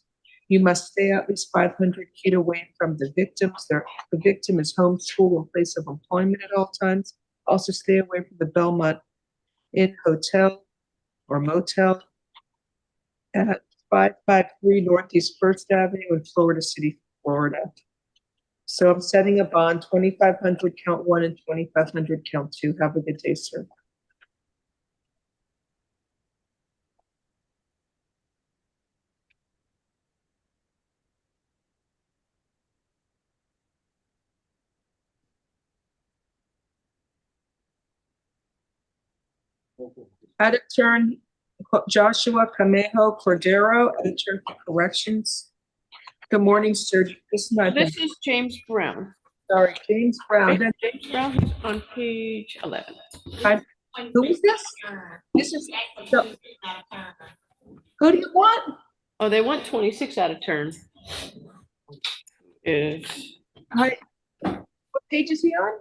You must stay at least 500 feet away from the victims. The victim is home, school, or place of employment at all times. Also stay away from the Belmont Inn Hotel or Motel at 553 Northeast First Avenue in Florida City, Florida. So I'm setting a bond, 2,500 count 1 and 2,500 count 2. Have a good day, sir. Out of turn, Joshua Camejo Cordero, out of turn for corrections. Good morning, sir. This This is James Brown. Sorry, James Brown. James Brown is on page 11. Who is this? This is, who do you want? Oh, they want 26 out of turn. Is what page is he on?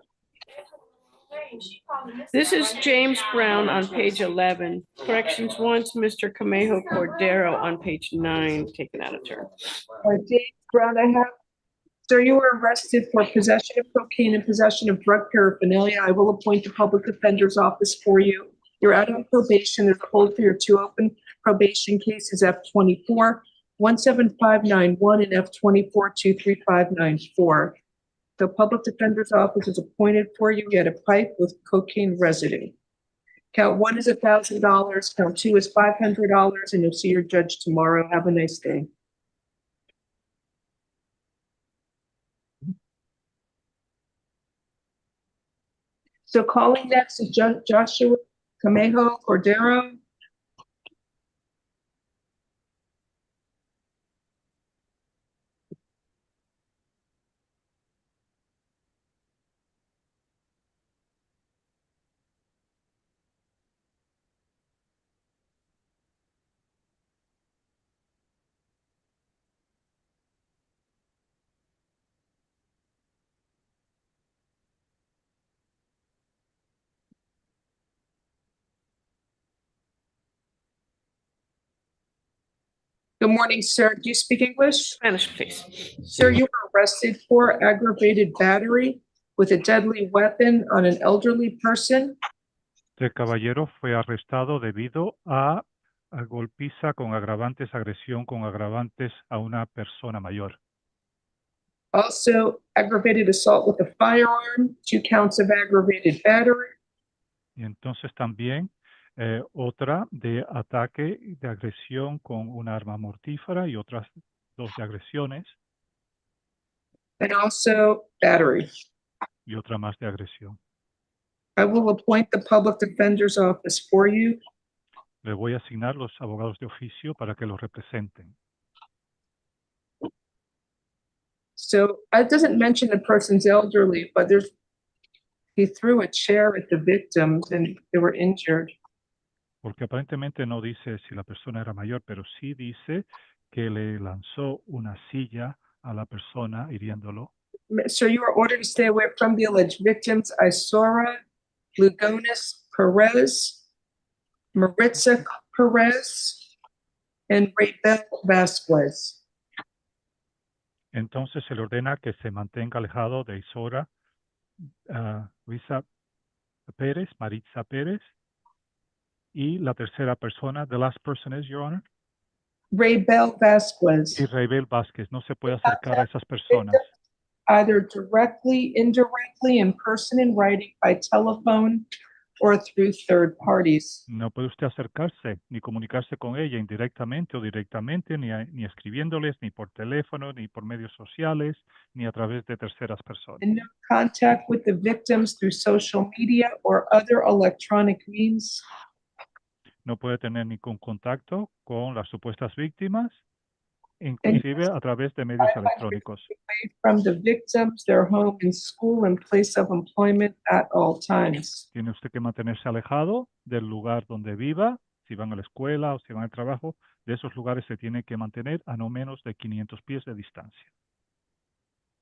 This is James Brown on page 11. Corrections wants Mr. Camejo Cordero on page 9, taken out of turn. James Brown, I have. Sir, you were arrested for possession of cocaine and possession of drug paraphernalia. I will appoint the public defender's office for you. You're out on probation. There's a hold for your 2 open probation cases, F24 17591 and F24 23594. The public defender's office is appointed for you. You had a pipe with cocaine residue. Count 1 is $1,000. Count 2 is $500, and you'll see your judge tomorrow. Have a nice day. So calling next is Joshua Camejo Cordero. Good morning, sir. Do you speak English? Spanish, please. Sir, you were arrested for aggravated battery with a deadly weapon on an elderly person. Este caballero fue arrestado debido a golpiza con agravantes, agresión con agravantes a una persona mayor. Also, aggravated assault with a firearm, 2 counts of aggravated battery. Y entonces también otra de ataque de agresión con una arma mortífera y otras 2 de agresiones. And also battery. Y otra más de agresión. I will appoint the public defender's office for you. Le voy a asignar los abogados de oficio para que los representen. So it doesn't mention the person's elderly, but he threw a chair at the victims and they were injured. Porque aparentemente no dice si la persona era mayor, pero sí dice que le lanzó una silla a la persona hiriéndolo. Sir, you are ordered to stay away from the alleged victims, Isora Lugonis Perez, Maritza Perez, and Raybel Vasquez. Entonces se le ordena que se mantenga alejado de Isora, Luisa Pérez, Maritza Pérez, y la tercera persona, the last person is, Your Honor. Raybel Vasquez. Y Raybel Vázquez, no se puede acercar a esas personas. Either directly, indirectly, in person, in writing, by telephone, or through third parties. No puede usted acercarse ni comunicarse con ella indirectamente o directamente, ni escribiéndoles, ni por teléfono, ni por medios sociales, ni a través de terceras personas. And no contact with the victims through social media or other electronic means. No puede tener ningún contacto con las supuestas víctimas, inclusive a través de medios electrónicos. Away from the victims, their home and school and place of employment at all times. Tiene usted que mantenerse alejado del lugar donde viva, si van a la escuela o si van al trabajo. De esos lugares se tiene que mantener a no menos de 500 pies de distancia.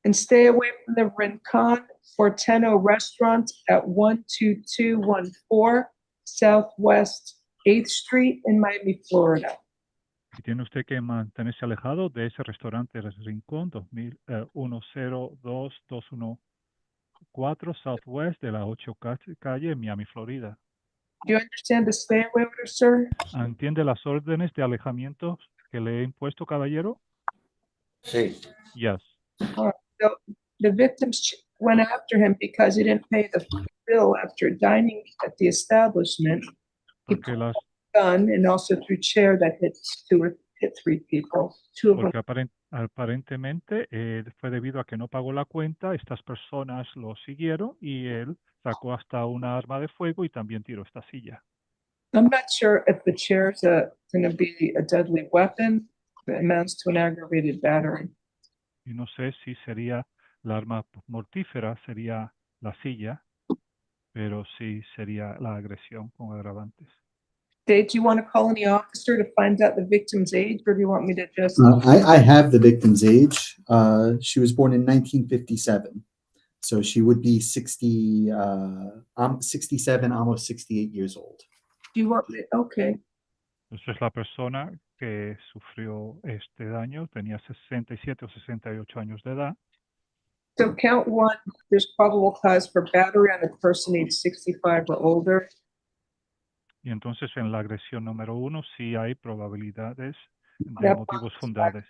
And stay away from the Rincon Forteno restaurant at 12214 Southwest 8th Street in Miami, Florida. Y tiene usted que mantenerse alejado de ese restaurante del Rincón 102214 Southwest de la 8 calle en Miami, Florida. Do you understand the stay away order, sir? ¿Entiende las órdenes de alejamiento que le he impuesto, caballero? Sí. Yes. All right, so the victims went after him because he didn't pay the bill after dining at the establishment. He Porque las gun and also threw chair that hit three people. Two of them. Porque aparentemente fue debido a que no pagó la cuenta, estas personas lo siguieron y él sacó hasta una arma de fuego y también tiró esta silla. I'm not sure if the chair's going to be a deadly weapon. It amounts to an aggravated battery. Y no sé si sería la arma mortífera, sería la silla, pero sí sería la agresión con agravantes. Dave, do you want to call any officer to find out the victim's age, or do you want me to just? I have the victim's age. She was born in 1957. So she would be 67, almost 68 years old. Do you want me? Okay. Entonces la persona que sufrió este daño tenía 67 o 68 años de edad. So count one, there's probable cause for battery on a person age 65 or older. Y entonces en la agresión número 1 sí hay probabilidades de motivos fundados.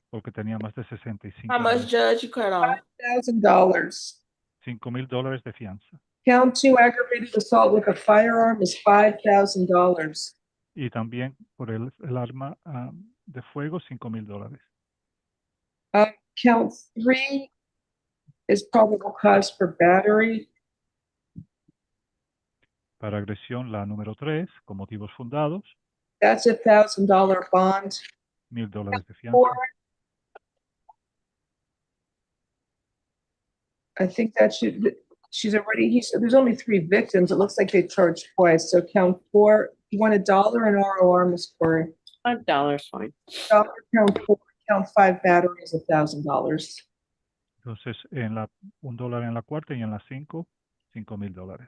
Porque tenía más de 65 How much, años. Judge, you cut off? $5,000. $5,000 de fianza. Count two, aggravated assault with a firearm is $5,000. Y también por el arma de fuego, $5,000. Count three is probable cause for battery. Para agresión, la número 3, con motivos fundados. That's a $1,000 bond. $1,000 de fianza. Four, I think that she's already, there's only 3 victims. It looks like they charged twice. So count 4. You want $1 in ROR, Ms. Corey? $5 is fine. Count 4, count 5 batteries, $1,000. Entonces, $1 en la cuarta y en la 5, $5,000.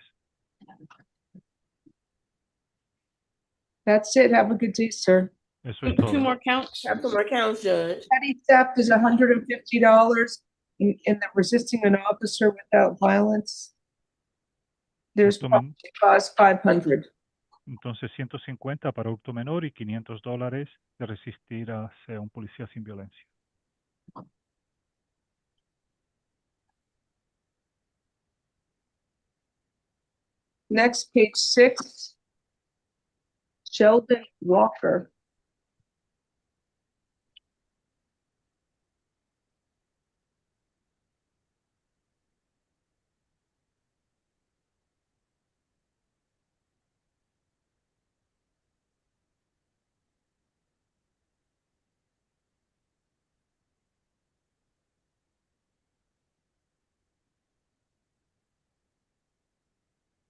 That's it. Have a good day, sir. Eso es todo. Two more counts. Have 2 more counts, Judge. Petty theft is $150 in the resisting an officer without violence. There's probably cost $500. Entonces, 150 para hurto menor y $500 de resistir a un policía sin violencia. Next, page 6. Sheldon Walker.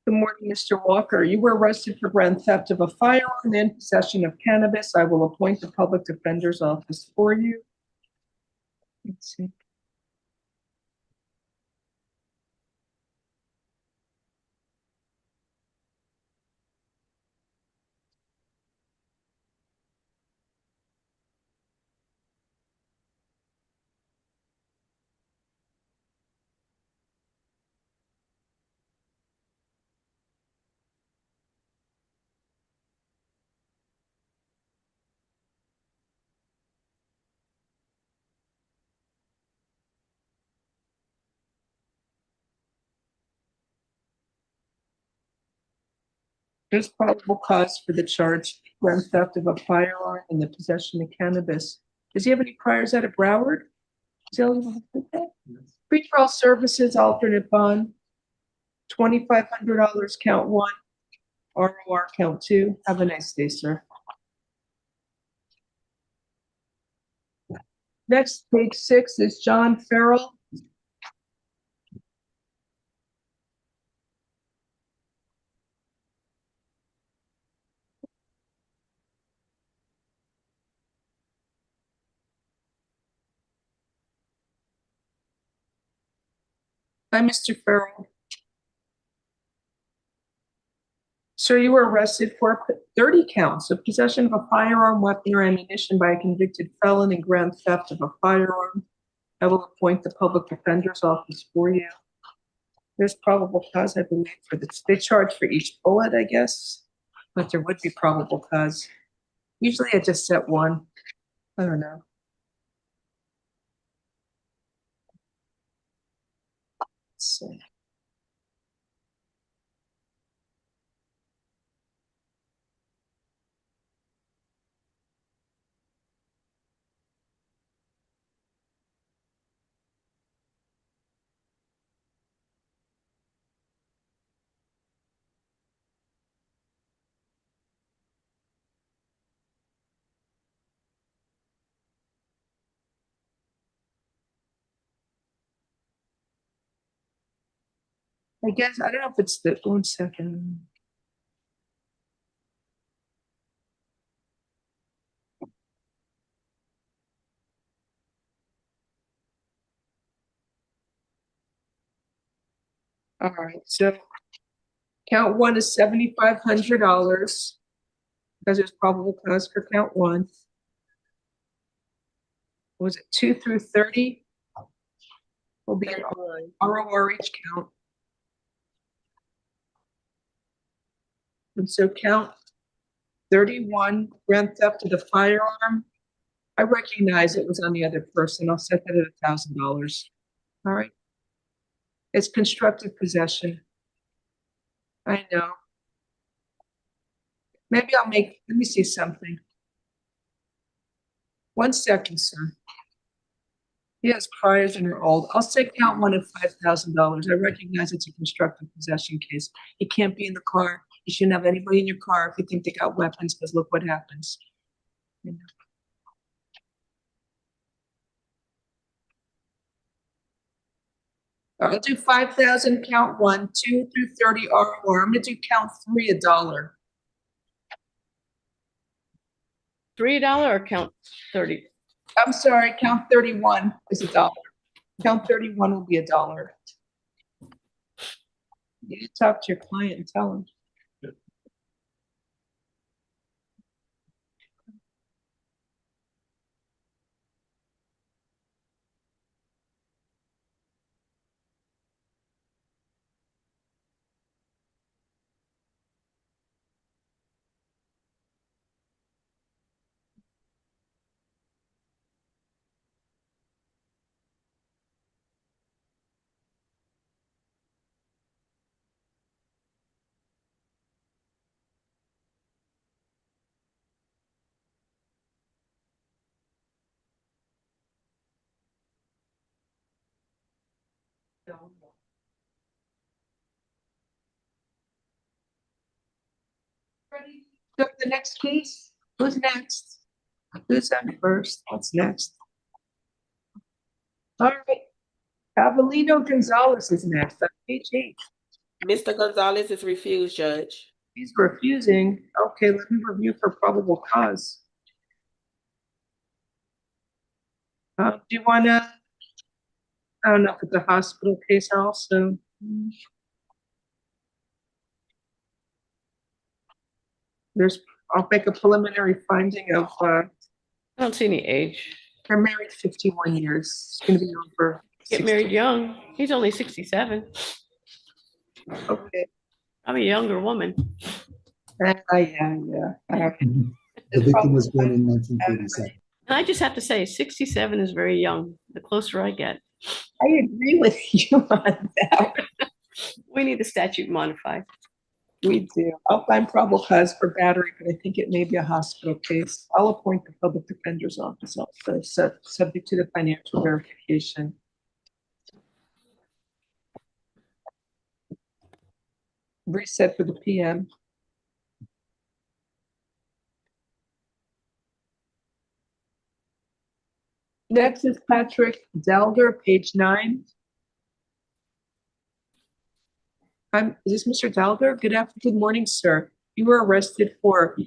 Good morning, Mr. Walker. You were arrested for grand theft of a firearm and possession of cannabis. I will appoint the public defender's office for you. Let's see. There's probable cause for the charge, grand theft of a firearm and the possession of cannabis. Does he have any priors out of Broward? Pretrial services, alternate bond, $2,500, count one, ROR, count two. Have a nice day, sir. Next, page 6 is John Farrell. Hi, Mr. Farrell. Sir, you were arrested for 30 counts of possession of a firearm, weapon, or ammunition by a convicted felon and grand theft of a firearm. I will appoint the public defender's office for you. There's probable cause, I believe, for this. They charge for each bullet, I guess, but there would be probable cause. Usually I just set one. I don't know. Let's see. I guess, I don't know if it's the, 1 second. All right, so count one is $7,500 because there's probable cause for count one. Was it 2 through 30? Will be an ROR each count. And so count 31, grand theft of the firearm. I recognize it was on the other person. I'll set that at $1,000. All right. It's constructive possession. I know. Maybe I'll make, let me see something. 1 second, sir. He has priors and are old. I'll say count one at $5,000. I recognize it's a constructive possession case. He can't be in the car. You shouldn't have anybody in your car if you think they got weapons, because look what happens. You know. I'll do 5,000, count 1, 2 through 30 ROR. I'm gonna do count 3, $1. $3 or count 30? I'm sorry, count 31 is $1. Count 31 will be $1. You need to talk to your client and tell him. Ready? So the next case, who's next? Who's on first? What's next? All right. Avelino Gonzalez is next on page 8. Mr. Gonzalez is refused, Judge. He's refusing. Okay, let me review for probable cause. Do you want to, I don't know if it's a hospital case also. I'll make a preliminary finding of, I don't see any age. they're married 51 years. It's going to be over. Get married young. He's only 67. Okay. I'm a younger woman. Yeah. The victim was born in 1947. And I just have to say, 67 is very young. The closer I get. I agree with you on that. We need the statute modified. We do. I'll find probable cause for battery, but I think it may be a hospital case. I'll appoint the public defender's office also, subject to the financial verification. Reset for the PM. Next is Patrick Delder, page 9. Is this Mr. Delder? Good morning, sir. You were arrested for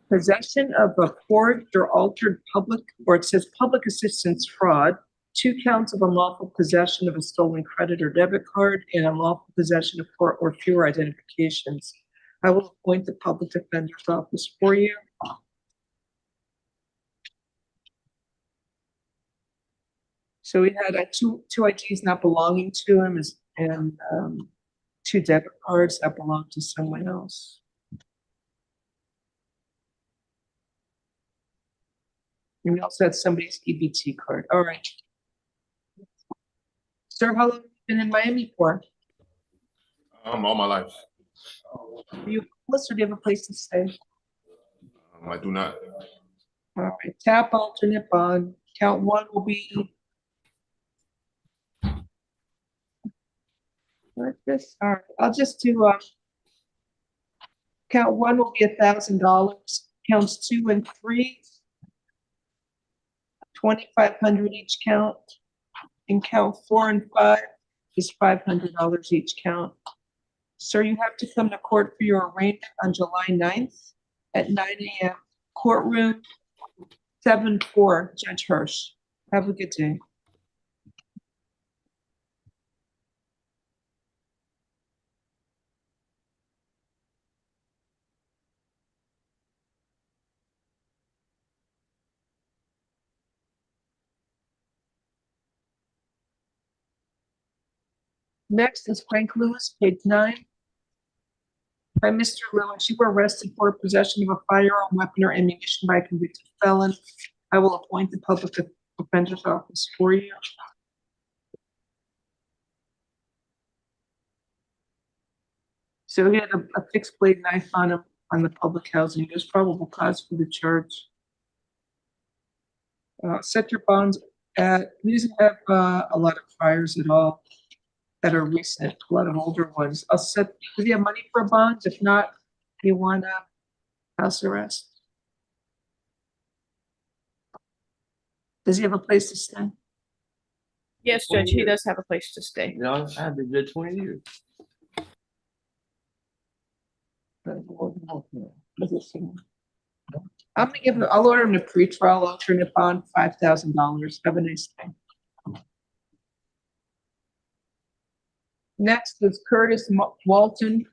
possession of a forged or altered public, or it says public assistance fraud, 2 counts of unlawful possession of a stolen credit or debit card, and unlawful possession of 4 or fewer identifications. I will appoint the public defender's office for you. So we had two IDs not belonging to him, and 2 debit cards that belong to someone else. And we also had somebody's EBT card. All right. Sir, how long have you been in Miami for? All my life. Are you homeless or do you have a place to stay? I do not. All right. Tap alternate bond. Count 1 will be. Like this. All right. I'll just do count 1 will be $1,000. Counts 2 and 3. $2,500 each count, and count 4 and 5 is $500 each count. Sir, you have to come to court for your arraignment on July 9th at 9 a.m. Courtroom 7-4, Judge Hirsch. Have a good day. Next is Frank Lewis, page 9. By Mr. Lewis, you were arrested for possession of a firearm, weapon, or ammunition by a convicted felon. I will appoint the public defender's office for you. So he had a fixed blade knife on him on the public housing. There's probable cause for the charge. Set your bonds at, he doesn't have a lot of fires at all that are recent, a lot of older ones. I'll set, does he have money for a bond? If not, you want a house arrest? Does he have a place to stay? Yes, Judge, he does have a place to stay. Yeah, I've been there 20 years. I'm gonna give him, I'll order him a pretrial alternate bond, $5,000. Have a nice day. Next is Curtis Walton.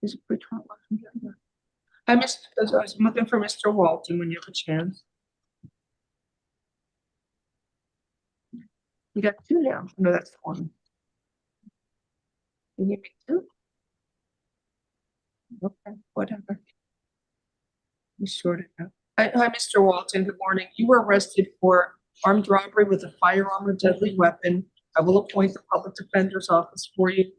Is it pretrial? I was looking for Mr. Walton when you have a chance. You got 2 now. No, that's 1. You give me 2? Okay, whatever. We sorted out. Hi, Mr. Walton. Good morning. You were arrested for armed robbery with a firearm or deadly weapon. I will appoint the public defender's office for you.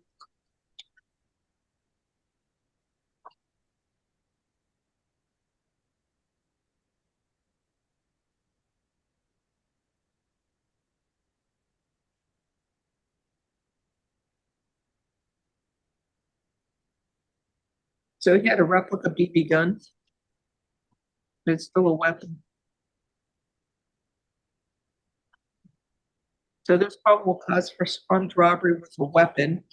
So he had a replica BB gun. It's still a weapon. So there's probable cause for armed robbery with a weapon.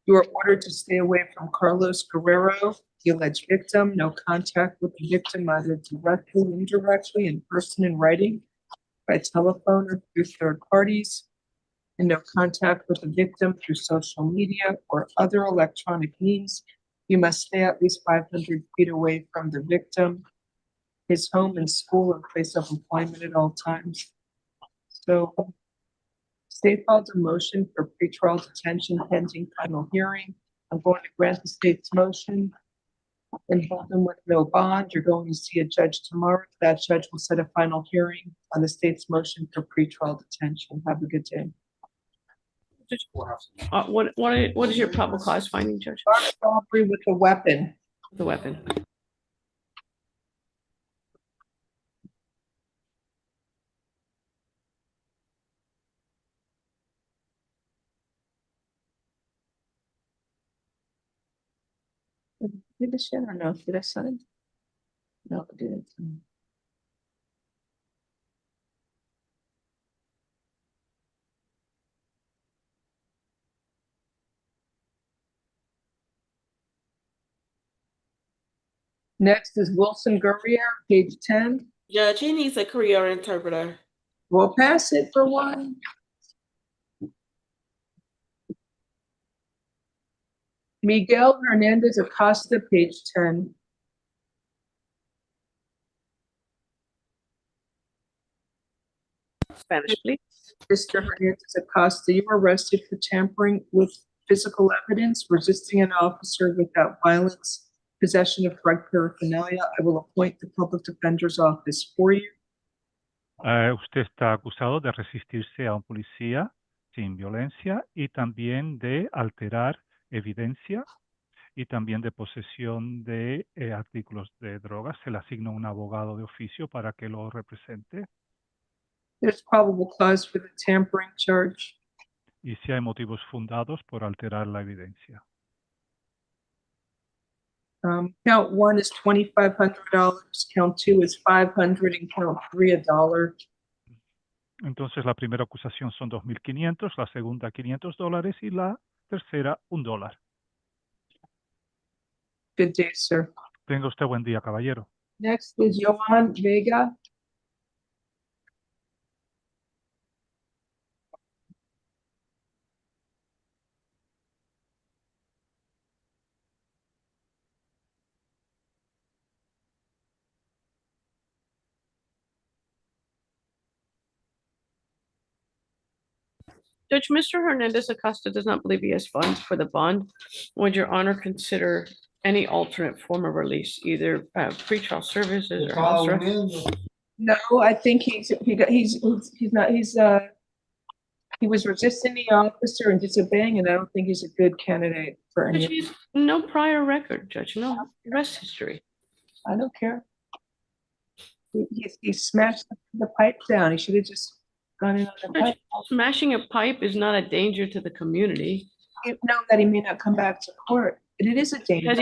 You are ordered to stay away from Carlos Guerrero, the alleged victim. No contact with the victim, either directly, indirectly, in person, in writing, by telephone, or through third parties. And no contact with the victim through social media or other electronic means. You must stay at least 500 feet away from the victim. his home and school and place of employment at all times. So state filed a motion for pretrial detention pending final hearing. I'm going to grant the state's motion and hold them with no bond. You're going to see a judge tomorrow. That judge will set a final hearing on the state's motion for pretrial detention. Have a good day. What is your probable cause finding, Judge? Armed robbery with a weapon. The weapon. Did this yet or no? Did I sign? No, I didn't. Next is Wilson Guerrier, page 10. Judge, he needs a career interpreter. We'll pass it for one. Miguel Hernandez Acosta, page 10. Spanish, please. Mr. Hernandez Acosta, you were arrested for tampering with physical evidence, resisting an officer without violence, possession of drug paraphernalia. I will appoint the public defender's office for you. Usted está acusado de resistirse a un policía sin violencia y también de alterar evidencia y también de posesión de artículos de drogas. Se le asigna un abogado de oficio para que lo represente. There's probable cause for the tampering charge. Y si hay motivos fundados por alterar la evidencia. Count 1 is $2,500, count 2 is $500, and count 3 $1. Entonces la primera acusación son 2.500, la segunda $500 y la tercera $1. Good day, sir. Tenga usted buen día, caballero. Next is Johan Vega. Judge, Mr. Hernandez Acosta does not believe he has funds for the bond. Would your honor consider any alternate form of release, either pretrial services or house arrest? No, I think he was resisting the officer and disobeying, and I don't think he's a good candidate for any. Judge, he's no prior record, Judge, no arrest history. I don't care. He smashed the pipe down. He should have just gone in on the Judge, pipe. smashing a pipe is not a danger to the community. You know that he may not come back to court. And it is a danger.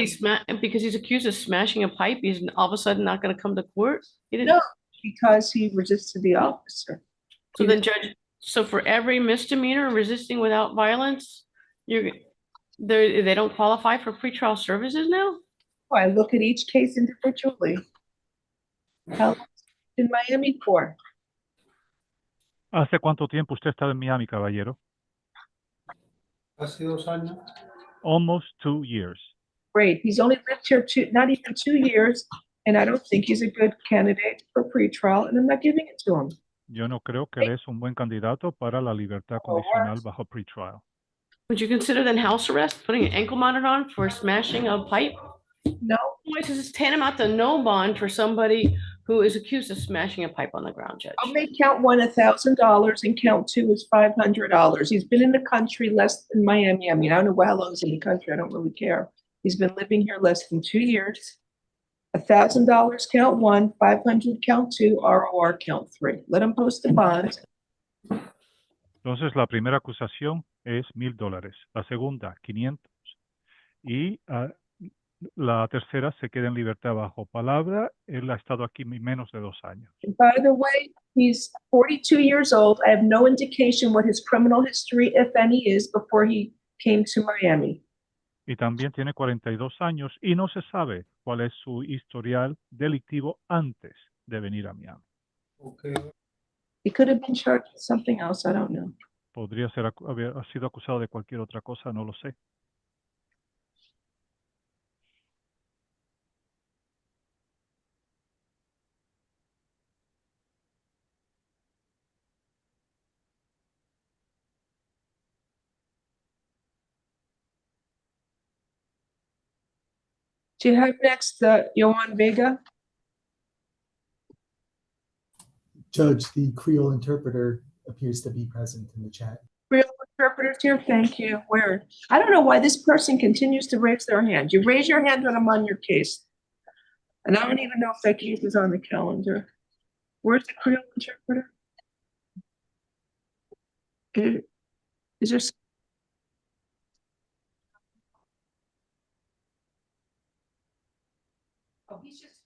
Because he's accused of smashing a pipe, he's all of a sudden not going to come to court? No, because he resisted the officer. So then, Judge, so for every misdemeanor resisting without violence, they don't qualify for pretrial services now? I look at each case individually. How long in Miami for? ¿Hace cuánto tiempo usted está en Miami, caballero? Hace 2 años. Almost 2 years. Great. He's only lived here not even 2 years, and I don't think he's a good candidate for pretrial, and I'm not giving it to him. Yo no creo que él es un buen candidato para la libertad condicional bajo pretrial. Would you consider then house arrest, putting an ankle monitor on for smashing a pipe? No. Why is this tantamount to no bond for somebody who is accused of smashing a pipe on the ground, Judge? I'll make count 1 $1,000 and count 2 is $500. He's been in the country less than Miami. I mean, I don't know how long he's in the country. I don't really care. He's been living here less than 2 years. $1,000 count 1, 500 count 2, ROR count 3. Let him post the bond. Entonces la primera acusación es $1,000, la segunda 500 y la tercera se queda en libertad bajo palabra. Él ha estado aquí menos de 2 años. By the way, he's 42 years old. I have no indication what his criminal history, if any, is before he came to Miami. Y también tiene 42 años y no se sabe cuál es su historial delictivo antes de venir a Miami. Okay. He could have been charged with something else. I don't know. Podría haber sido acusado de cualquier otra cosa, no lo sé. Do you have next, Johan Vega? Judge, the Creole interpreter appears to be present in the chat. Real interpreters here, thank you. Where? I don't know why this person continues to raise their hand. You raise your hand when I'm on your case. And I don't even know if that case is on the calendar. Where's the Creole interpreter? Is there?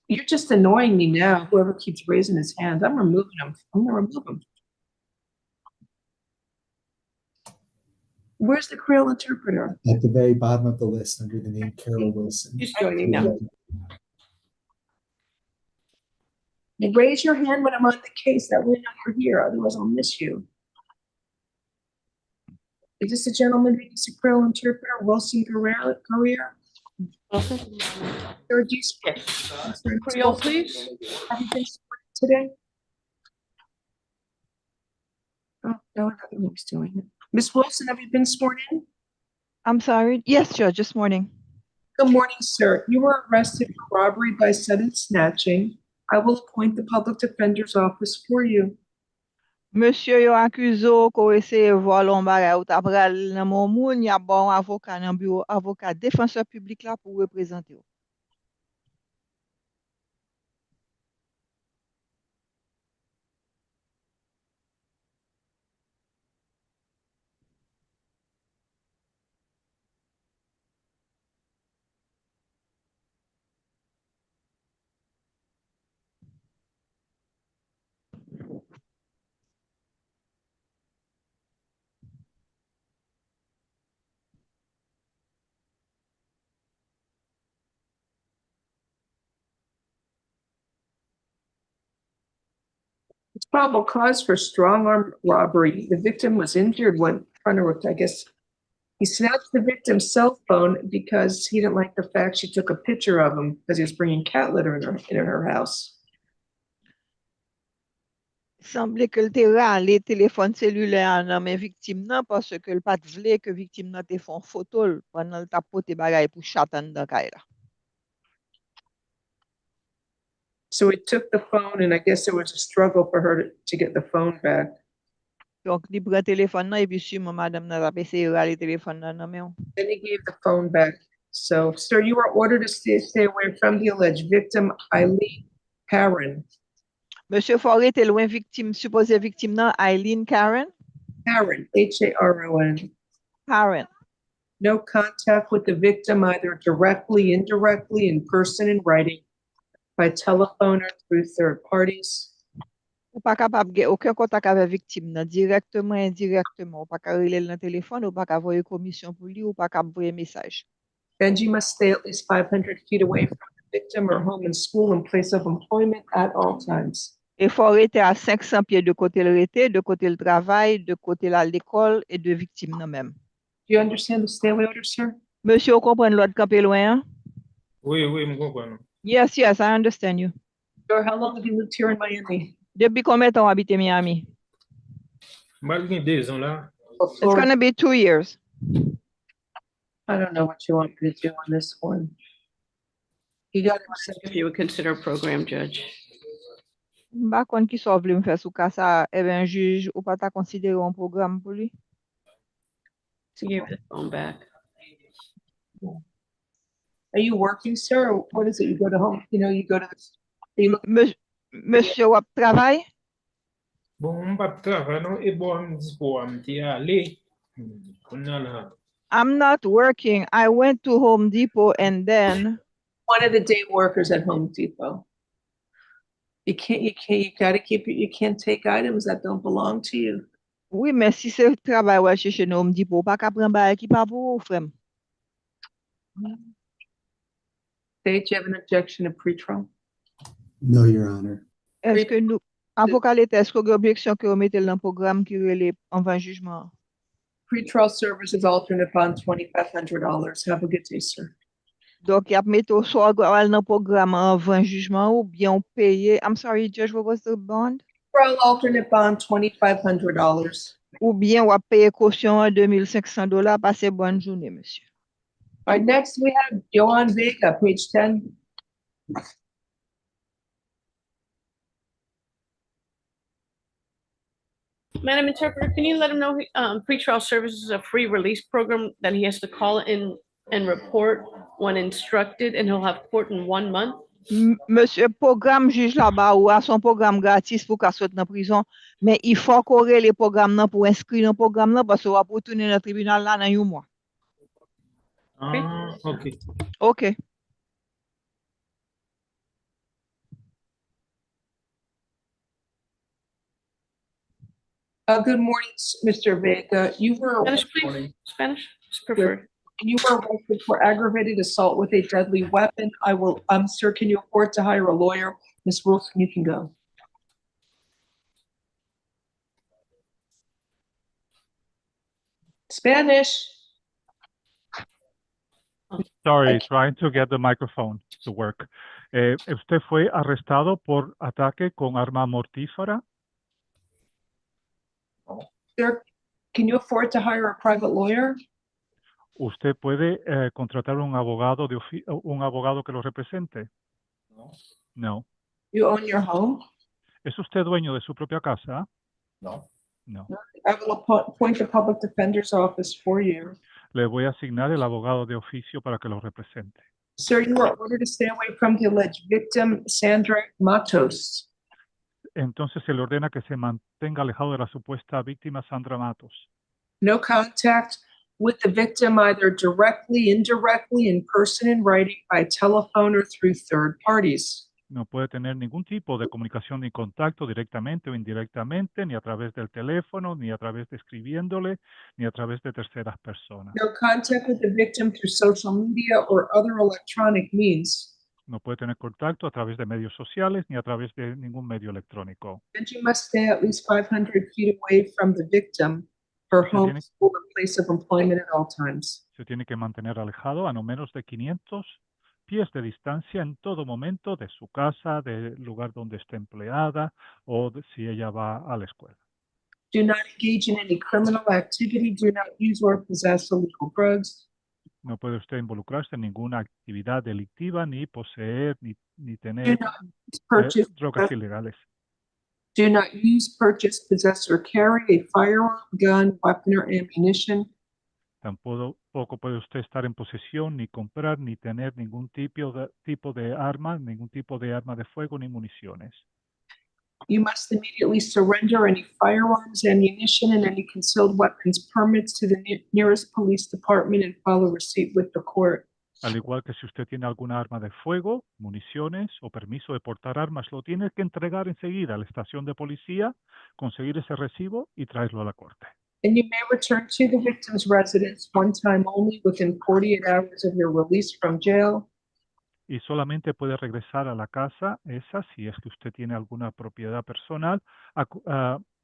You're just annoying me now, whoever keeps raising his hand. I'm removing him. I'm gonna remove him. Where's the Creole interpreter? At the very bottom of the list under the name Carol Wilson. He's joining now. You raise your hand when I'm on the case. That way you're here, otherwise I'll miss you. Is this a gentleman being a Creole interpreter, Wilson Career? Or do you speak Creole, please? Have you been sworn today? Oh, no, another one's doing it. Miss Wilson, have you been sworn in? I'm sorry. Yes, Judge, this morning. Good morning, sir. You were arrested for robbery by sudden snatching. I will appoint the public defender's office for you. Monsieur yo akuzo ko ese volon bagay ou tap pral nan mon moun, ya bon avocat nan bureau avocat défenseur public là pour représenter. It's probable cause for strong arm robbery. The victim was injured when trying to, I guess, he snatched the victim's cell phone because he didn't like the fact she took a picture of him because he was bringing cat litter in her house. Semble que te rale téléphone cellulaire nan men victime nan parce que l pat vle que victime nan te fon photo pendant l tap pote bagay pou chatan dan kay la. So he took the phone, and I guess there was a struggle for her to get the phone back. Donc li pran téléphone nan et puis sûrement madame nan tap ese rale téléphone nan nan men. Then he gave the phone back. So, sir, you were ordered to stay away from the alleged victim, Eileen Karen. Monsieur Forêt te loin victime, supposé victime nan, Eileen Karen? Karen, H-A-R-O-N. Karen. No contact with the victim, either directly, indirectly, in person, in writing, by telephone or through third parties. Ou pas capable de aucun contact avec victime nan, directement, indirectement. Ou pas capable de nan téléphone, ou pas capable voyer commission pour lui, ou pas capable voyer message. Benji must stay at least 500 feet away from the victim or home and school and place of employment at all times. Il faut arrêter à 500 pieds de côté le rété, de côté le travail, de côté l'école et de victime nan même. Do you understand the stay away order, sir? Monsieur, vous comprenez l'autre campé loin? Oui, je comprends. Yes, yes, I understand you. Sir, how long have you lived here in Miami? Depuis combien de temps habitez Miami? Malgré 2 ans là. It's gonna be 2 years. I don't know what you want me to do on this one. You got If you would consider a program judge. Ba kon ki so vle m fè sou ka sa, un juge ou pa ta konsidere un programme pou lui? To give the phone back. Are you working, sir? Or what is it? You go to home, you go to the. Monsieur wap travay? Bon, pas travail non et bon dispo amti aller. I'm not working. I went to Home Depot and then. One of the day workers at Home Depot. You gotta keep it. You can't take items that don't belong to you. Oui, mais si c'est travail wè chercher nou Home Depot, pas ka pran ba ki pa pou frem. Stage, you have an objection to pretrial? No, Your Honor. Est-ce que nous, avocat l'état, est-ce que vous avez objection que vous mettez dans le programme qui relève avant jugement? Pretrial services alternate bond $2,500. Have a good day, sir. Donc, y a mettre soit dans le programme avant jugement ou bien payer. I'm sorry, Judge, what was the bond? Pretrial alternate bond $2,500. Ou bien on payer caution $2,500. Passez bonne journée, monsieur. All right, next we have Joan Vega, page 10. Madam Interpreter, can you let him know, pretrial services is a free release program that he has to call in and report when instructed, and he'll have court in 1 month? Monsieur, programme juge là-bas ou à son programme gratis pour qu'à sortir dans prison, mais il faut qu'on ait les programmes là pour inscrire dans le programme là parce qu'on va retourner dans le tribunal là dans 1 mois. Ah, ok. OK. Good morning, Mr. Vega. You were Spanish, please. Spanish is preferred. And you were arrested for aggravated assault with a deadly weapon. I will, sir, can you afford to hire a lawyer? Ms. Wilson, you can go. Spanish. Sorry, trying to get the microphone to work. ¿Usted fue arrestado por ataque con arma mortífera? Sir, can you afford to hire a private lawyer? ¿Usted puede contratar un abogado que lo represente? No. You own your home? ¿Es usted dueño de su propia casa? No. No. I will appoint a public defender's office for you. Le voy a asignar el abogado de oficio para que lo represente. Sir, you are ordered to stay away from the alleged victim, Sandra Matos. Entonces se le ordena que se mantenga alejado de la supuesta víctima Sandra Matos. No contact with the victim either directly, indirectly, in person, in writing, by telephone, or through third parties. No puede tener ningún tipo de comunicación ni contacto directamente o indirectamente, ni a través del teléfono, ni a través de escribiéndole, ni a través de terceras personas. No contact with the victim through social media or other electronic means. No puede tener contacto a través de medios sociales ni a través de ningún medio electrónico. And you must stay at least 500 feet away from the victim, her home, school, and place of employment at all times. Se tiene que mantener alejado a no menos de 500 pies de distancia en todo momento de su casa, del lugar donde esté empleada o si ella va a la escuela. Do not engage in any criminal activity. Do not use or possess illegal drugs. No puede usted involucrarse en ninguna actividad delictiva, ni poseer, ni tener drogas ilegales. Do not use, purchase, possess, or carry a firearm, gun, weapon, or ammunition. Tampoco puede usted estar en posesión, ni comprar, ni tener ningún tipo de arma, ningún tipo de arma de fuego, ni municiones. You must immediately surrender any firearms, ammunition, and any concealed weapons permits to the nearest police department and file a receipt with the court. Al igual que si usted tiene alguna arma de fuego, municiones o permiso de portar armas, lo tiene que entregar enseguida a la estación de policía, conseguir ese recibo y traerlo a la corte. And you may return to the victim's residence one time only within 48 hours of your release from jail. Y solamente puede regresar a la casa esa, si es que usted tiene alguna propiedad personal,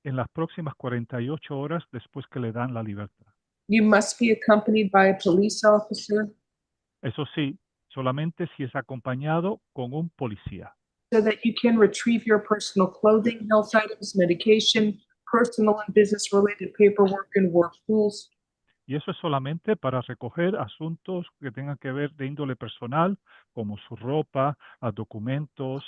en las próximas 48 horas después que le dan la libertad. You must be accompanied by a police officer. Eso sí, solamente si es acompañado con un policía. So that you can retrieve your personal clothing, health items, medication, personal and business related paperwork, and work tools. Y eso es solamente para recoger asuntos que tengan que ver de índole personal, como su ropa, documentos,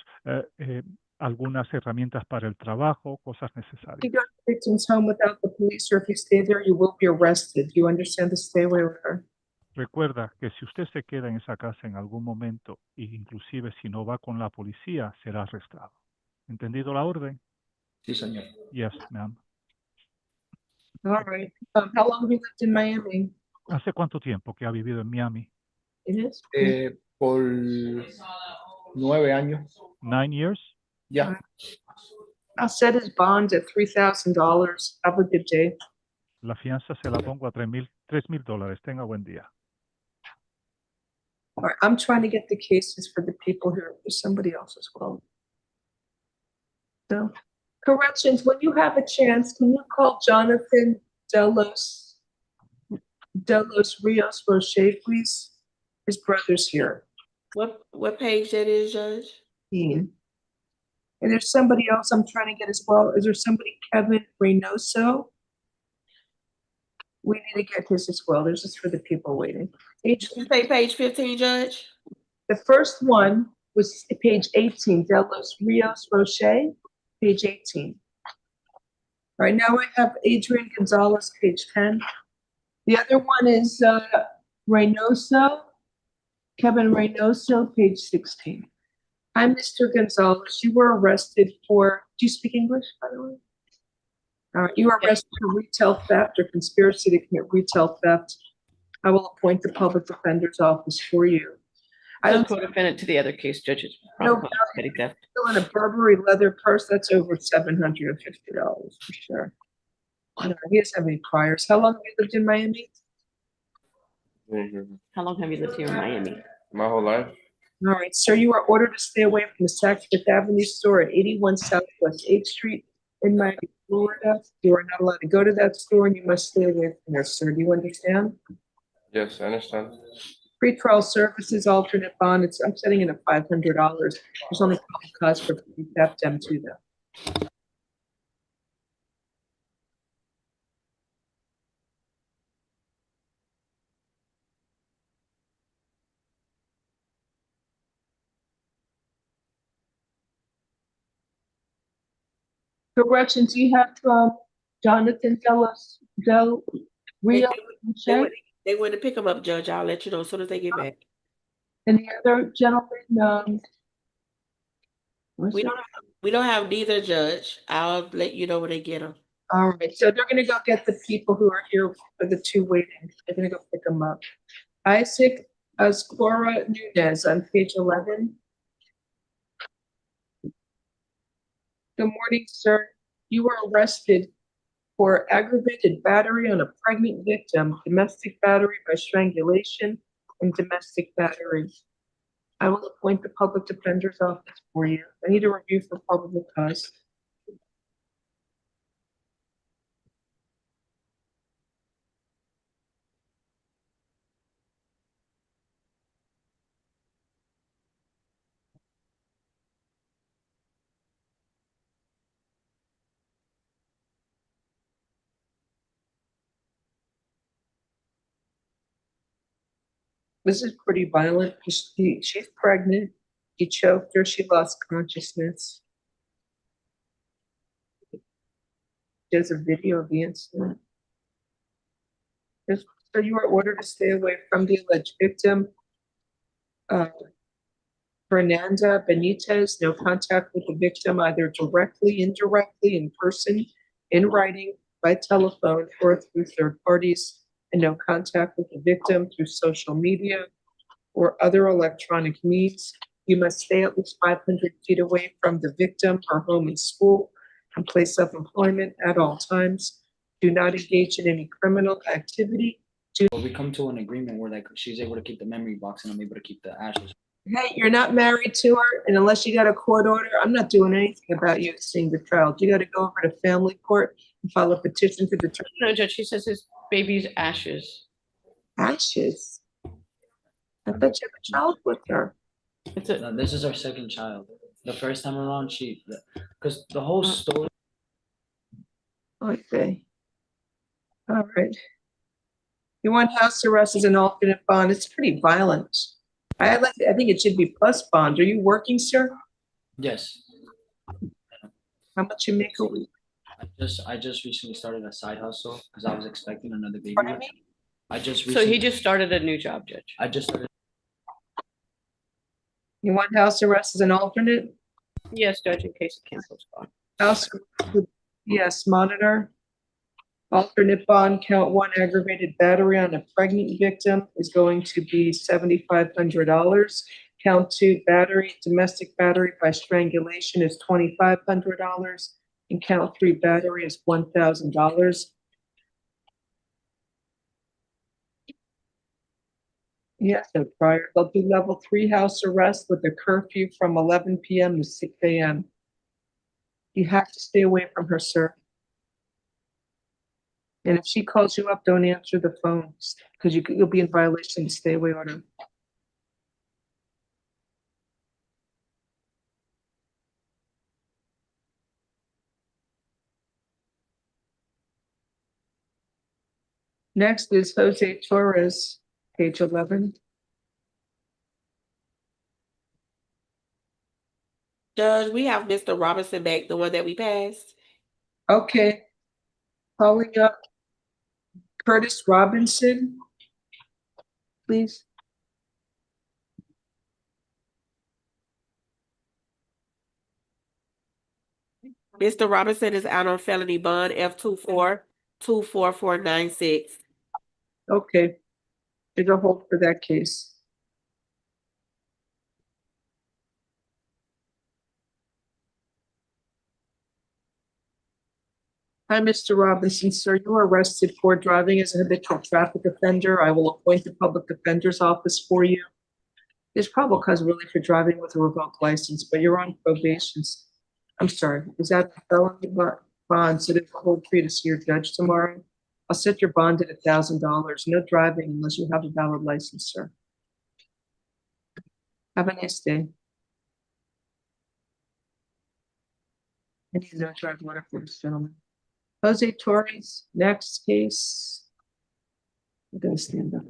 algunas herramientas para el trabajo, cosas necesarias. If you go to the victim's home without the police, or if you stay there, you will be arrested. You understand the stay away order? Recuerda que si usted se queda en esa casa en algún momento, e inclusive si no va con la policía, será arrestado. ¿Entendido la orden? Sí, señor. Yes, ma'am. All right. How long have you lived in Miami? ¿Hace cuánto tiempo que ha vivido en Miami? It is. Por 9 años. 9 years? Ya. I'll set his bond at $3,000. Have a good day. La fianza se la pongo a $3,000. Tenga buen día. All right. I'm trying to get the cases for the people here. There's somebody else as well. So, corrections, when you have a chance, can you call Jonathan Delos Rios Roche, please? His brother's here. What page that is, Judge? And there's somebody else I'm trying to get as well. Is there somebody, Kevin Reynoso? We need to get his as well. There's just for the people waiting. Did you say page 15, Judge? The first one was page 18, De Los Rios Roche, page 18. Right now I have Adrian Gonzalez, page 10. The other one is Reynoso, Kevin Reynoso, page 16. Hi, Mr. Gonzalez. You were arrested for, do you speak English, by the way? You were arrested for retail theft or conspiracy to commit retail theft. I will appoint the public defender's office for you. I don't Co-defendant to the other case, judges. know Petty theft. still in a Burberry leather purse. That's over $750 for sure. No, he doesn't have any priors. How long have you lived in Miami? How long have you lived here in Miami? My whole life. All right, sir, you are ordered to stay away from the Saks Fifth Avenue store at 81 Southwest 8th Street in Miami, Florida. You are not allowed to go to that store and you must stay away from there, sir. Do you understand? Yes, I understand. Pretrial services, alternate bond, I'm setting in at $500. There's only cost for theft M2 though. Corrections, you have Jonathan Del Rio. They went to pick them up, Judge. I'll let you know as soon as they get back. And the other gentleman, We don't have neither, Judge. I'll let you know when they get them. all right, so they're gonna go get the people who are here for the two waiting. They're gonna go pick them up. Isaac Ascora Nunez on page 11. Good morning, sir. You were arrested for aggravated battery on a pregnant victim, domestic battery by strangulation, and domestic battery. I will appoint the public defender's office for you. I need a review for probable cause. This is pretty violent. She's pregnant. He choked her. She lost consciousness. There's a video of the incident. So you are ordered to stay away from the alleged victim, Fernanda Benitez. No contact with the victim, either directly, indirectly, in person, in writing, by telephone, or through third parties. And no contact with the victim through social media or other electronic means. You must stay at least 500 feet away from the victim, her home and school, and place of employment at all times. Do not engage in any criminal activity. We come to an agreement where like she's able to keep the memory box and I'm able to keep the ashes. Hey, you're not married to her, and unless you got a court order, I'm not doing anything about you seeing the child. You got to go over to family court and file a petition to determine. No, Judge, she says his baby's ashes. Ashes? I thought you had a child with her. No, this is our second child. The first time around, because the whole story. Okay. All right. You want house arrest as an alternate bond? It's pretty violent. I think it should be plus bond. Are you working, sir? Yes. How much you make a week? I just recently started a side hustle because I was expecting another baby. Pardon me? So he just started a new job, Judge. I just started. You want house arrest as an alternate? Yes, Judge, in case it cancels bond. House, yes, monitor. Alternate bond, count one, aggravated battery on a pregnant victim is going to be $7,500. Count two, battery, domestic battery by strangulation is $2,500. And count three, battery is $1,000. Yes, no prior. They'll do level 3 house arrest with a curfew from 11 p.m. to 6 a.m. You have to stay away from her, sir. And if she calls you up, don't answer the phone because you'll be in violation of the stay away order. Next is Jose Torres, Page 11. Judge, we have Mr. Robinson back, the one that we passed. Okay. Calling up Curtis Robinson, please. Mr. Robinson is out on felony bond F24-24496. Okay. There's a hold for that case. Hi, Mr. Robinson. Sir, you were arrested for driving as a habitual traffic offender. I will appoint the public defender's office for you. There's probable cause really for driving with a revoked license, but you're on probation. I'm sorry, is that a felony bond? So there's a hold for you to see your judge tomorrow. I'll set your bond at $1,000. No driving unless you have a valid license, sir. Have a nice day. I need no drive letter for this gentleman. Jose Torres, next case. I'm gonna stand up.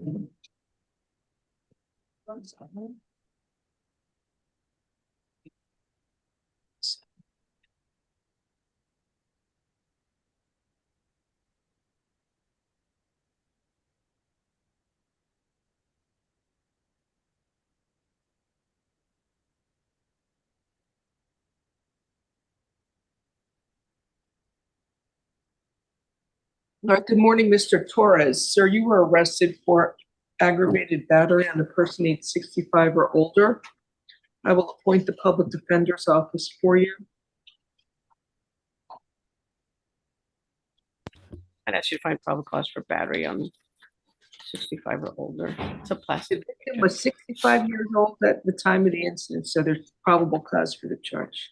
All right, good morning, Mr. Torres. Sir, you were arrested for aggravated battery on a person aged 65 or older. I will appoint the public defender's office for you. I'd ask you to find probable cause for battery on 65 or older. It's a plastic. The victim was 65 years old at the time of the incident, so there's probable cause for the charge.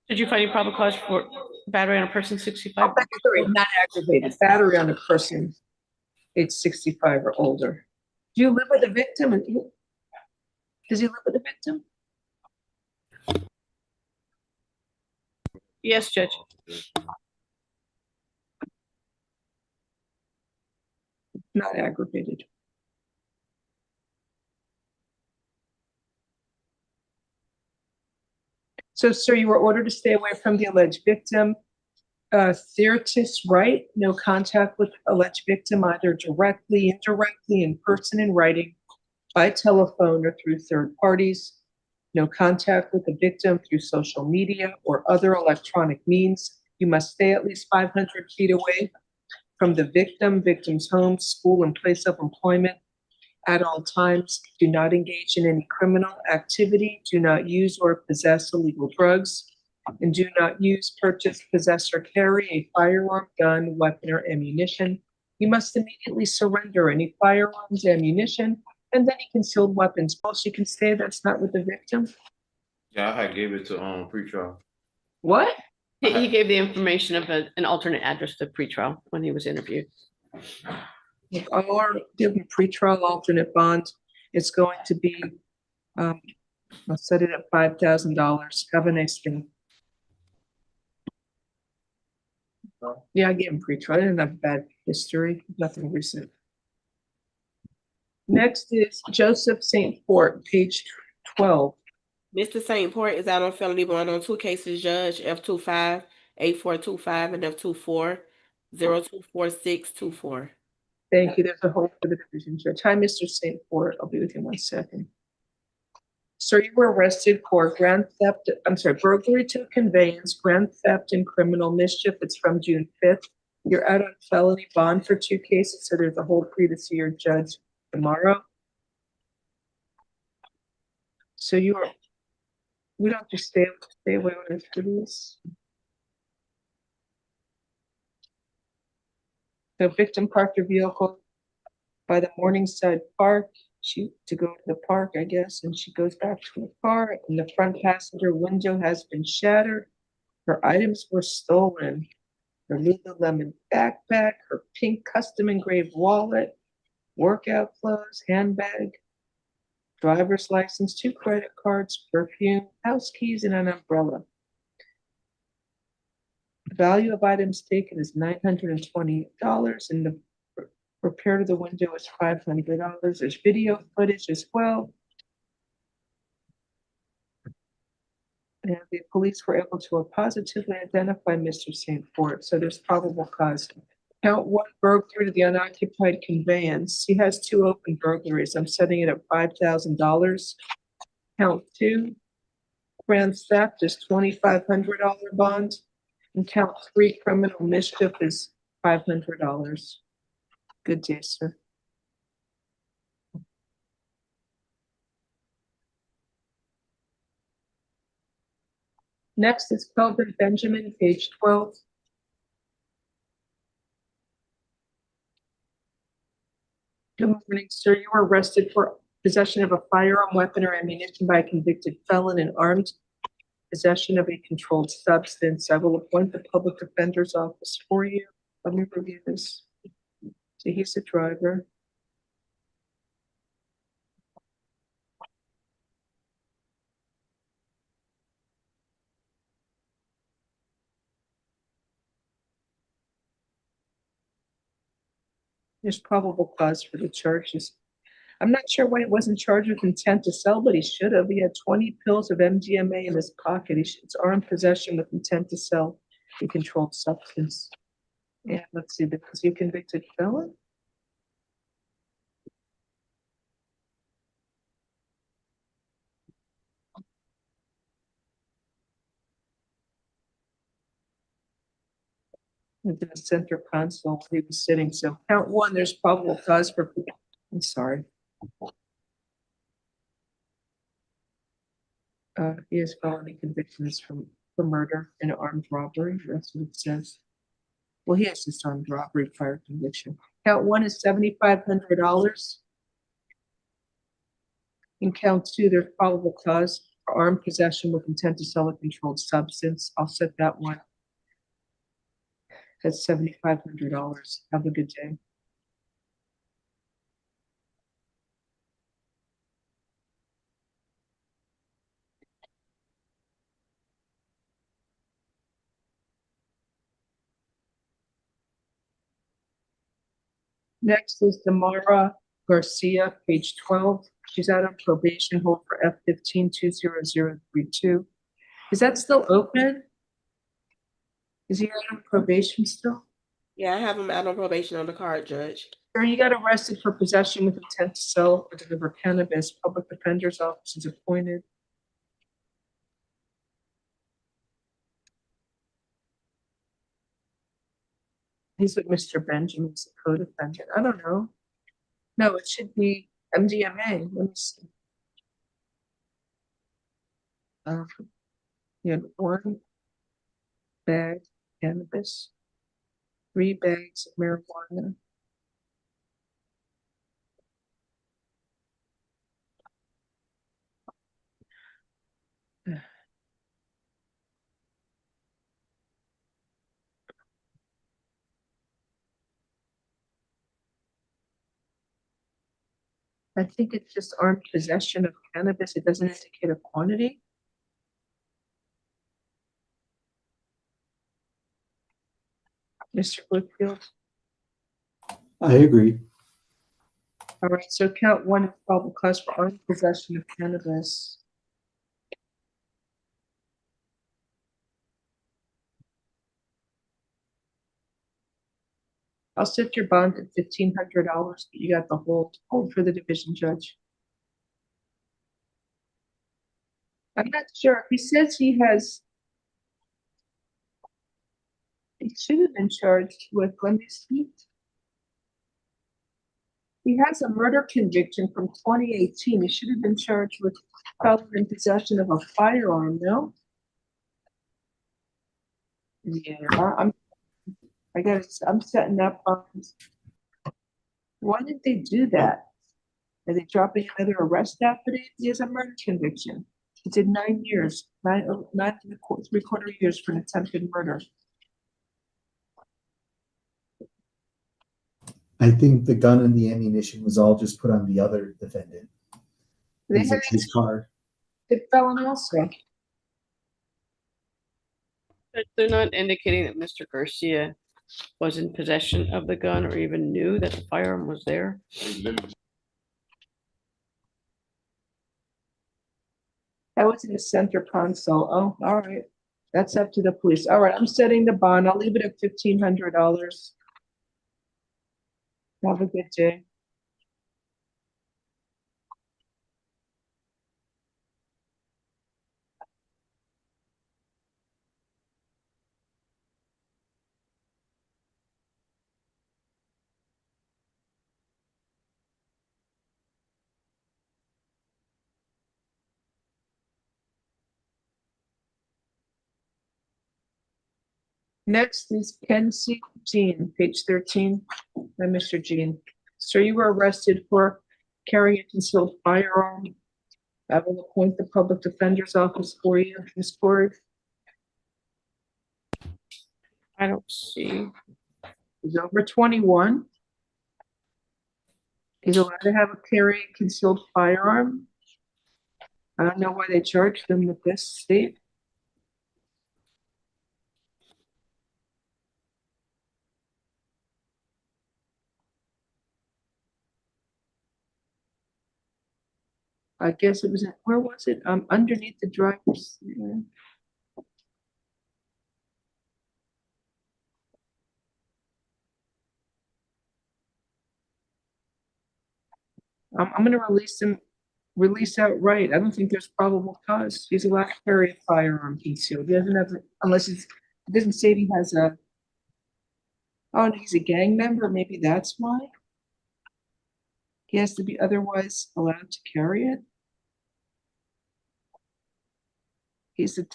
Did you find any probable cause for battery on a person 65? Battery, not aggravated. Battery on a person age 65 or older. Do you live with the victim? Does he live with the victim? Yes, Judge. Not aggravated. So, sir, you were ordered to stay away from the alleged victim. Theratis right, no contact with alleged victim, either directly, indirectly, in person, in writing, by telephone, or through third parties. No contact with the victim through social media or other electronic means. You must stay at least 500 feet away from the victim, victim's home, school, and place of employment at all times. Do not engage in any criminal activity. Do not use or possess illegal drugs. And do not use, purchase, possess, or carry a firearm, gun, weapon, or ammunition. You must immediately surrender any firearms, ammunition, and any concealed weapons. Also, you can say that's not with the victim. Yeah, I gave it to pretrial. What? He gave the information of an alternate address to pretrial when he was interviewed. Or give him pretrial alternate bond. It's going to be, I'll set it at $5,000. Have a nice day. Yeah, I gave him pretrial. I didn't have bad history, nothing recent. Next is Joseph St. Port, page 12. Mr. St. Port is out on felony bond on 2 cases, Judge, F25-8425 and F24-024624. Thank you. There's a hold for the division judge. Hi, Mr. St. Port. I'll be with you in 1 second. Sir, you were arrested for burglary to conveyance, grand theft, and criminal mischief. It's from June 5th. You're out on felony bond for 2 cases, so there's a hold for you to see your judge tomorrow. So we don't have to stay away with for these. The victim parked her vehicle by the Morningside Park. To go to the park, I guess, and she goes back to the car, and the front passenger window has been shattered. Her items were stolen. Her Lululemon backpack, her pink custom engraved wallet, workout clothes, handbag, driver's license, 2 credit cards, perfume, house keys, and an umbrella. The value of items taken is $920, and the Repair to the window is $500. There's video footage as well. And the police were able to positively identify Mr. St. Fort, so there's probable cause. Count 1, burglary to the unoccupied conveyance. He has 2 open burglaries. I'm setting it at $5,000. Count 2, grand theft is $2,500 bond. And count 3, criminal mischief is $500. Good day, sir. Next is Kelvin Benjamin, page 12. Good morning, sir. You were arrested for possession of a firearm, weapon, or ammunition by a convicted felon and armed possession of a controlled substance. I will appoint the public defender's office for you. Let me review this. So he's the driver. There's probable cause for the charges. I'm not sure why he wasn't charged with intent to sell, but he should have. He had 20 pills of MDMA in his pocket. It's armed possession with intent to sell a controlled substance. And let's see, because you convicted felon? In the center console where he was sitting. So count 1, there's probable cause for, I'm sorry. He has felony convictions for murder and armed robbery. That's what it says. Well, he has just armed robbery prior conviction. Count 1 is $7,500. In count 2, there's probable cause for armed possession with intent to sell a controlled substance. I'll set that one. That's $7,500. Have a good day. Next is Damara Garcia, page 12. She's out on probation, hold for F15-20032. Is that still open? Is he out on probation still? Yeah, I have him out on probation on the card, Judge. Sir, you got arrested for possession with intent to sell or deliver cannabis. Public defender's office is appointed. He's with Mr. Benjamin's co-defendant. I don't know. No, it should be MDMA. Let me see. You had 1 bag of cannabis, 3 bags of marijuana. I think it's just armed possession of cannabis. It doesn't indicate a quantity. Mr. Whitfield? I agree. All right, so count 1 is probable cause for armed possession of cannabis. I'll set your bond at $1,500, but you got the hold for the division judge. I'm not sure. He says he should have been charged with, let me see. He has a murder conviction from 2018. He should have been charged with felon in possession of a firearm, no? Yeah, I'm setting up bonds. Why did they do that? Are they dropping another arrest affidavit? He has a murder conviction. He did 9 years, 9.75 years for an attempted murder. I think the gun and the ammunition was all just put on the other defendant. They It's his car. It felon also. But they're not indicating that Mr. Garcia was in possession of the gun or even knew that the firearm was there. That was in the center console. Oh, all right. That's up to the police. All right, I'm setting the bond. I'll leave it at $1,500. Have a good day. Next is Ken C. Jean, page 13, by Mr. Jean. Sir, you were arrested for carrying a concealed firearm. I will appoint the public defender's office for you, Ms. Corey. I don't see. He's over 21. He's allowed to have a carry a concealed firearm. I don't know why they charged him with this state. I guess it was, where was it? Underneath the driver's. I'm gonna release outright. I don't think there's probable cause. He's allowed to carry a firearm concealed. He doesn't have, unless it doesn't say he has a, oh, and he's a gang member, maybe that's why. He has to be otherwise allowed to carry it. He's a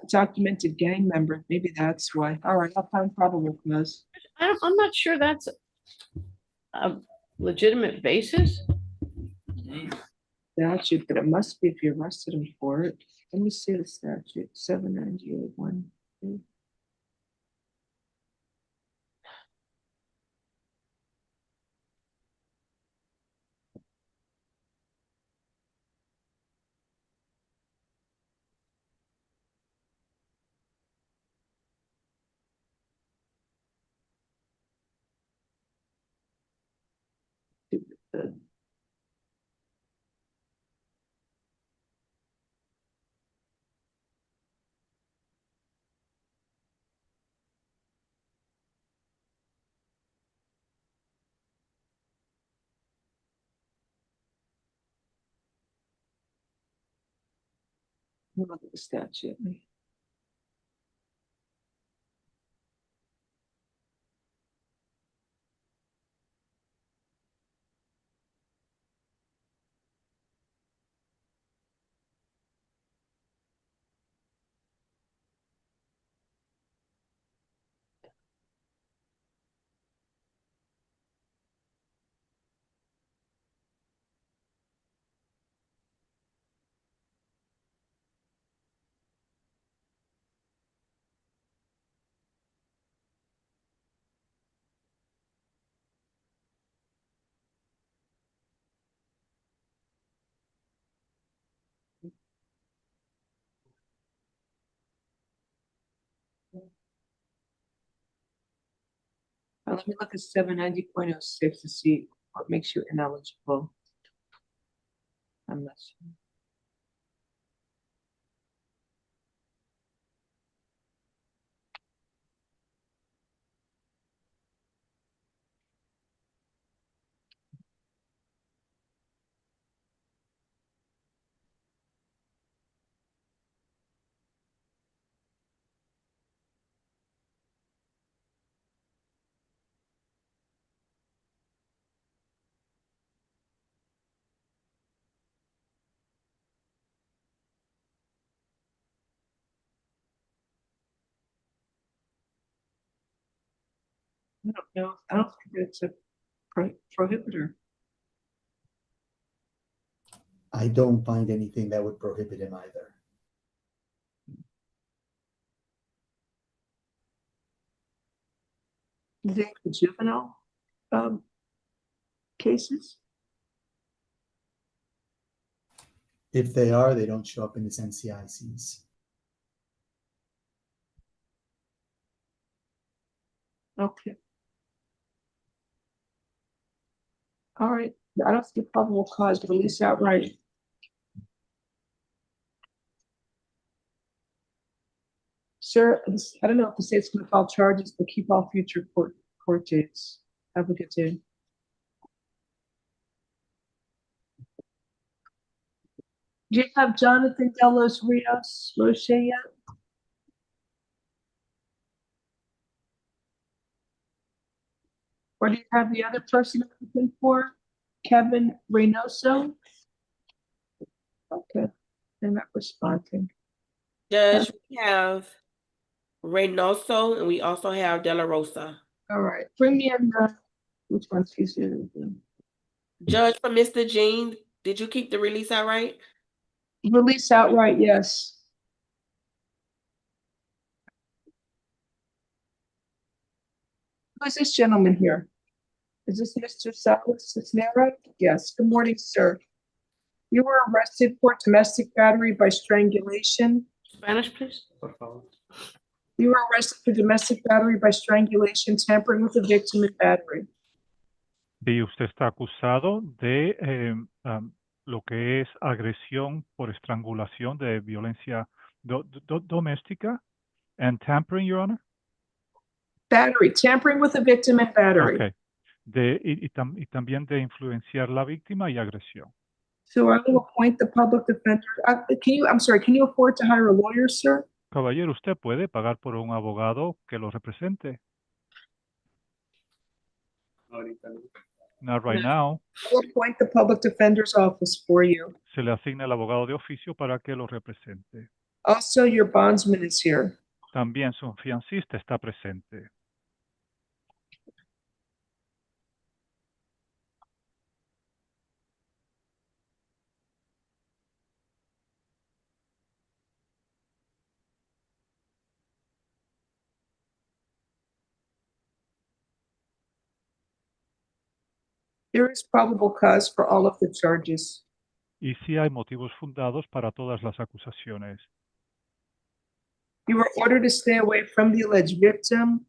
documented gang member, maybe that's why. All right, I'll find probable cause. I'm not sure that's a legitimate basis. Statute, but it must be if you arrested him for it. Let me see the statute, 798(1). Look at the statute. Let me look at 790.06 to see what makes you ineligible. I'm not sure. I don't know. I don't think it's a prohibitor. I don't find anything that would prohibit him either. You think the juvenile cases? If they are, they don't show up in his NCICs. Okay. All right, I don't see probable cause to release outright. Sir, I don't know if the state's gonna file charges, but keep all future court dates. Have a good day. Do you have Jonathan Delos Rios Roche yet? Or do you have the other person I'm looking for? Kevin Reynoso? Okay, they're not responding. Judge, we have Reynoso and we also have De La Rosa. All right, bring me in which one's easier? Judge, for Mr. Jean, did you keep the release outright? Release outright, yes. Who is this gentleman here? Is this Mr. Cisneros? Yes, good morning, sir. You were arrested for domestic battery by strangulation. Spanish, please. You were arrested for domestic battery by strangulation, tampering with the victim and battery. Sí, usted está acusado de lo que es agresión por estrangulación de violencia doméstica and tampering, Your Honor. Battery, tampering with the victim and battery. Okay. Y también de influenciar la víctima y agresión. So I will appoint the public defender. Can you afford to hire a lawyer, sir? Caballero, ¿usted puede pagar por un abogado que lo represente? Not right now. I will appoint the public defender's office for you. Se le asigna el abogado de oficio para que lo represente. Also, your bondsman is here. También su fiancista está presente. There is probable cause for all of the charges. Y sí hay motivos fundados para todas las acusaciones. You were ordered to stay away from the alleged victim,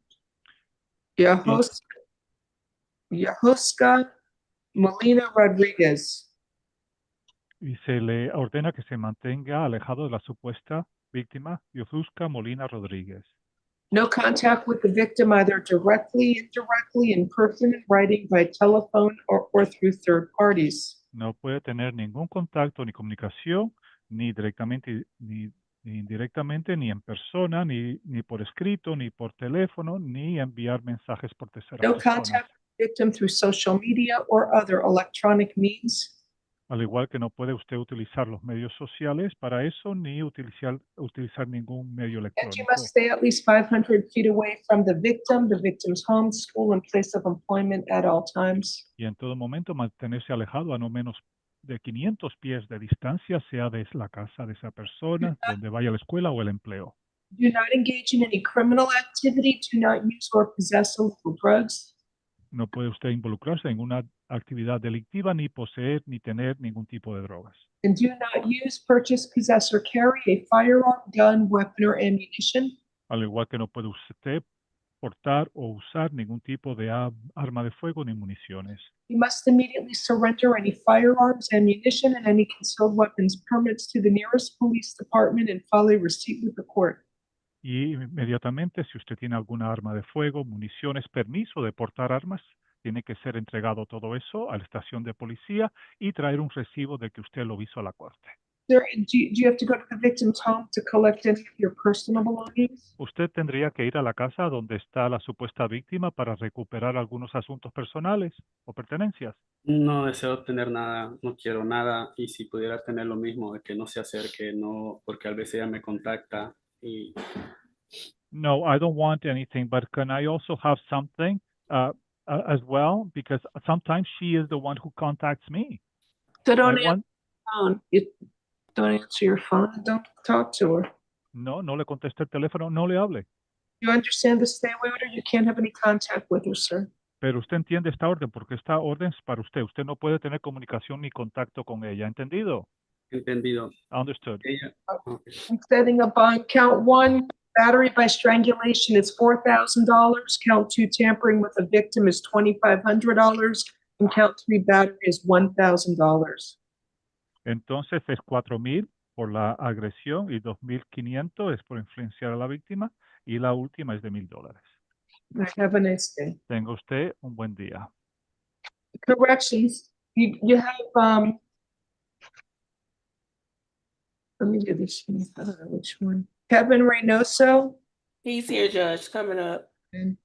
Yahuska Molina Rodriguez. Y se le ordena que se mantenga alejado de la supuesta víctima, Yahuska Molina Rodríguez. No contact with the victim either directly, indirectly, in person, in writing, by telephone, or through third parties. No puede tener ningún contacto ni comunicación, ni directamente, ni indirectamente, ni en persona, ni por escrito, ni por teléfono, ni enviar mensajes por terceras No personas. contact with the victim through social media or other electronic means. Al igual que no puede usted utilizar los medios sociales para eso, ni utilizar ningún medio And you electrónico. must stay at least 500 feet away from the victim's home, school, and place of employment at all times. Y en todo momento mantenerse alejado a no menos de 500 pies de distancia, sea de la casa de esa persona, donde vaya a la escuela o el empleo. Do not engage in any criminal activity. Do not use or possess illegal drugs. No puede usted involucrarse en una actividad delictiva, ni poseer, ni tener ningún tipo de drogas. And do not use, purchase, possess, or carry a firearm, gun, weapon, or ammunition. Al igual que no puede usted portar o usar ningún tipo de arma de fuego ni municiones. You must immediately surrender any firearms, ammunition, and any concealed weapons permits to the nearest police department and file a receipt with the court. Y inmediatamente, si usted tiene alguna arma de fuego, municiones, permiso de portar armas, tiene que ser entregado todo eso a la estación de policía y traer un recibo de que usted lo hizo a la corte. Sir, do you have to go to the victim's home to collect any of your personal belongings? Usted tendría que ir a la casa donde está la supuesta víctima para recuperar algunos asuntos personales o pertenencias. No deseo tener nada, no quiero nada, y si pudiera tener lo mismo, de que no se acerque, no, porque a veces ella me contacta y... No, I don't want anything, but can I also have something as well? Because sometimes she is the one who contacts me. So don't I want- don't answer your phone and don't talk to her. No, no le conteste el teléfono, no le hable. You understand the stay away order? You can't have any contact with her, sir. Pero usted entiende esta orden, porque esta orden es para usted. Usted no puede tener comunicación ni contacto con ella. ¿Entendido? Entendido. Understood. Ella, I'm setting up on count 1, battery by strangulation is $4,000. Count 2, tampering with a victim is $2,500. And count 3, battery is $1,000. Entonces es 4,000 por la agresión y 2,500 es por influenciar a la víctima y la última es de $1,000. Have a nice day. Tenga usted un buen día. Corrections. You have let me do this one. I don't know which one. Kevin Reynoso. He's here, Judge, coming up. And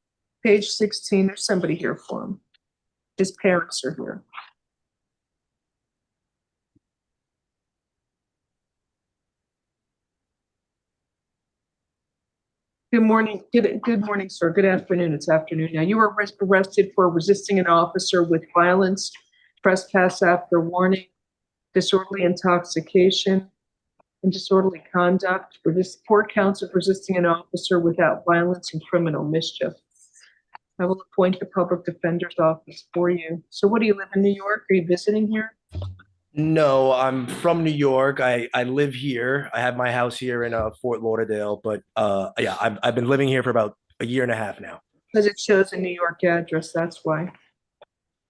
page 16. There's somebody here for him. His parents are here. Good morning. Good morning, sir. Good afternoon. It's afternoon now. You were arrested for resisting an officer with violence, trespass after warning, disorderly intoxication, and disorderly conduct for this 4 counts of resisting an officer without violence and criminal mischief. I will appoint the public defender's office for you. So what, do you live in New York? Are you visiting here? No, I'm from New York. I live here. I have my house here in Fort Lauderdale, but yeah, I've been living here for about a year and a half now. Because it shows a New York address, that's why.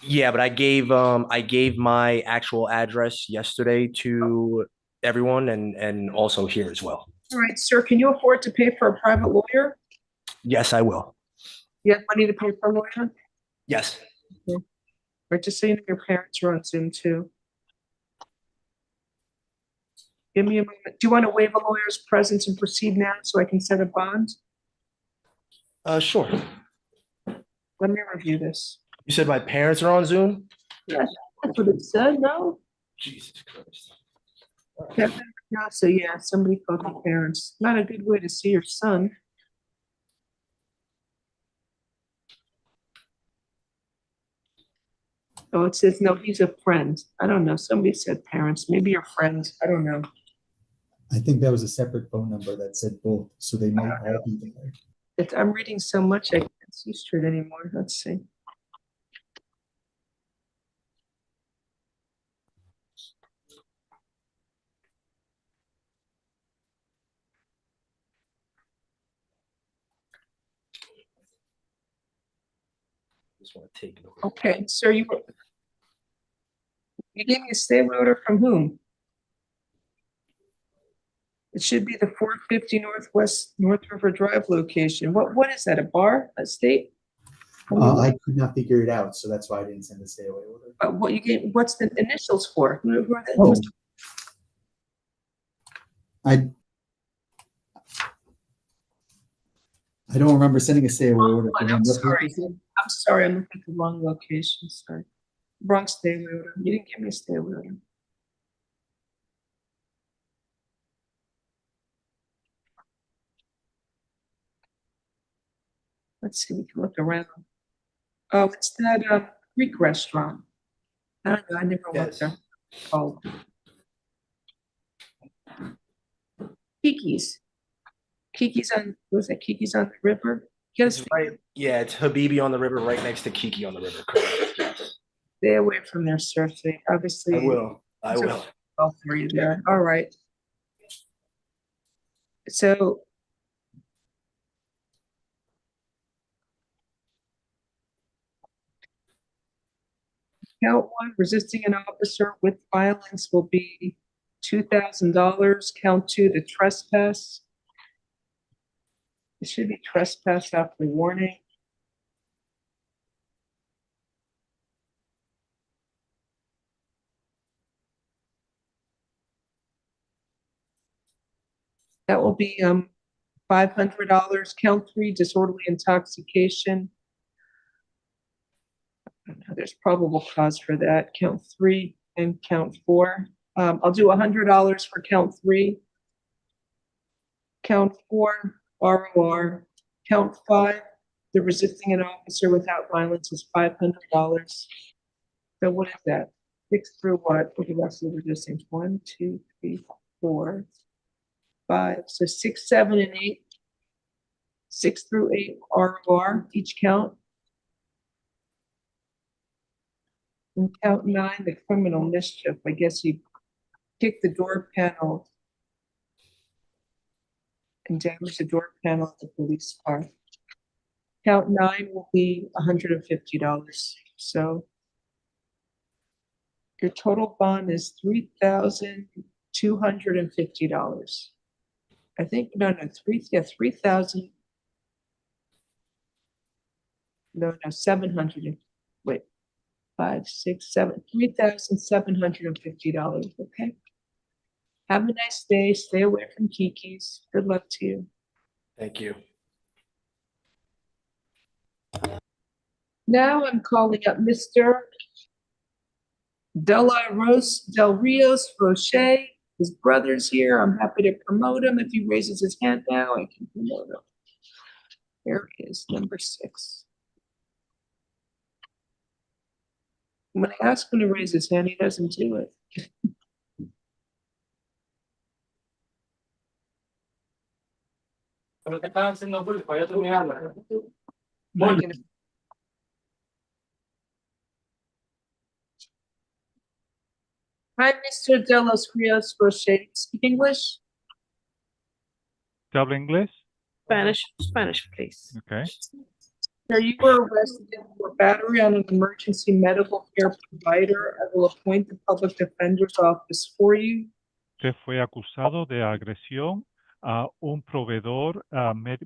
Yeah, but I gave my actual address yesterday to everyone and also here as well. All right, sir, can you afford to pay for a private lawyer? Yes, I will. You have money to pay for a lawyer? Yes. Okay. Or just so you know, your parents are on Zoom too. Give me a moment. Do you want to waive a lawyer's presence and proceed now so I can set a bond? Sure. Let me review this. You said my parents are on Zoom? Yes, that's what it said, no? Jesus Christ. Kevin, no, so yeah, somebody called my parents. Not a good way to see your son. Oh, it says, no, he's a friend. I don't know. Somebody said parents. Maybe you're friends. I don't know. I think that was a separate phone number that said both, so they might all be there. I'm reading so much I can't see straight anymore. Let's see. Just want to take it. Okay, sir, you gave me a stay order from whom? It should be the 450 Northwest North River Drive location. What is that, a bar, a state? I could not figure it out, so that's why I didn't send the stay away order. What you gave? What's the initials for? Who are they? Oh. I don't remember sending a stay away order. I'm sorry. I'm sorry. I'm looking at the wrong location. Sorry. Wrong stay away order. You didn't give me a stay away order. Let's see. We can look around. Oh, it's that Greek restaurant. I don't know. I never went there. Oh. Kiki's. Kiki's on, was that Kiki's on the river? It's right, yeah, it's Habibi on the river, right next to Kiki on the river. Correct. Yes. Stay away from there, sir. Obviously. I will. I will. I'll for you there. All right. So. Count 1, resisting an officer with violence will be $2,000. Count 2, the trespass. It should be trespass after warning. That will be $500. Count 3, disorderly intoxication. There's probable cause for that. Count 3 and count 4. I'll do $100 for count 3. Count 4, ROR. Count 5, the resisting an officer without violence is $500. So what is that? 6 through what? For the rest of the resistance. 1, 2, 3, 4, 5. So 6, 7, and 8. 6 through 8 ROR, each count. And count 9, the criminal mischief. I guess you kick the door panel. and damage the door panel of the police car. Count 9 will be $150. So your total bond is $3,250. I think, no, 3,000. No, 700. Wait, 5, 6, 7, $3,750. Okay. Have a nice day. Stay away from Kiki's. Good luck to you. Thank you. Now I'm calling up Mr. Del Rios Roche. His brother's here. I'm happy to promote him. If he raises his hand now, I can promote him. There he is, number 6. When I ask him to raise his hand, he doesn't do it. Hi, Mr. De Los Rios Roche. Speak English? ¿Te habla inglés? Spanish, please. Okay. Sir, you were arrested for battery on an emergency medical care provider. I will appoint the public defender's office for you. Usted fue acusado de agresión a un proveedor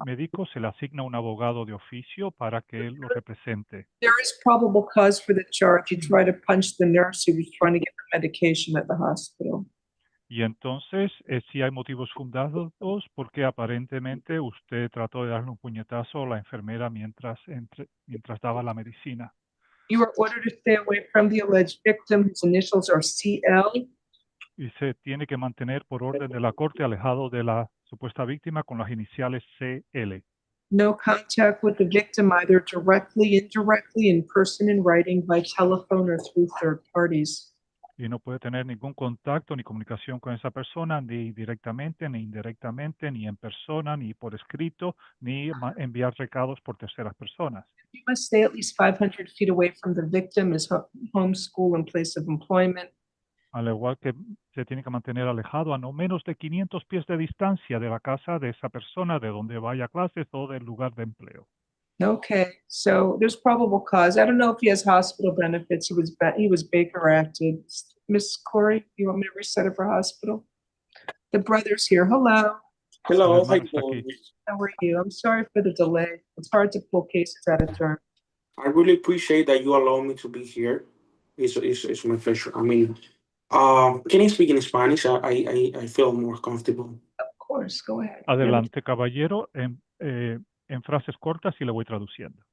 médico. Se le asigna un abogado de oficio para que él lo represente. There is probable cause for the charge. You tried to punch the nurse who was trying to get the medication at the hospital. Y entonces, sí hay motivos fundados porque aparentemente usted trató de darle un puñetazo a la enfermera mientras daba la medicina. You were ordered to stay away from the alleged victim, whose initials are CL. Y se tiene que mantener por orden de la corte alejado de la supuesta víctima con las iniciales CL. No contact with the victim, either directly, indirectly, in person, in writing, by telephone, or through third parties. Y no puede tener ningún contacto ni comunicación con esa persona, ni directamente, ni indirectamente, ni en persona, ni por escrito, ni enviar recados por terceras personas. You must stay at least 500 feet away from the victim, his home, school, and place of employment. Al igual que se tiene que mantener alejado a no menos de 500 pies de distancia de la casa de esa persona, de donde vaya a clases o del lugar de empleo. Okay, so there's probable cause. I don't know if he has hospital benefits. He was Baker acted. Miss Corey, you want me to reset it for hospital? The brother's here. Hello. Hello, how you doing? How are you? I'm sorry for the delay. It's hard to pull cases out of turn. I really appreciate that you allow me to be here. It's my pleasure. I mean, can you speak in Spanish? I feel more comfortable. Of course, go ahead. Adelante, caballero, en frases cortas y le voy traduciendo.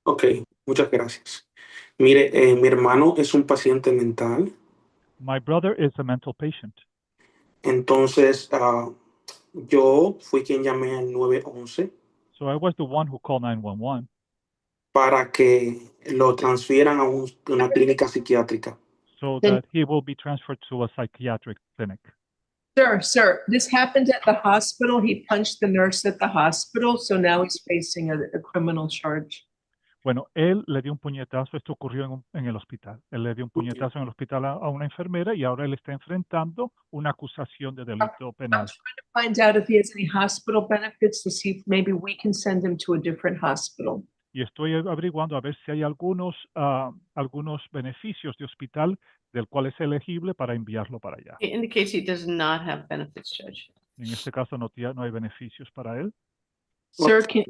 Ok, muchas gracias. Mire, mi hermano es un paciente mental. My brother is a mental patient. Entonces, yo fui quien llamé al 911 So I was the one who called 911 para que lo transfieran a una clínica psiquiátrica. so that he will be transferred to a psychiatric clinic. Sir, this happened at the hospital. He punched the nurse at the hospital, so now he's facing a criminal charge. Bueno, él le dio un puñetazo, esto ocurrió en el hospital. Él le dio un puñetazo en el hospital a una enfermera y ahora él está enfrentando una acusación de delito penal. I'm trying to find out if he has any hospital benefits to see if maybe we can send him to a different hospital. Y estoy averiguando a ver si hay algunos beneficios de hospital del cual es elegible para enviarlo para allá. It indicates he does not have benefits, Judge. En este caso no hay beneficios para él. Sir, do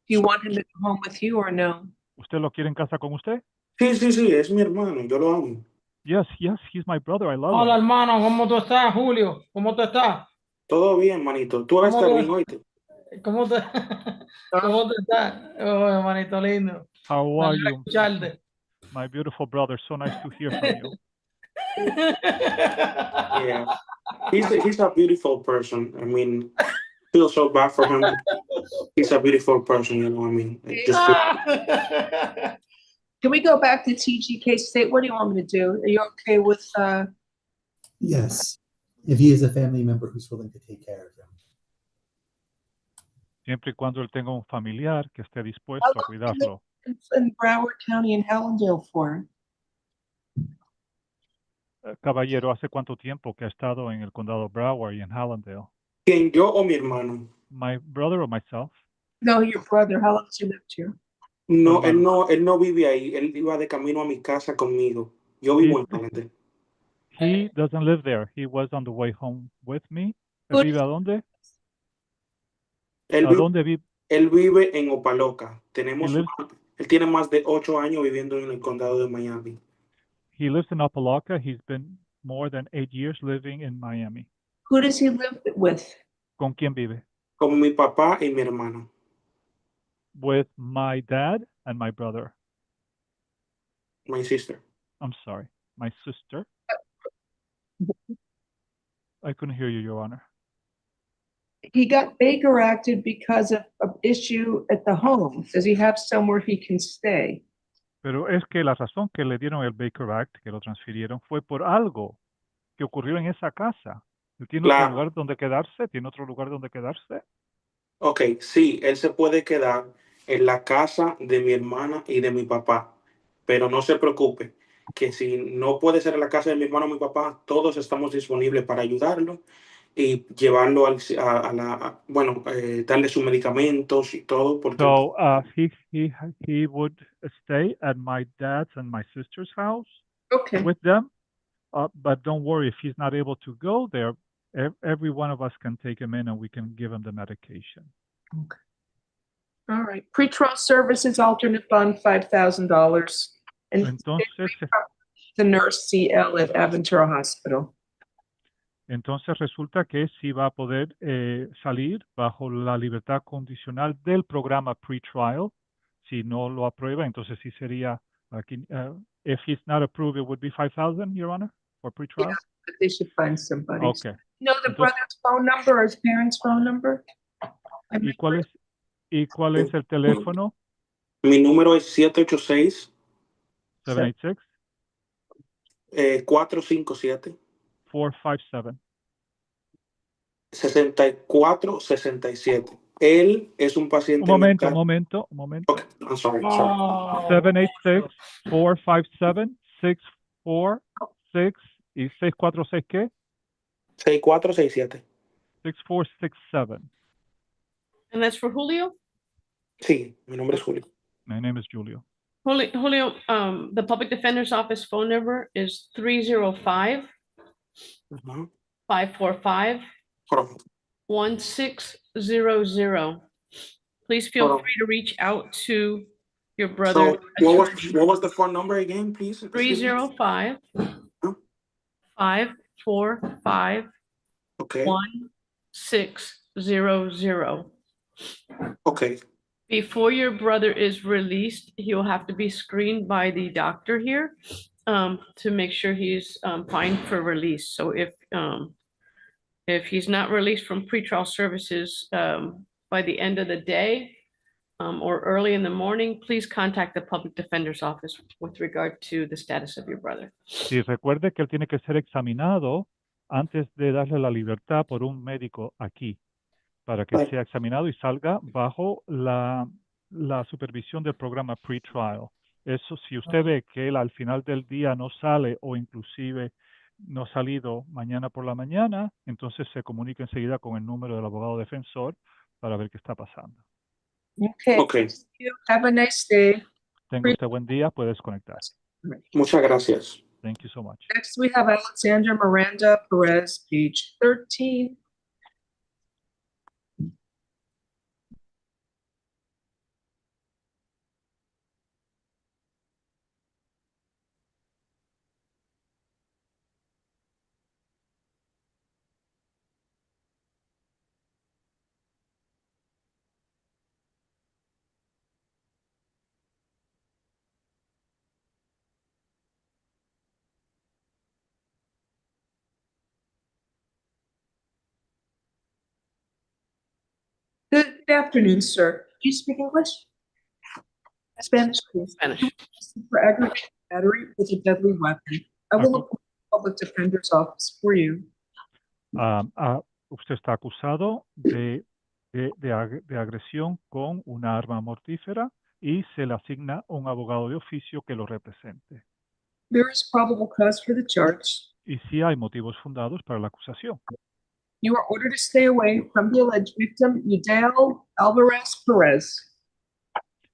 you want him to come home with you or no? ¿Usted lo quiere en casa con usted? Sí, es mi hermano, yo lo amo. Yes, he's my brother, I love Hola, him. hermano, ¿cómo tú estás, Julio? ¿Cómo tú estás? Todo bien, manito. Tú vas a estar bien, oíste. ¿Cómo tú estás? Oh, hermanito lindo. How are you? Escucharte. My beautiful brother, so nice to hear from you. Yeah, he's a beautiful person. I mean, feel so bad for him. He's a beautiful person, you know what I mean? Can we go back to TGK State? What do you want me to do? Are you okay with Yes, if he is a family member who's willing to take care of him. Siempre y cuando él tenga un familiar que esté dispuesto a cuidarlo. in Broward County and Hallandale for? Caballero, ¿hace cuánto tiempo que ha estado en el condado Broward y en Hallandale? ¿Quién, yo o mi hermano? My brother or myself? No, your brother, how long has he lived here? No, hermano. él no vive ahí. Él iba de camino a mi casa conmigo. Yo vivo en Eleventh. He doesn't live there. He was on the way home with me. ¿Él Good. vive a dónde? Él ¿A vive, dónde vive? él vive en Opaloca. He lives, Él tiene más de 8 años viviendo en el condado de Miami. he lives in Opa-locka. He's been more than 8 years living in Miami. Who does he live with? ¿Con quién vive? Con mi papá y mi hermano. With my dad and my brother. My sister. I'm sorry, my sister. I couldn't hear you, Your Honor. He got Baker acted because of an issue at the home. Does he have somewhere he can stay? Pero es que la razón que le dieron el Baker Act, que lo transfirieron, fue por algo que ocurrió en esa casa. ¿Él tiene otro lugar donde quedarse? ¿Tiene otro lugar donde quedarse? Ok, sí, él se puede quedar en la casa de mi hermana y de mi papá. Pero no se preocupe, que si no puede ser en la casa de mi hermano o mi papá, todos estamos disponibles para ayudarlo y llevarlo bueno, darle sus medicamentos y todo. Porque So he would stay at my dad's and my sister's house with them. But don't worry, if he's not able to go there, every one of us can take him in and we can give him the medication. Okay. All right. Pretrial services alternate fund, $5,000. And Entonces, the nurse CL at Aventura Hospital. Entonces resulta que sí va a poder salir bajo la libertad condicional del programa pretrial. Si no lo aprueba, entonces sí sería aquí. If he's not approved, it would be 5,000, Your Honor, for pretrial. Yeah, but they should find somebody. Okay. You know the brother's phone number or his parents' phone number? ¿Y cuál es el teléfono? Mi número es 786 786 457 457 6467. Él es un paciente Un mental. momento. Okay, I'm sorry. 786-457-646 y 646 ¿qué? 6467. 6467. And that's for Julio? Sí, mi nombre es Julio. My name is Julio. Julio, the public defender's office phone number is 305 545 1600. Please feel free to reach out to your brother. So what was the phone number again, please? 305 545 1600. Okay. Before your brother is released, he'll have to be screened by the doctor here to make sure he's fine for release. So if he's not released from pretrial services by the end of the day or early in the morning, please contact the public defender's office with regard to the status of your brother. Sí, recuerde que él tiene que ser examinado antes de darle la libertad por un médico aquí, para que sea examinado y salga bajo la supervisión del programa pretrial. Eso, si usted ve que él al final del día no sale o inclusive no ha salido mañana por la mañana, entonces se comunica enseguida con el número del abogado defensor para ver qué está pasando. Okay. Have a nice day. Tenga usted buen día, puede desconectar. Muchas gracias. Thank you so much. Next, we have Alexander Miranda Perez, page 13. Good afternoon, sir. Do you speak English? Spanish, please. Spanish. For aggravated battery with a deadly weapon. I will appoint the public defender's office for you. Usted está acusado de agresión con una arma mortífera y se le asigna un abogado de oficio que lo represente. There is probable cause for the charge. Y sí hay motivos fundados para la acusación. You are ordered to stay away from the alleged victim, Yudel Alvarez Perez.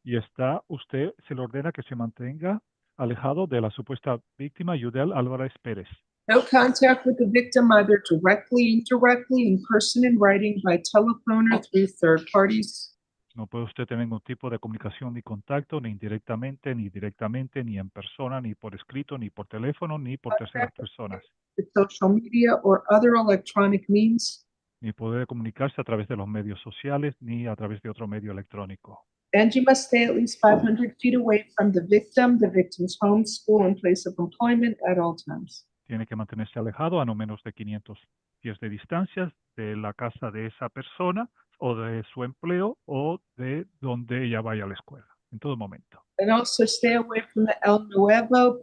Y usted se le ordena que se mantenga alejado de la supuesta víctima Yudel Álvarez Pérez. No contact with the victim either directly, indirectly, in person, in writing, by telephone, or through third parties. No puede usted tener ningún tipo de comunicación ni contacto, ni indirectamente, ni directamente, ni en persona, ni por escrito, ni por teléfono, ni por terceras personas. With social media or other electronic means. Ni poder comunicarse a través de los medios sociales, ni a través de otro medio electrónico. And you must stay at least 500 feet away from the victim's home, school, and place of employment at all times. Tiene que mantenerse alejado a no menos de 500 pies de distancia de la casa de esa persona o de su empleo o de donde ella vaya a la escuela, en todo momento. And also stay away from the El Nuevo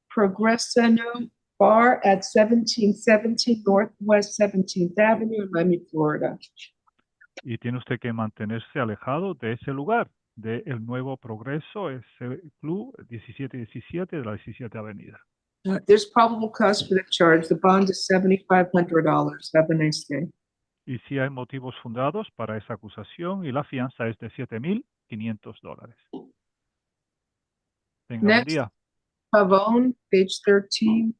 Progresano Bar at 1717 Northwest 17th Avenue in Miami, Florida. Y tiene usted que mantenerse alejado de ese lugar, de El Nuevo Progreso, ese club 1717 de la 17 Avenida. There's probable cause for the charge. The bond is $7,500. Have a nice day. Y si hay motivos fundados para esa acusación y la fianza es de $7,500. Tenga buen Next, día. Pavone, page 13.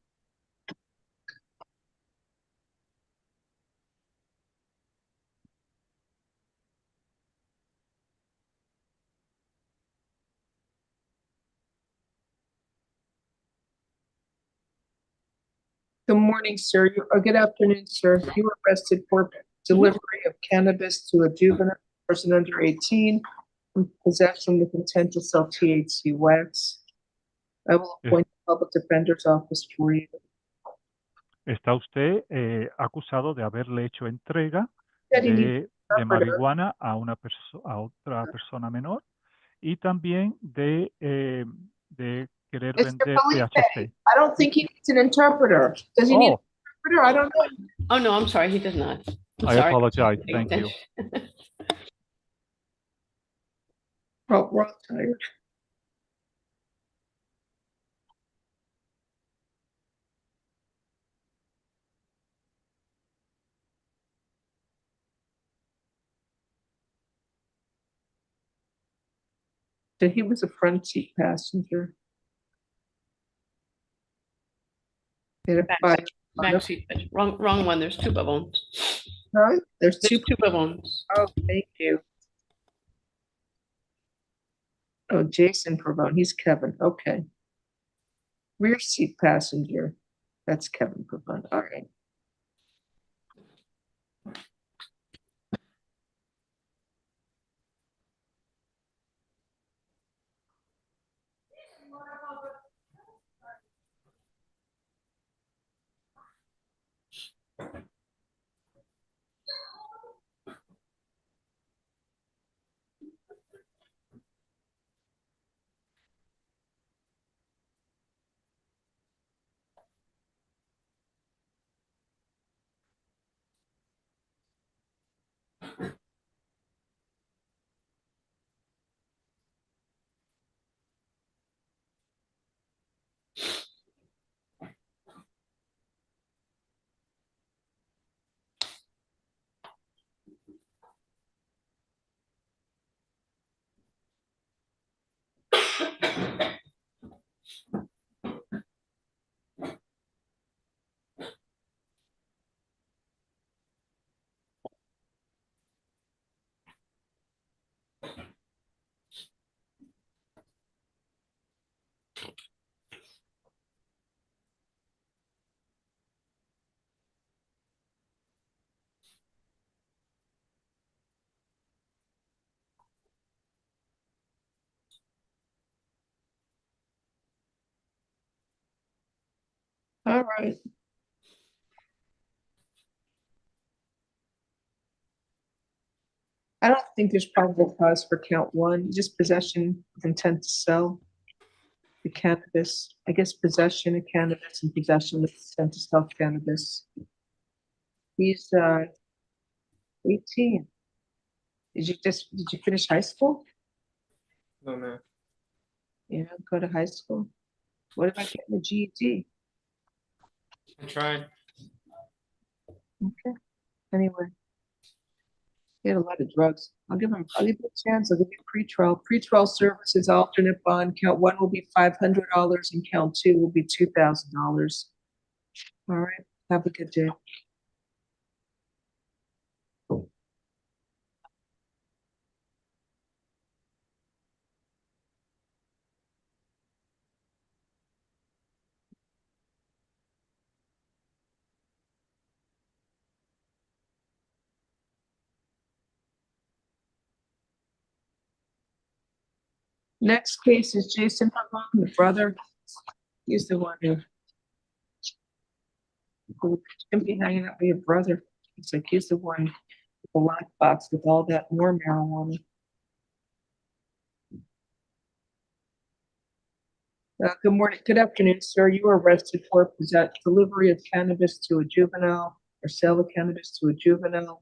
Good morning, sir. Good afternoon, sir. You were arrested for delivery of cannabis to a juvenile person under 18, and possession with intent to sell THC wax. I will appoint the public defender's office for you. Está usted acusado de haberle hecho entrega de marihuana a otra persona menor y también de querer vender THC. I don't think he needs an interpreter. Does he need an interpreter? I don't know. Oh, no, I'm sorry, he does not. I apologize. Thank you. Oh, we're all tired. So he was a front seat passenger. Back seat, wrong one. There's two Pavones. Huh? There's two Pavones. Oh, thank you. Oh, Jason Pavone. He's Kevin. Okay. Rear seat passenger. That's Kevin Pavone. All right. All right. I don't think there's probable cause for count one, just possession with intent to sell the cannabis. I guess possession of cannabis and possession with intent to sell cannabis. He's 18. Did you finish high school? No, man. Yeah, go to high school. What about getting a GED? I tried. Okay, anyway. He had a lot of drugs. I'll give him a chance. I'll give you pretrial. Pretrial services alternate bond. Count one will be $500 and count two will be $2,000. All right, have a good day. Next case is Jason Ramon, the brother. He's the one who shouldn't be hanging out with your brother. It's like he's the one with the lockbox with all that more marijuana. Good morning, good afternoon, sir. You were arrested for delivery of cannabis to a juvenile or sale of cannabis to a juvenile.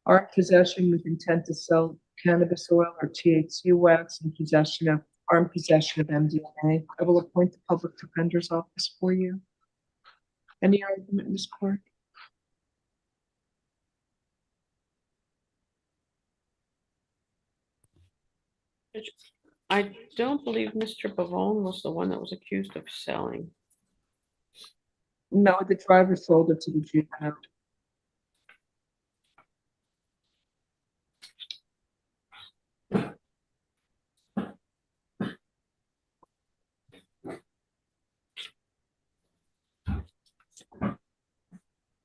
Armed possession with intent to sell cannabis oil or THC wax and armed possession of MDMA. I will appoint the public defender's office for you. Any argument in this court? I don't believe Mr. Bavone was the one that was accused of selling. No, the driver sold it to the juvenile.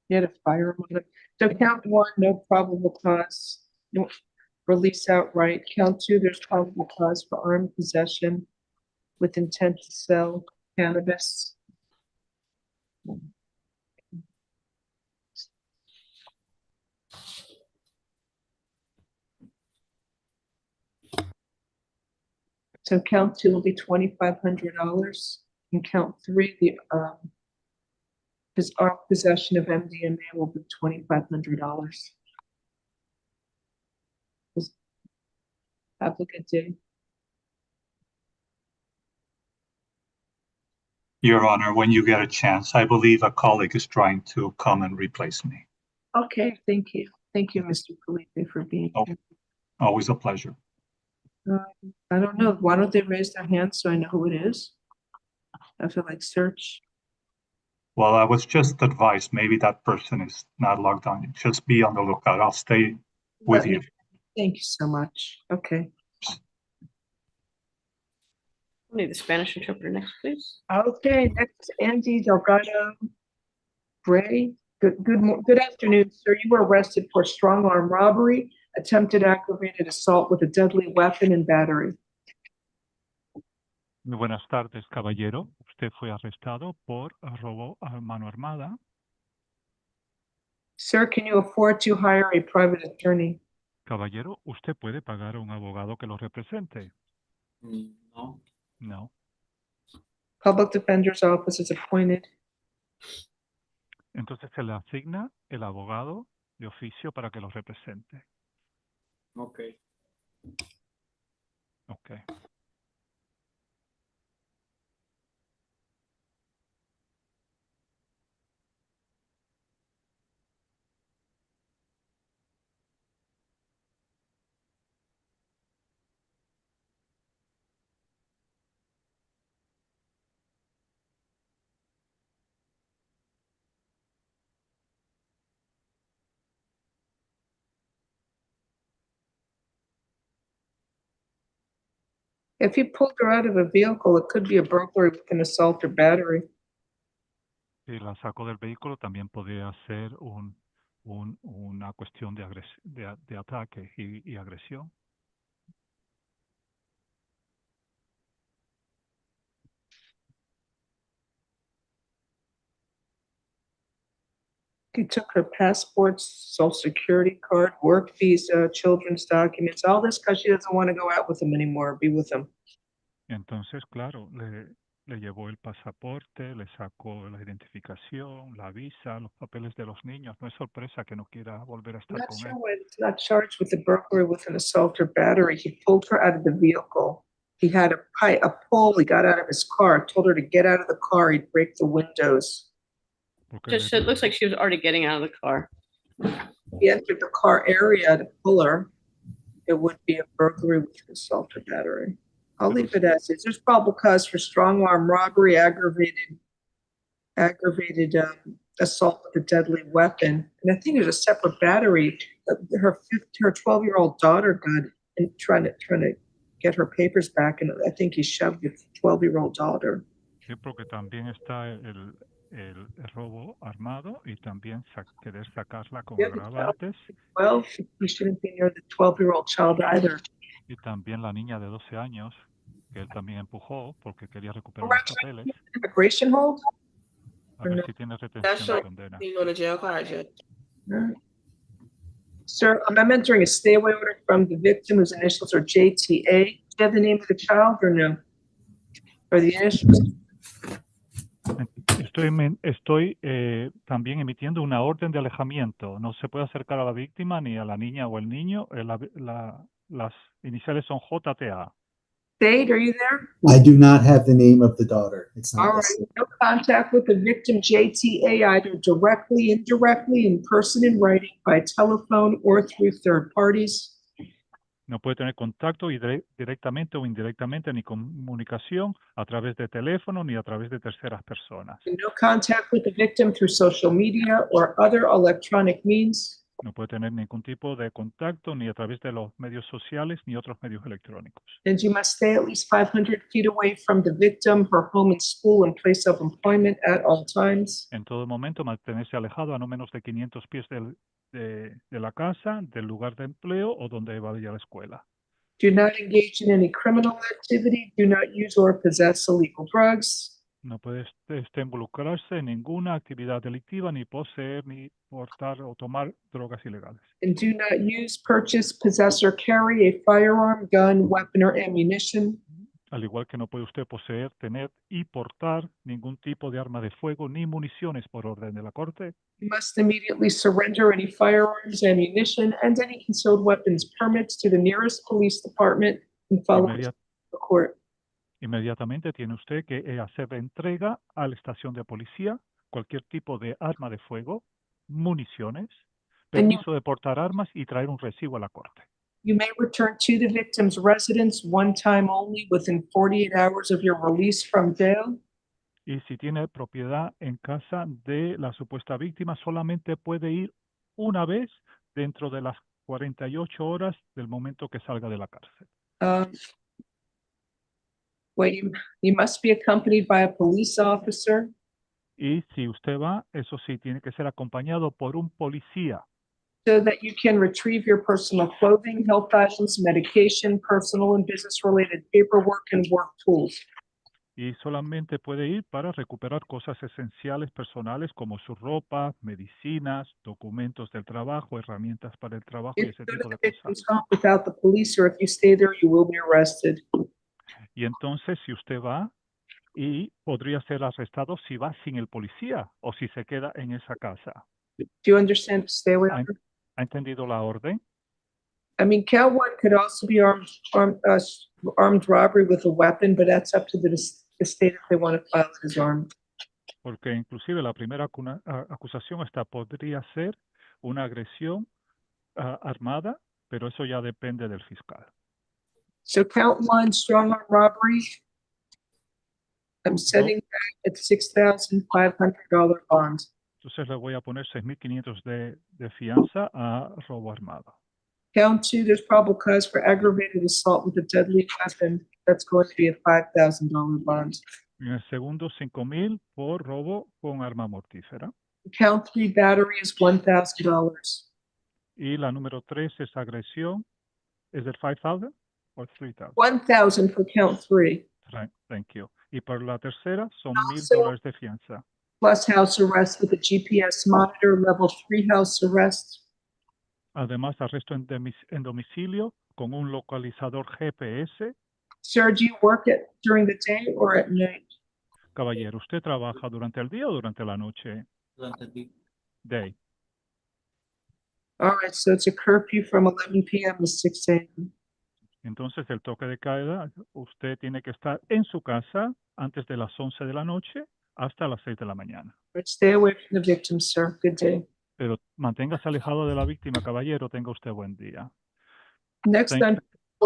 He had a firearm on it. So count one, no probable cause. No, release outright. Count two, there's probable cause for armed possession with intent to sell cannabis. So count two will be $2,500, and count three, his armed possession of MDMA will be $2,500. Have a good day. Your Honor, when you get a chance, I believe a colleague is trying to come and replace me. Okay, thank you. Thank you, Mr. Felipe, for being here. Always a pleasure. I don't know. Why don't they raise their hands so I know who it is? I feel like search. Well, I was just advised maybe that person is not logged on. Just be on the lookout. I'll stay with you. Thank you so much. Okay. Need the Spanish interpreter next, please. Okay, next, Andy Delgado Bray. Good afternoon, sir. You were arrested for strong arm robbery, attempted aggravated assault with a deadly weapon and battery. Muy buenas tardes, caballero. Usted fue arrestado por robo a mano armada. Sir, can you afford to hire a private attorney? Caballero, ¿usted puede pagar a un abogado que lo represente? No. No. Public Defender's Office is appointed. Entonces se le asigna el abogado de oficio para que lo represente. Okay. Okay. If you pulled her out of a vehicle, it could be a burglary with an assault or battery. Si la sacó del vehículo, también podría ser una cuestión de ataque y agresión. You took her passports, social security card, work visa, children's documents, all this because she doesn't want to go out with them anymore, be with them. Entonces, claro, le llevó el pasaporte, le sacó la identificación, la visa, los papeles de los niños. No es sorpresa que no quiera volver a I'm estar not con sure él. why he's not charged with the burglary with an assault or battery. He pulled her out of the vehicle. He had a pole, he got out of his car, told her to get out of the car, he'd break the windows. Porque Just, le- it looks like she was already getting out of the car. He entered the car area to pull her. It would be a burglary with assault or battery. I'll leave it as is. There's probable cause for strong arm robbery, aggravated assault with a deadly weapon. And I think there's a separate battery that her 12-year-old daughter got and trying to get her papers back. And I think he shoved the 12-year-old daughter. Sí, porque también está el robo armado y también querer sacarla con Yeah, agravantes well, he shouldn't be near the 12-year-old child either. y también la niña de 12 años que él también empujó porque quería recuperar los papeles. Immigration hold? A ver si tiene That's retención de showing condena. being on a jail card, Judge. Sir, I'm entering a stay away order from the victim whose initials are JTA. Do you have the name of the child or no? Or the initials? Estoy también emitiendo una orden de alejamiento. No se puede acercar a la víctima ni a la niña o el niño. Las iniciales son JTA. Dade, are you there? I do not have the name of the daughter. It's not All right, listed. no contact with the victim JTA either directly, indirectly, in person, in writing, by telephone, or through third parties. No puede tener contacto directamente o indirectamente ni comunicación a través de teléfono ni a través de terceras personas. And no contact with the victim through social media or other electronic means. No puede tener ningún tipo de contacto ni a través de los medios sociales ni otros medios electrónicos. And you must stay at least 500 feet away from the victim, her home and school and place of employment at all times. En todo momento mantenerse alejado a no menos de 500 pies de la casa, del lugar de empleo o donde vaya a la escuela. Do not engage in any criminal activity. Do not use or possess illegal drugs. No puede involucrarse en ninguna actividad delictiva, ni poseer, ni portar o tomar drogas ilegales. And do not use, purchase, possess, or carry a firearm, gun, weapon, or ammunition. Al igual que no puede usted poseer, tener y portar ningún tipo de arma de fuego ni municiones por orden de la Corte. You must immediately surrender any firearms, ammunition, and any concealed weapons permits to the nearest police department and follow the court. Inmediatamente tiene usted que hacer entrega a la estación de policía cualquier tipo de arma de fuego, municiones, permiso de portar armas y traer un recibo a la corte. You may return to the victim's residence one time only within 48 hours of your release from jail. Y si tiene propiedad en casa de la supuesta víctima, solamente puede ir una vez dentro de las 48 horas del momento que salga de la cárcel. You must be accompanied by a police officer. Y si usted va, eso sí, tiene que ser acompañado por un policía. So that you can retrieve your personal clothing, health items, medication, personal and business-related paperwork, and work tools. Y solamente puede ir para recuperar cosas esenciales personales como su ropa, medicinas, documentos del trabajo, herramientas para el trabajo y ese tipo de cosas. Without the police, or if you stay there, you will be arrested. Y entonces, si usted va, y podría ser arrestado si va sin el policía o si se queda en esa casa. Do you understand? Stay away. ¿Ha entendido la orden? I mean, count one could also be armed robbery with a weapon, but that's up to the state if they want to file it as armed. Porque inclusive la primera acusación hasta podría ser una agresión armada, pero eso ya depende del fiscal. So count one, strong arm robbery. I'm setting that at $6,500 bond. Entonces le voy a poner 6.500 de fianza a robo armado. Count two, there's probable cause for aggravated assault with a deadly weapon. That's going to be a $5,000 bond. En el segundo, 5.000 por robo con arma mortífera. Count three, battery is $1,000. Y la número 3 es agresión. ¿Es del 5,000 o 3,000? 1,000 for count three. Right, thank you. Y por la tercera son $1,000 de fianza. Plus house arrest with a GPS monitor, level 3 house arrest. Además, arresto en domicilio con un localizador GPS. Sir, do you work during the day or at night? Caballero, ¿usted trabaja durante el día o durante la noche? Durante el día. Day. All right, so it's a curfew from 11 p.m. to 6 a.m. Entonces, el toque de queda, usted tiene que estar en su casa antes de las 11 de la noche hasta las 6 de la mañana. But stay away from the victim, sir. Good day. Pero manténgase alejado de la víctima, caballero. Tenga usted buen día. Next Thank, on.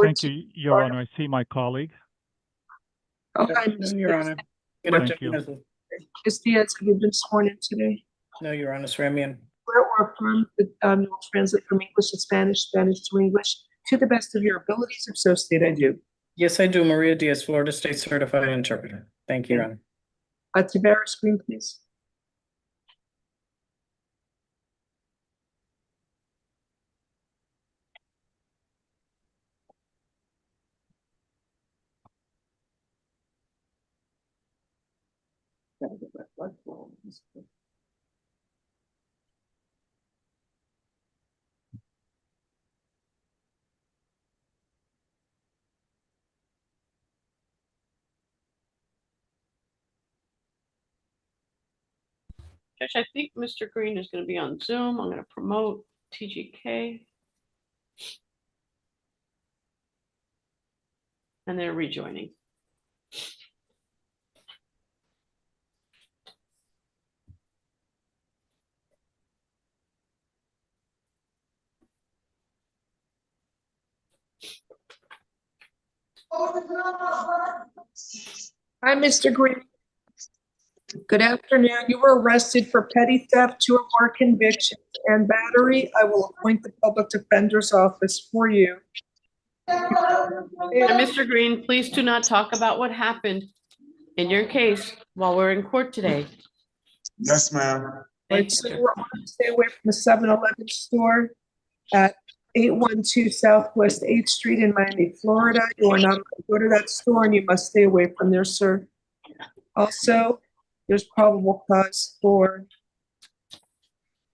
thank you, Your Honor. I see my colleague. Oh, hi, No, Your Honor. Good Thank you. afternoon. Ms. Diaz, have you been sworn in today? No, Your Honor, swear me in. Swear or affirm that you will translate from English to Spanish, Spanish to English, to the best of your abilities, if so state I do. Yes, I do. Maria Diaz, Florida State Certified Interpreter. Thank you, Your Honor. Tavera, screen, please. Judge, I think Mr. Green is going to be on Zoom. I'm going to promote TGK. And they're rejoining. Hi, Mr. Green. Good afternoon. You were arrested for petty theft, 2 or more convictions, and battery. I will appoint the public defender's office for you. Mr. Green, please do not talk about what happened in your case while we're in court today. Yes, ma'am. Right, so we're on to stay away from the 7-Eleven store at 812 Southwest 8th Street in Miami, Florida. You are not allowed to go to that store and you must stay away from there, sir. Also, there's probable cause for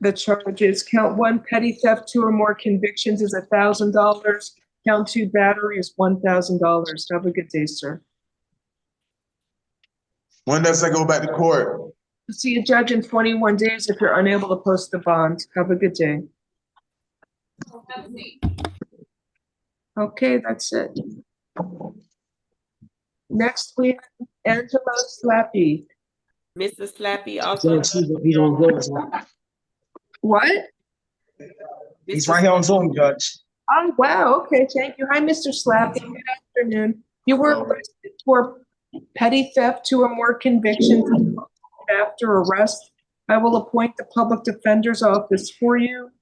the charges. Count 1, petty theft, 2 or more convictions is $1,000. Count 2, battery is $1,000. Have a good day, sir. When does that go back to court? See a judge in 21 days if you're unable to post the bond. Have a good day. Okay, that's it. Next, we have Angelo Slappy. Mr. Slappy also. He's on Zoom. What? He's right here on Zoom, Judge. Oh, wow. Okay, thank you. Hi, Mr. Slappy. Good afternoon. You were arrested for petty theft, 2 or more convictions after arrest. I will appoint the public defender's office for you.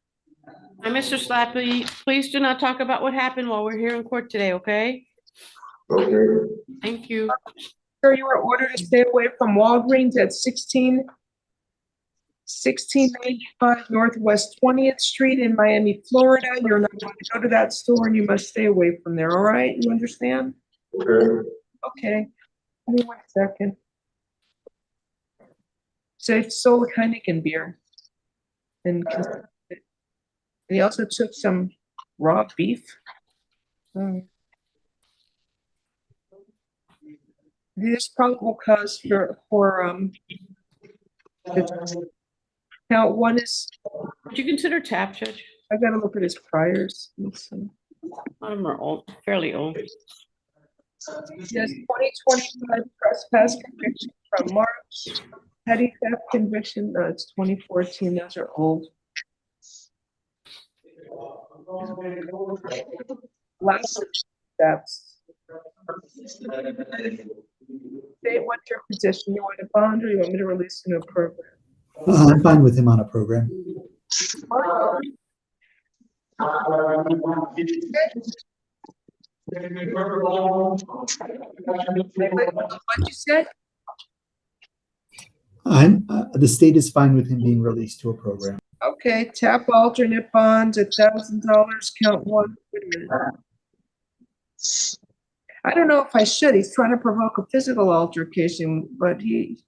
Hi, Mr. Slappy, please do not talk about what happened while we're here in court today, okay? Okay. Thank you. Sir, you are ordered to stay away from Walgreens at 1695 Northwest 20th Street in Miami, Florida. You're not going to go to that store and you must stay away from there, all right? You understand? Okay. Okay. Give me 1 second. So he sold Heineken beer. And he also took some raw beef. There's probable cause for count 1 is. Would you consider tap, Judge? I gotta look at his priors. Let's see. A lot of them are old, fairly old. Yes, 2025 trespass conviction from March. Petty theft conviction, no, it's 2014. Those are old. Last steps. State what's your position? You want a bond or you want me to release a new program? I'm fine with him on a program. What you said? The state is fine with him being released to a program. Okay, tap alternate bonds, $1,000, count 1. Wait a minute. I don't know if I should. He's trying to provoke a physical altercation, but he.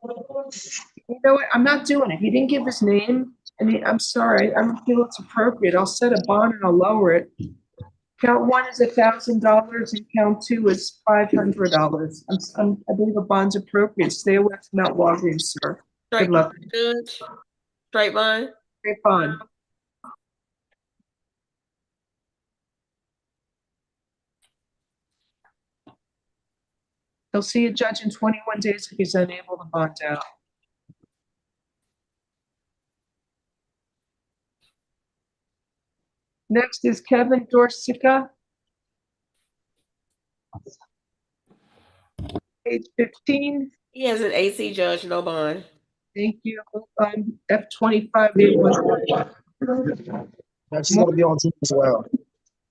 You know what? I'm not doing it. He didn't give his name, and I'm sorry. I don't feel it's appropriate. I'll set a bond and I'll lower it. Count 1 is $1,000 and count 2 is $500. I believe a bond's appropriate. Stay away from that Walgreens, sir. Good luck. Straight bond. Straight bond. He'll see a judge in 21 days if he's unable to bond out. Next is Kevin Dorsica. Page 15. He has an AC judge, no bond. Thank you. F25. That's gonna be on team as well.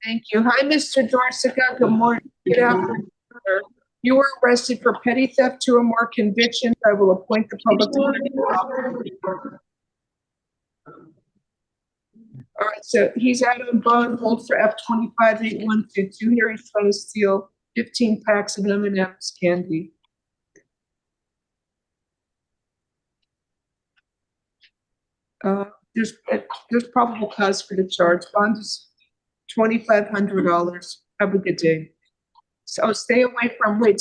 Thank you. Hi, Mr. Dorsica. Good morning. Good afternoon, sir. You were arrested for petty theft, 2 or more convictions. I will appoint the public defender. All right, so he's out on bond, hold for F25-8122. Here he's trying to steal 15 packs of M&M's candy. There's probable cause for the charge. Bond is $2,500. Have a good day. So stay away from the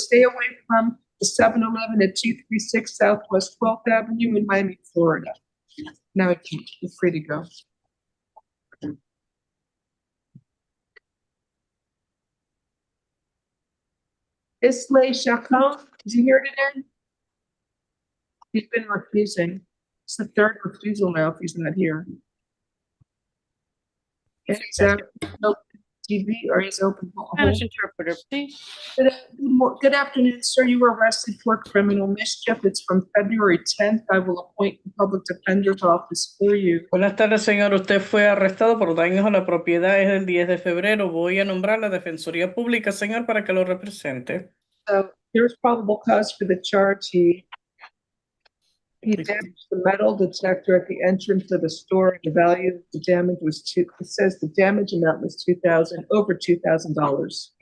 7-Eleven at 236 Southwest 12th Avenue in Miami, Florida. Now you're free to go. Islay Chacon, is he here today? He's been refusing. It's the 3rd refusal now if he's not here. And he's out no TV or he's open. Spanish interpreter, please. Good afternoon, sir. You were arrested for criminal mischief. It's from February 10th. I will appoint the public defender's office for you. Buenas tardes, señor. Usted fue arrestado por daños a la propiedad. Es el 10 de febrero. Voy a nombrar la Defensoría Pública, señor, para que lo represente. So here's probable cause for the charge. He damaged the metal detector at the entrance of the store. The value of the damage was it says the damage amount was over $2,000.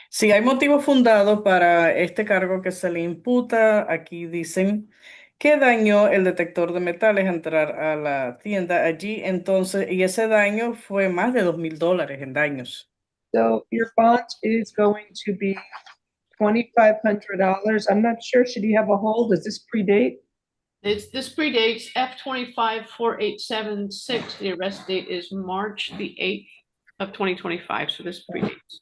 Si hay motivo fundado para este cargo que se le imputa, aquí dicen que dañó el detector de metales al entrar a la tienda allí, entonces, y ese daño fue más de $2,000 en daños. So your bond is going to be $2,500. I'm not sure. Should he have a hold? Does this predate? This predates F254876. The arrest date is March the 8th of 2025. So this predates.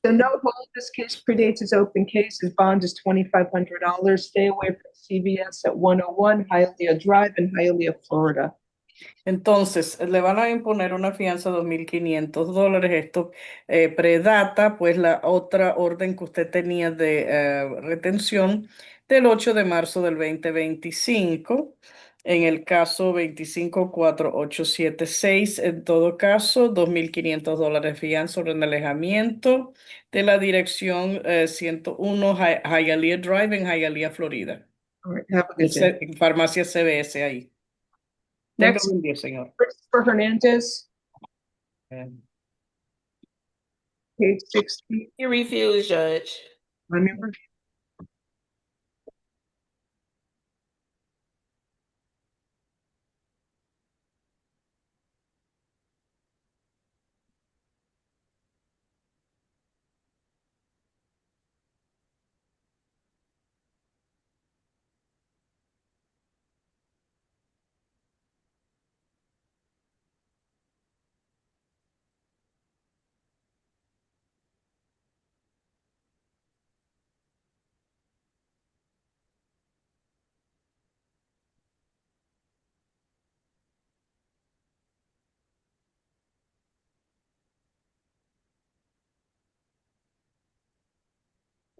So no hold. This case predates his open case. His bond is $2,500. Stay away from CVS at 101 Hialeah Drive in Hialeah, Florida. Entonces, le van a imponer una fianza de $2,500. Esto predata, pues, la otra orden que usted tenía de retención del 8 de marzo del 2025. En el caso 254876, en todo caso, $2,500 fianza sobre el alejamiento de la dirección 101 Hialeah Drive en Hialeah, Florida. All right, have a good day. En farmacia CBS ahí. Next, Tenga un día, señor. Christopher Hernandez. Page 60. He refused, Judge. Remember?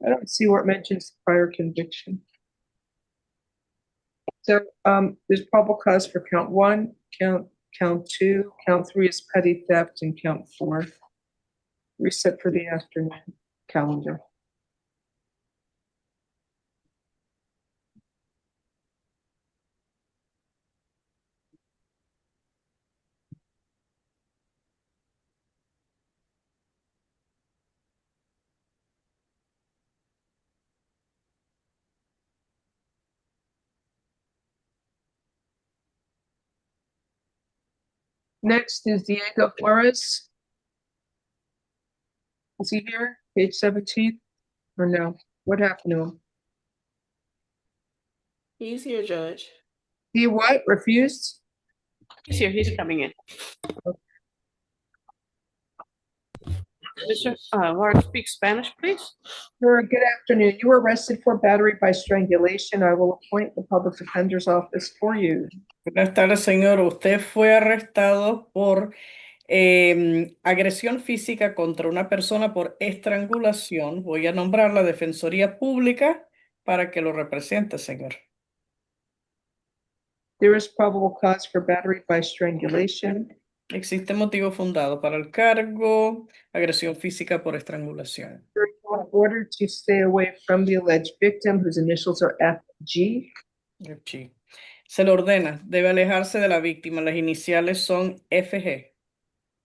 I don't see where it mentions prior conviction. So there's probable cause for count 1, count 2, count 3 is petty theft, and count 4. Reset for the afternoon calendar. Next is Diego Flores. Is he here? Page 17? Or no? What happened to him? He's here, Judge. He what? Refused? He's here. He's coming in. Mr. Laura, speak Spanish, please. Sir, good afternoon. You were arrested for battery by strangulation. I will appoint the public defender's office for you. Buenas tardes, señor. Usted fue arrestado por agresión física contra una persona por estrangulación. Voy a nombrar la Defensoría Pública para que lo represente, señor. There is probable cause for battery by strangulation. Existe motivo fundado para el cargo, agresión física por estrangulación. Sir, you are ordered to stay away from the alleged victim, whose initials are FG. FG. Se le ordena, debe alejarse de la víctima. Las iniciales son FG.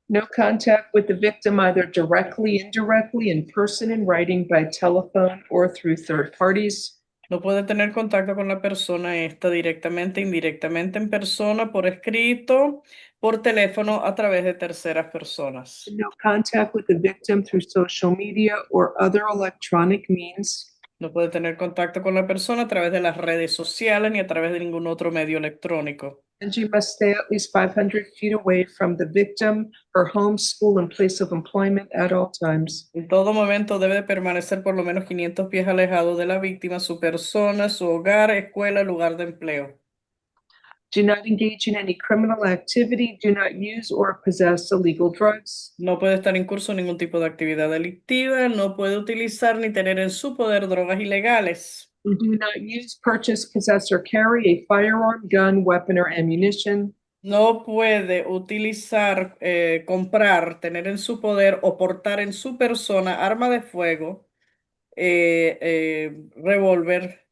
No contact with the victim, either directly, indirectly, in person, in writing, by telephone, or through third parties. No puede tener contacto con la persona esta directamente, indirectamente, en persona, por escrito, por teléfono, a través de terceras personas. No contact with the victim through social media or other electronic means. No puede tener contacto con la persona a través de las redes sociales ni a través de ningún otro medio electrónico. And you must stay at least 500 feet away from the victim, her home, school, and place of employment at all times. En todo momento debe permanecer por lo menos 500 pies alejado de la víctima, su persona, su hogar, escuela, lugar de empleo. Do not engage in any criminal activity. Do not use or possess illegal drugs. No puede estar en curso ningún tipo de actividad delictiva, no puede utilizar ni tener en su poder drogas ilegales. Do not use, purchase, possess, or carry a firearm, gun, weapon, or ammunition. No puede utilizar, comprar, tener en su poder o portar en su persona arma de fuego, revólver,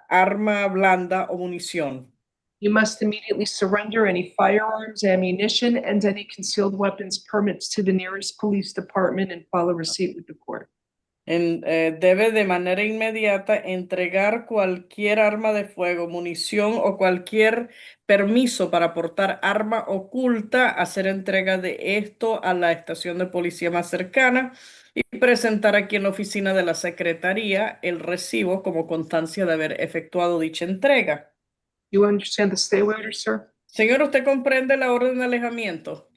arma blanda o munición. You must immediately surrender any firearms, ammunition, and any concealed weapons permits to the nearest police department and file a receipt with the court. Debe de manera inmediata entregar cualquier arma de fuego, munición o cualquier permiso para portar arma oculta, hacer entrega de esto a la estación de policía más cercana y presentar aquí en la oficina de la secretaría el recibo como constancia de haber efectuado dicha entrega. You understand the stay order, sir? Señor, ¿usted comprende la orden de alejamiento?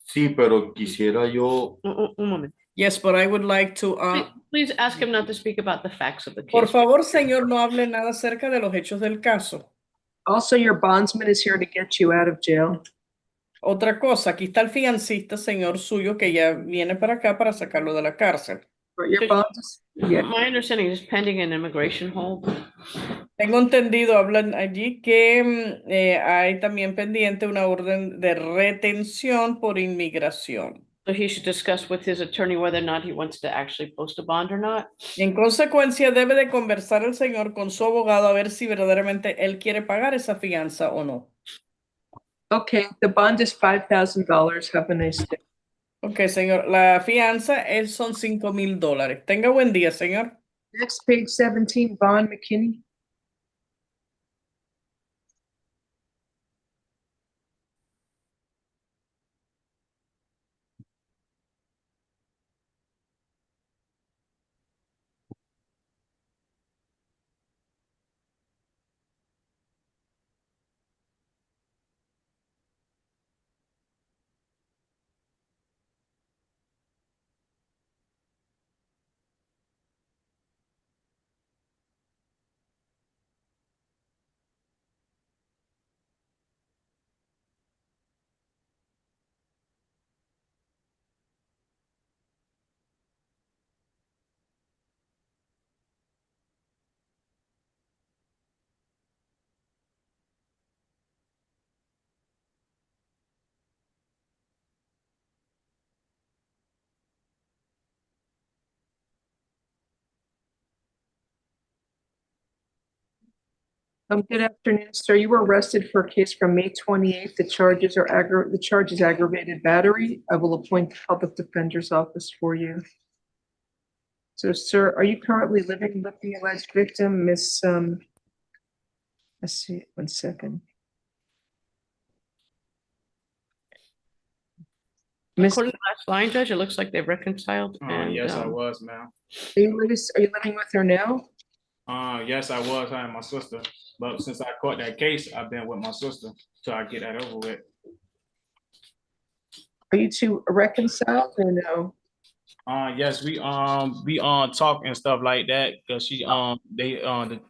Sí, pero quisiera yo. Un momento. Yes, but I would like to. Please ask him not to speak about the facts of the case. Por favor, señor, no hable nada acerca de los hechos del caso. Also, your bondsman is here to get you out of jail. Otra cosa, aquí está el fiancista, señor suyo, que ya viene para acá para sacarlo de la cárcel. My understanding is pending an immigration hold. Tengo entendido, hablan allí que hay también pendiente una orden de retención por inmigración. So he should discuss with his attorney whether or not he wants to actually post a bond or not. En consecuencia, debe de conversar el señor con su abogado a ver si verdaderamente él quiere pagar esa fianza o no. Okay, the bond is $5,000. Have a nice day. Ok, señor, la fianza son $5,000. Tenga buen día, señor. Next, page 17, Vaughn McKinney. Good afternoon, sir. You were arrested for a case from May 28th. The charge is aggravated battery. I will appoint the public defender's office for you. So, sir, are you currently living with the alleged victim, Miss? Let's see, 1 second. According to the last line, Judge, it looks like they've reconciled. Yes, I was, ma'am. Are you living with her now? Yes, I was. I am my sister. But since I caught that case, I've been with my sister till I get that over with. Are you two reconciled or no? Yes, we talk and stuff like that because the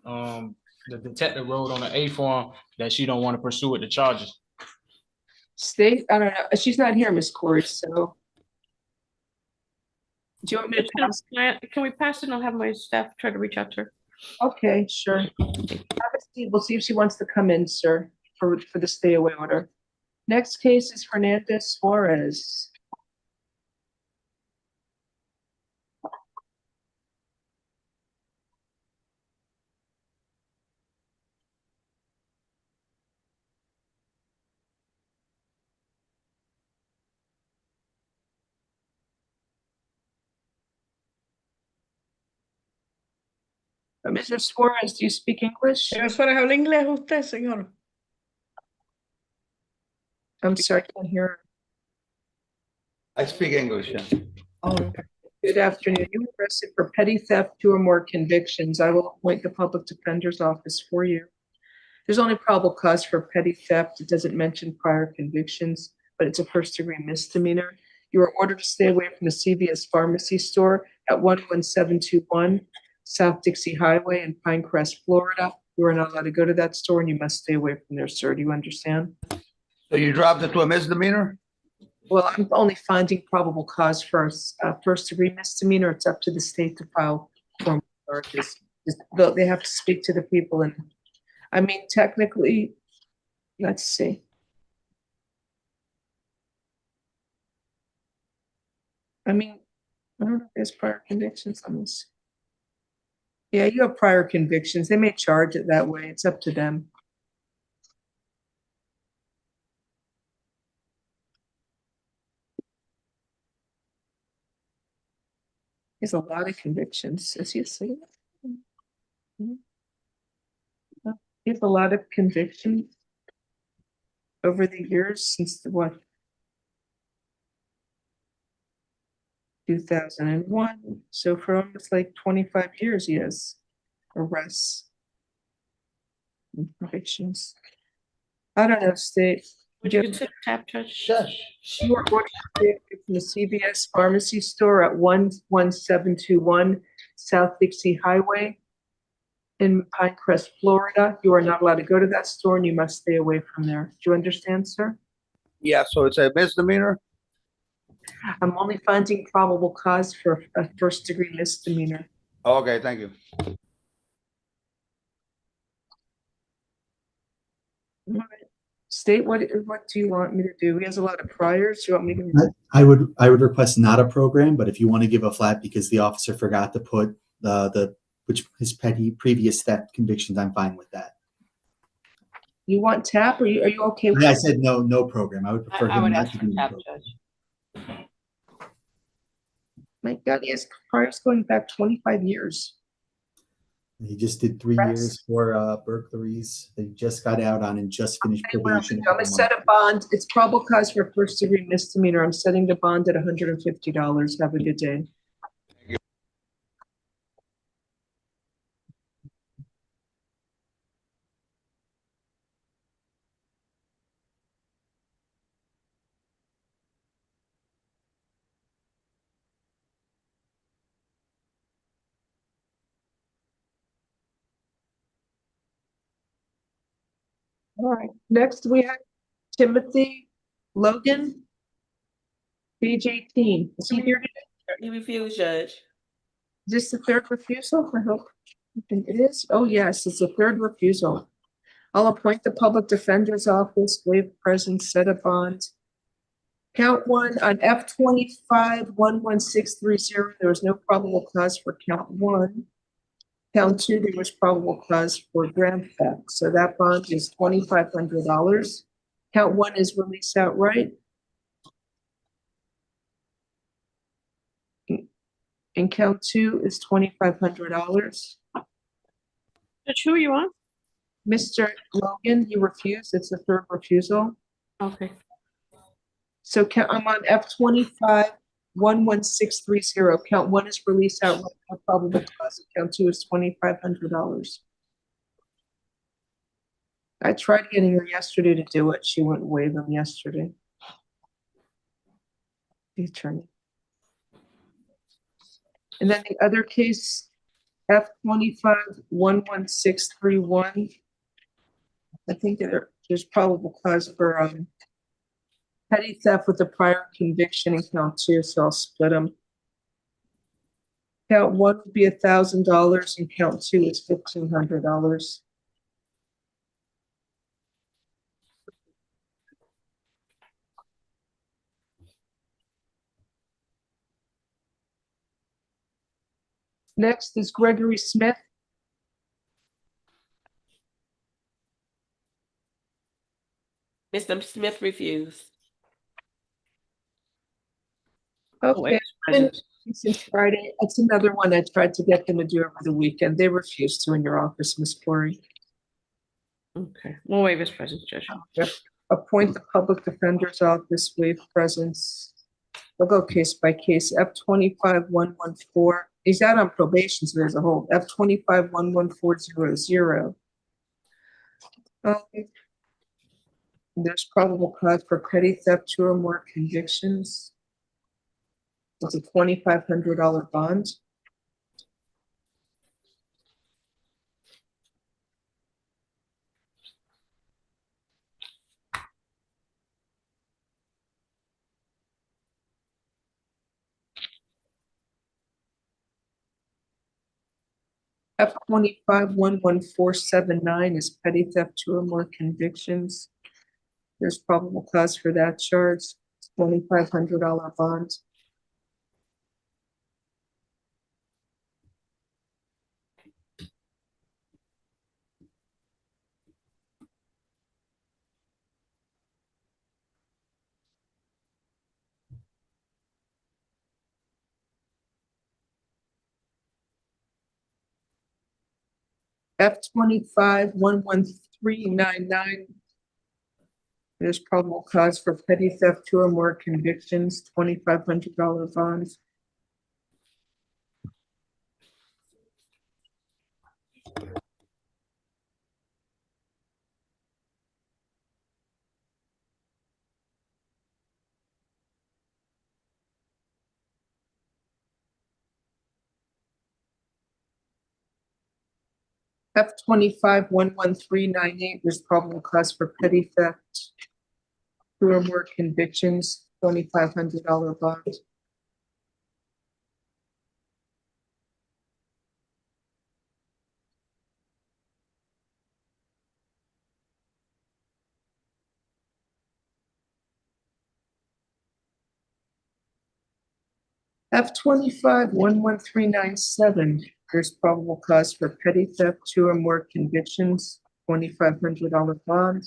detective wrote on the A form that she don't want to pursue the charges. State, I don't know. She's not here, Miss Corey, so. Do you want me to pass? Can we pass it and I'll have my staff try to reach out to her? Okay, sure. We'll see if she wants to come in, sir, for the stay away order. Next case is Hernandez Suarez. Mr. Suarez, do you speak English? Señor Suárez, ¿habla inglés usted, señor? I'm sorry, I can't hear her. I speak English, yeah. Oh. Good afternoon. You were arrested for petty theft, 2 or more convictions. I will appoint the public defender's office for you. There's only probable cause for petty theft. It doesn't mention prior convictions, but it's a first-degree misdemeanor. You are ordered to stay away from the CVS pharmacy store at 11721 South Dixie Highway in Pinecrest, Florida. You are not allowed to go to that store and you must stay away from there, sir. Do you understand? So you dropped it to a misdemeanor? Well, I'm only finding probable cause for a first-degree misdemeanor. It's up to the state to file formal charges. They have to speak to the people, and I mean, technically, let's see. I mean, I don't know if there's prior convictions on this. Yeah, you have prior convictions. They may charge it that way. It's up to them. There's a lot of convictions. As you see, he has a lot of convictions over the years since the what? 2001. So for almost like 25 years, he has arrests and convictions. I don't know, state. Would you consider tap judge? Shush. You are ordered to stay away from the CVS pharmacy store at 11721 South Dixie Highway in Pinecrest, Florida. You are not allowed to go to that store and you must stay away from there. Do you understand, sir? Yeah, so it's a misdemeanor? I'm only finding probable cause for a first-degree misdemeanor. Okay, thank you. All right. State, what do you want me to do? He has a lot of priors. Do you want me to? I would request not a program, but if you want to give a flat because the officer forgot to put which his previous theft convictions, I'm fine with that. You want tap, or are you okay with? I said no program. I would prefer I him would not ask to for be in tap the program. judge. My God, he has priors going back 25 years. He just did 3 years for burglaries. They just got out on and just finished probation. I'm gonna set a bond. It's probable cause for first-degree misdemeanor. I'm setting the bond at $150. Have a good day. All right, next we have Timothy Logan, age 18. Is he here today? He refused, Judge. Is this the third refusal? I hope it is. Oh, yes, it's the third refusal. I'll appoint the public defender's office, waive presence, set a bond. Count 1 on F25 11630. There was no probable cause for count 1. Count 2, there was probable cause for grand theft. So that bond is $2,500. Count 1 is released outright. And count 2 is $2,500. Who are you on? Mr. Logan, he refused. It's the third refusal. Okay. So I'm on F25 11630. Count 1 is released outright. No probable cause. Count 2 is $2,500. I tried getting her yesterday to do it. She wouldn't waive them yesterday. the attorney. And then the other case, F25-11631. I think there's probable cause for petty theft with a prior conviction in count 2, so I'll split them. Count 1 would be $1,000 and count 2 is $1,500. Next is Gregory Smith. Mr. Smith refused. Okay, and since Friday, it's another one I tried to get them to do over the weekend. They refused to in your office, Ms. Corey. Okay, we'll waive his presence, Judge. Appoint the public defender's office, waive presence. We'll go case by case. F25-114. He's out on probation, so there's a whole F25-11400. There's probable cause for petty theft, 2 or more convictions. It's a $2,500 bond. F25-11479 is petty theft, 2 or more convictions. There's probable cause for that charge. $2,500 bond. F25-11399. There's probable cause for petty theft, 2 or more convictions, $2,500 bonds. F25-11398, there's probable cause for petty theft, 2 or more convictions, $2,500 bond. F25-11397, there's probable cause for petty theft, 2 or more convictions, $2,500 bond.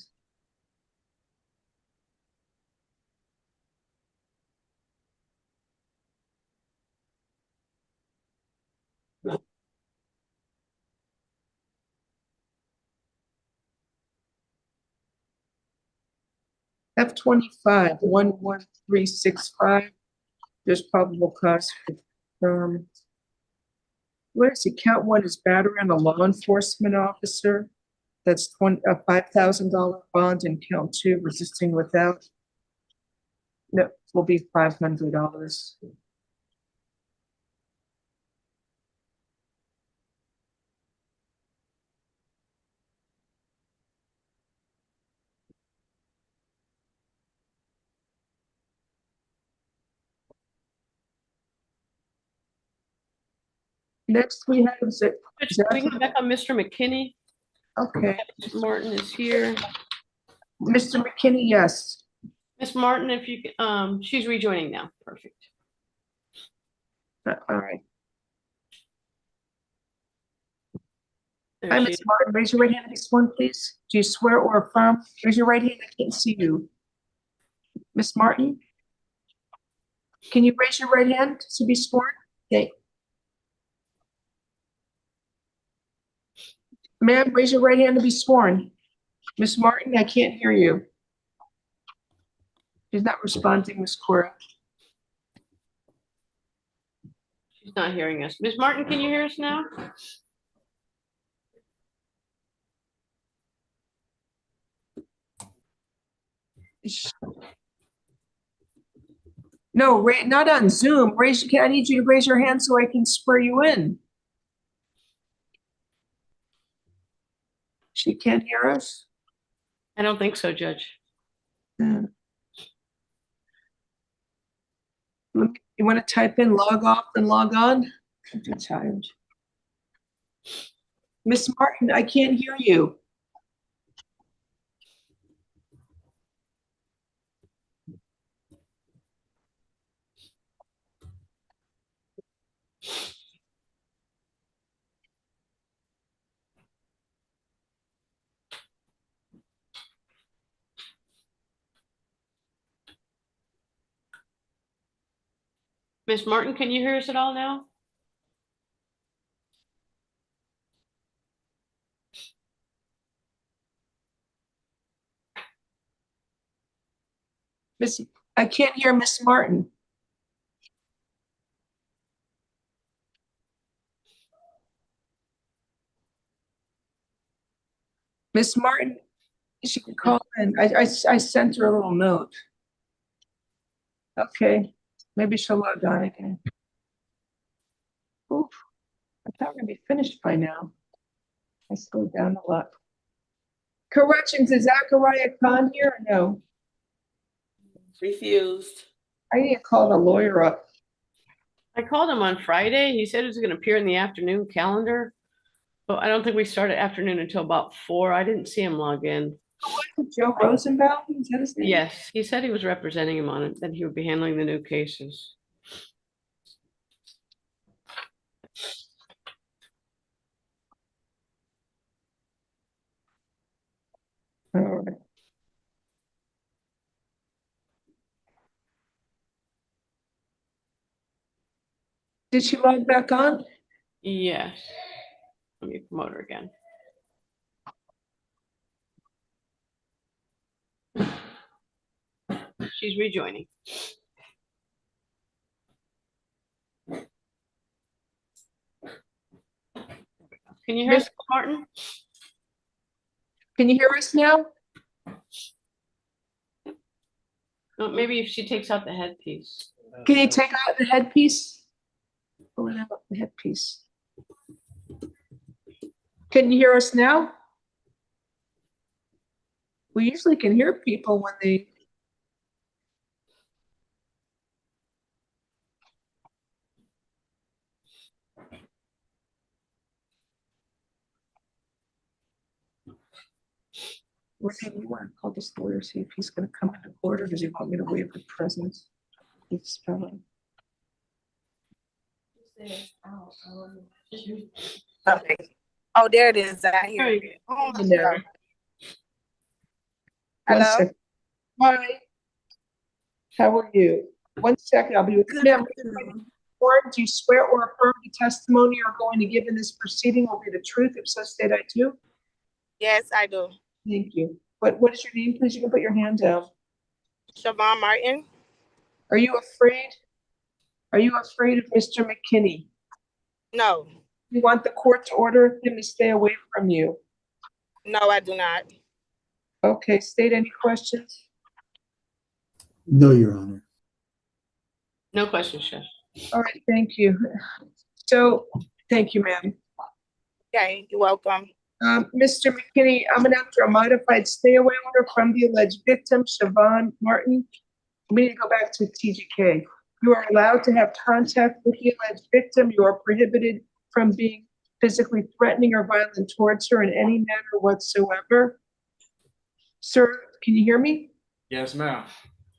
F25-11365, there's probable cause for, where is it? Count 1 is battery on a law enforcement officer. That's a $5,000 bond, and count 2, resisting without. No, will be $500. Next, we have Judge, can we get back on Mr. McKinney? Okay. Martin is here. Mr. McKinney, yes. Miss Martin, if you she's rejoining now. Perfect. All right. There Hi, she Ms. is. Martin, raise your right hand next one, please. Do you swear or affirm? Raise your right hand, I can't see you. Ms. Martin? Can you raise your right hand to be sworn? Okay. Ma'am, raise your right hand to be sworn. Ms. Martin, I can't hear you. She's not responding, Ms. Cora. She's not hearing us. Miss Martin, can you hear us now? No, not on Zoom. I need you to raise your hand so I can swear you in. She can't hear us? I don't think so, Judge. You want to type in log off and log on? I'm too tired. Miss Martin, I can't hear you. Miss Martin, can you hear us at all now? I can't hear Miss Martin. Miss Martin, she can call in. I sent her a little note. Okay, maybe she'll log on again. Oof, I thought we were gonna be finished by now. I slowed down a lot. Corrections, is Zachariah Khan here or no? Refused. I need to call the lawyer up. I called him on Friday. He said it was going to appear in the afternoon calendar, but I don't think we started afternoon until about 4. I didn't see him log in. Joe Rosenbaum, is that his name? Yes, he said he was representing him on it, that he would be handling the new cases. All right. Did she log back on? Yes. Let me promote her again. She's rejoining. Can you hear us, Martin? Can you hear us now? Oh, maybe if she takes out the headpiece. Can you take out the headpiece? Pulling out the headpiece. Can you hear us now? We usually can hear people when they. What do you want to call this lawyer, see if he's going to come into court, or does he want me to waive the presence? It's spelling. Okay. Oh, there it is. I hear it. Oh, No. Hello? 1 second. Hi. How are you? 1 second, I'll be with you. Ma'am, do you swear or affirm the testimony you're going to give in this proceeding will be the truth, if so state I do? Yes, I do. Thank you. What is your name, please? You can put your hand down. Siobhan Martin. Are you afraid? Are you afraid of Mr. McKinney? No. You want the court to order him to stay away from you? No, I do not. Okay, state any questions? No, Your Honor. No questions, Chef. All right, thank you. So, thank you, ma'am. Okay, you're welcome. Mr. McKinney, I'm gonna have to a modified stay away order from the alleged victim, Siobhan Martin. We need to go back to TGK. You are allowed to have contact with the alleged victim. You are prohibited from being physically threatening or violent towards her in any manner whatsoever. Sir, can you hear me? Yes, ma'am.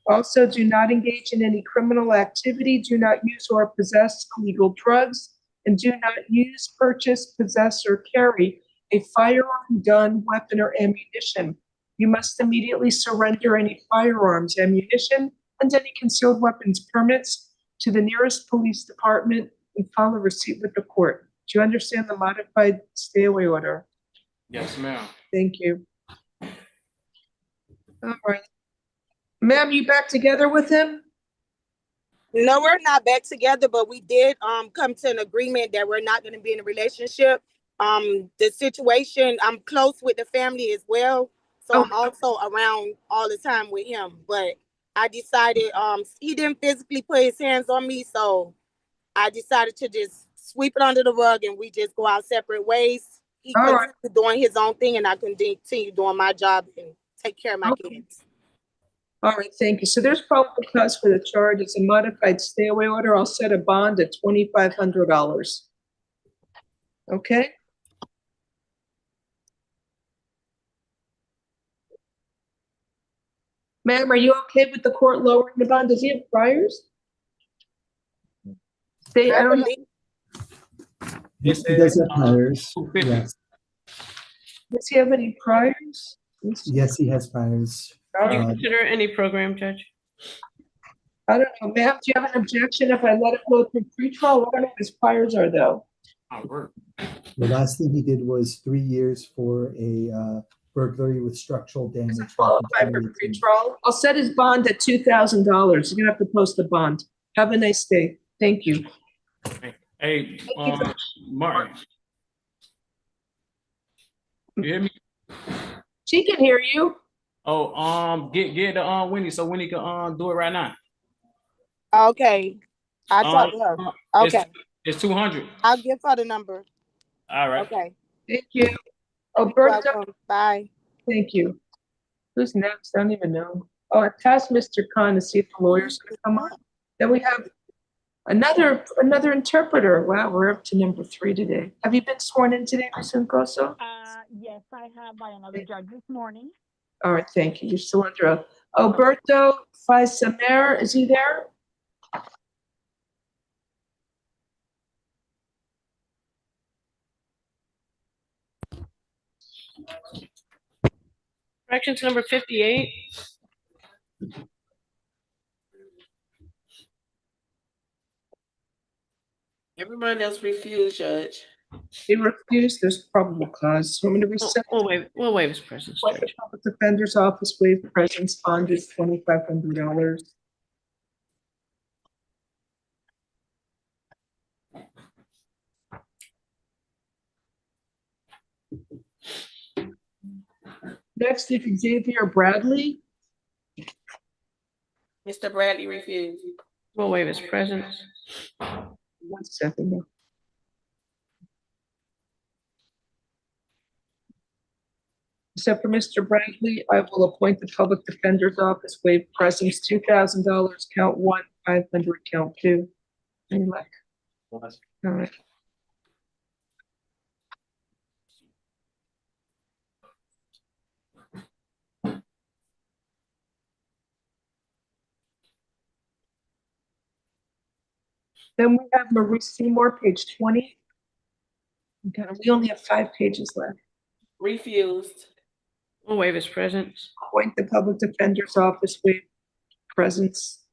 Also, do not engage in any criminal activity, do not use or possess illegal drugs, and do not use, purchase, possess, or carry a firearm, gun, weapon, or ammunition. You must immediately surrender any firearms, ammunition, and any concealed weapons permits to the nearest police department and file a receipt with the court. Do you understand the modified stay away order? Yes, ma'am. Thank you. All right. Ma'am, you back together with him? No, we're not back together, but we did come to an agreement that we're not going to be in a relationship. The situation, I'm close with the family as well, so I'm also around all the time with him. But I decided, he didn't physically put his hands on me, so I decided to just sweep it under the rug and we just go our separate ways. He continued doing his own thing and I continue doing my job and take care of my kids. All right, thank you. So there's probable cause for the charge. It's a modified stay away order. I'll set a bond at $2,500. Okay? Ma'am, are you okay with the court lowering the bond? Does he have priors? I don't know. He does have priors. Yes. Does he have any priors? Yes, he has priors. Would you consider any program, Judge? I don't know, ma'am. Do you have an objection if I let it go through pretrial? I don't know what his priors are, though. The last thing he did was 3 years for a burglary with structural damage. Qualify for pretrial. I'll set his bond at $2,000. You're gonna have to post the bond. Have a nice day. Thank you. Hey, Martin. You hear me? She can hear you. Oh, get the Wendy so Wendy can do it right now. Okay. I talked to her. Okay. It's 200. I'll give her the number. All right. Okay. Thank you. Oh, You're Bertha. welcome. Bye. Thank you. Who's next? I don't even know. Oh, I tasked Mr. Khan to see if the lawyers could come on. Then we have another interpreter. Wow, we're up to number 3 today. Have you been sworn in today, Ms. Nkoso? Yes, I have by another judge this morning. All right, thank you. You're still under oath. Alberto Faisamer, is he there? Corrections number 58. Everyone else refused, Judge. He refused. There's probable cause. Want me to reset? We'll waive his presence, What the Judge. public defender's office waive presence bond is $2,500. Next is Xavier Bradley. Mr. Bradley refused. We'll waive his presence. 1 second. Except for Mr. Bradley, I will appoint the public defender's office, waive presence, $2,000, count 1, 500, count 2. Any luck? All right. Then we have Marie Seymour, page 20. Okay, we only have 5 pages left. Refused. We'll waive his presence. Appoint the public defender's office, waive presence.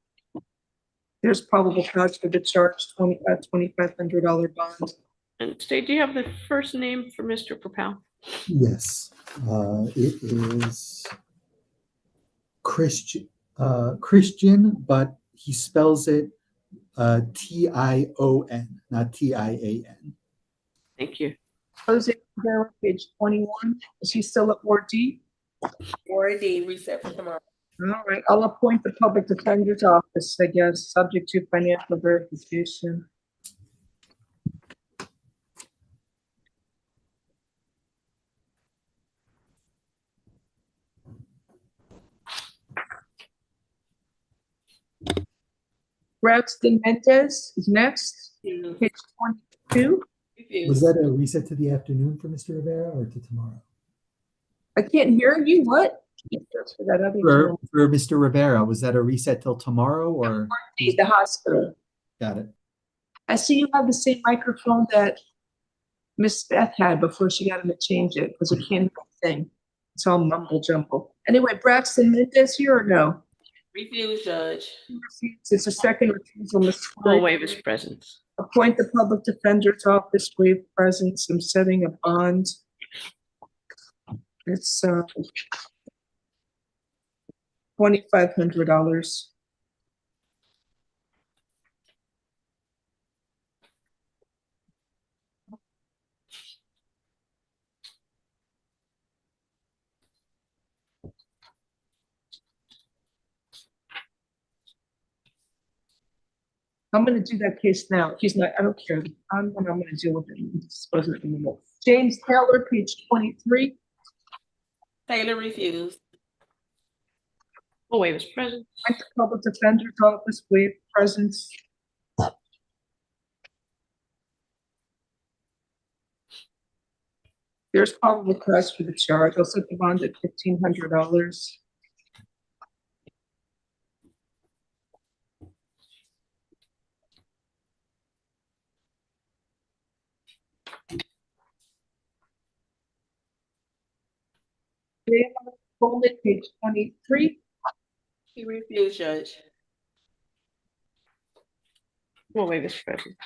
There's probable cause for the charge, $2,500 bond. And State, do you have the first name for Mr. Propel? Yes, it is Christian, but he spells it Tion, not Tian. Thank you. Jose Rivera, page 21. Is he still at Ward D? Ward D, reset for tomorrow. All right, I'll appoint the public defender's office, I guess, subject to financial verification. Braxton Mendez is next, page 22. Was that a reset to the afternoon for Mr. Rivera or to tomorrow? I can't hear you. What? For that other For Mr. Rivera, was that a reset till tomorrow or? The hospital. Got it. I see you have the same microphone that Miss Beth had before she got him to change it because it can't hear a thing. It's all mumble jumble. Anyway, Braxton Mendez here or no? Refused, Judge. It's a second refusal, Ms. We'll waive his presence. Appoint the public defender's office, waive presence. I'm setting a bond. It's $2,500. I'm gonna do that case now. He's not, I don't care. I'm gonna deal with it. Dispose of it in a minute. James Taylor, page 23. Taylor refused. Full waivers present. Went to Public Defender's Office, waive presence. There's probable cause for the charge. I'll set the bond at $1,500. Coleman, page 23. He refused, Judge. Full waivers present.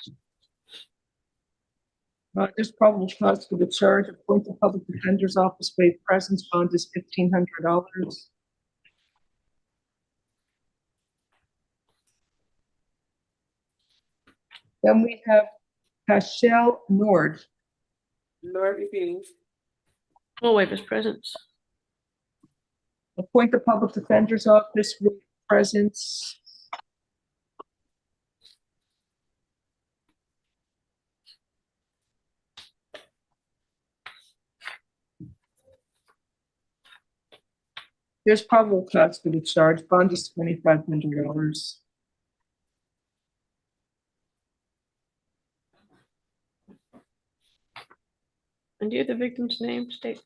There's probable cause for the charge. Appoint the Public Defender's Office, waive presence, bond is $1,500. Then we have Cashel Nord. Lord refused. Full waivers present. Appoint the Public Defender's Office, waive presence. There's probable cause for the charge. Bond is $2,500. And do you have the victim's name, state?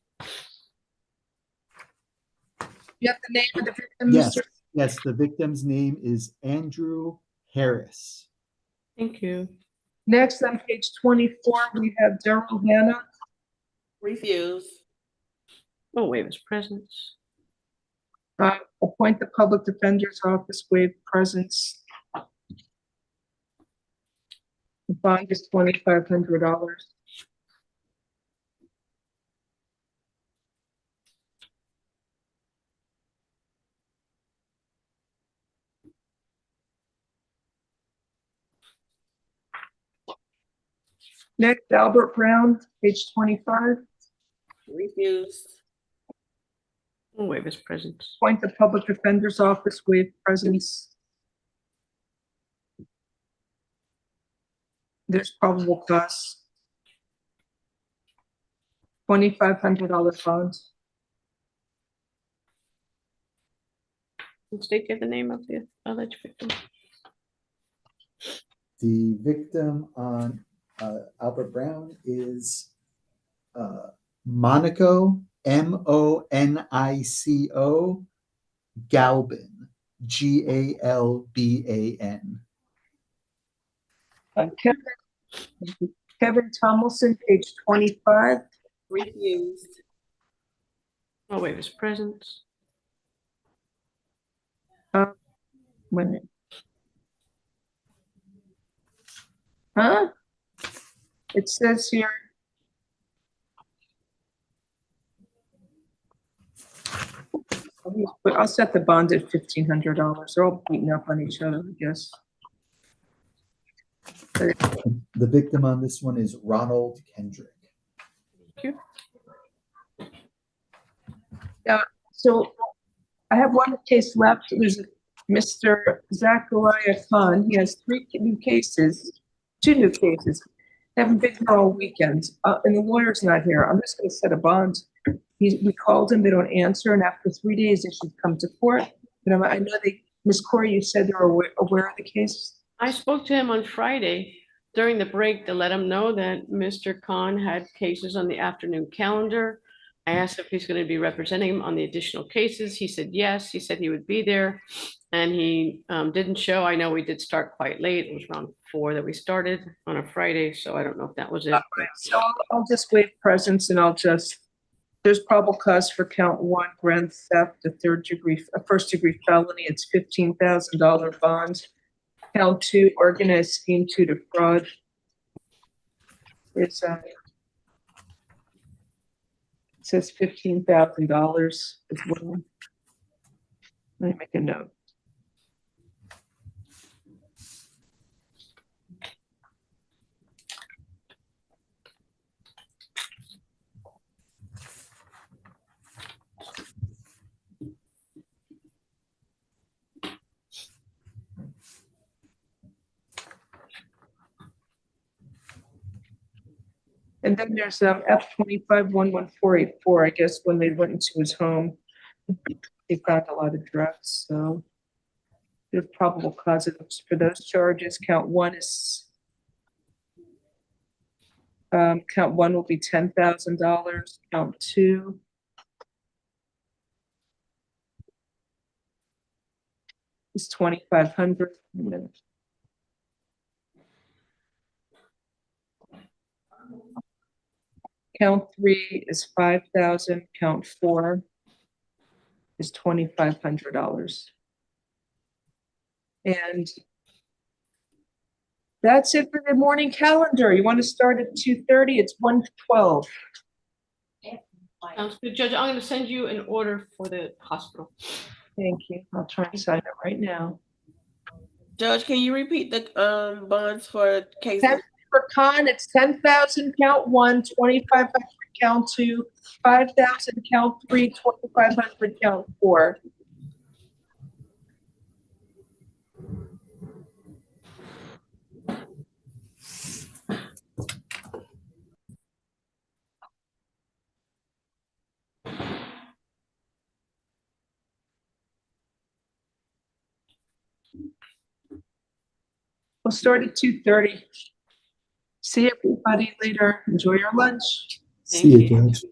You have the name of the victim, Yes, Mr. yes, the victim's name is Andrew Harris. Thank you. Next, on page 24, we have Daryl Hannah. Refused. Full waivers present. Appoint the Public Defender's Office, waive presence. The bond is $2,500. Next, Albert Brown, page 25. Refused. Full waivers present. Appoint the Public Defender's Office, waive presence. There's probable cause. $2,500 bond. And state, do you have the name of the alleged victim? The victim on Albert Brown is Monaco, Monico Galban, Galban. Kevin Tomlinson, page 25. Refused. Full waivers present. Wait a minute. Huh? It says here. But I'll set the bond at $1,500. They're all beating up on each other, I guess. The victim on this one is Ronald Kendrick. Thank you. Yeah, so I have one case left. There's Mr. Zachariah Khan. He has two new cases. Haven't been here all weekend, and the lawyer's not here. I'm just going to set a bond. We called them, they don't answer, and after 3 days, they should come to court. But I know Ms. Corey, you said they were aware of the case? I spoke to him on Friday during the break to let him know that Mr. Khan had cases on the afternoon calendar. I asked if he's going to be representing him on the additional cases. He said yes. He said he would be there, and he didn't show. I know we did start quite late. It was around 4 that we started on a Friday, so I don't know if that was it. So I'll just waive presence, and there's probable cause for count 1, grand theft, a first degree felony. It's $15,000 bond. Count 2, organized scheme to defraud. It says $15,000 as well. Let me make a note. And then there's F25-11484, I guess when they went into his home, they found a lot of drugs, so the probable causes for those charges, count one will be $10,000, count two is $2,500. Count three is $5,000, count four is $2,500. And that's it for the morning calendar. You want to start at 2:30? It's 1:12. Sounds good, Judge. I'm gonna send you an order for the hospital. Thank you. I'll try and sign it right now. Judge, can you repeat the bonds for cases? For con, it's 10,000 count one, 2,500 count two, 5,000 count three, 2,500 count four. We'll start at 2:30. See everybody later. Enjoy your lunch. See you, Judge.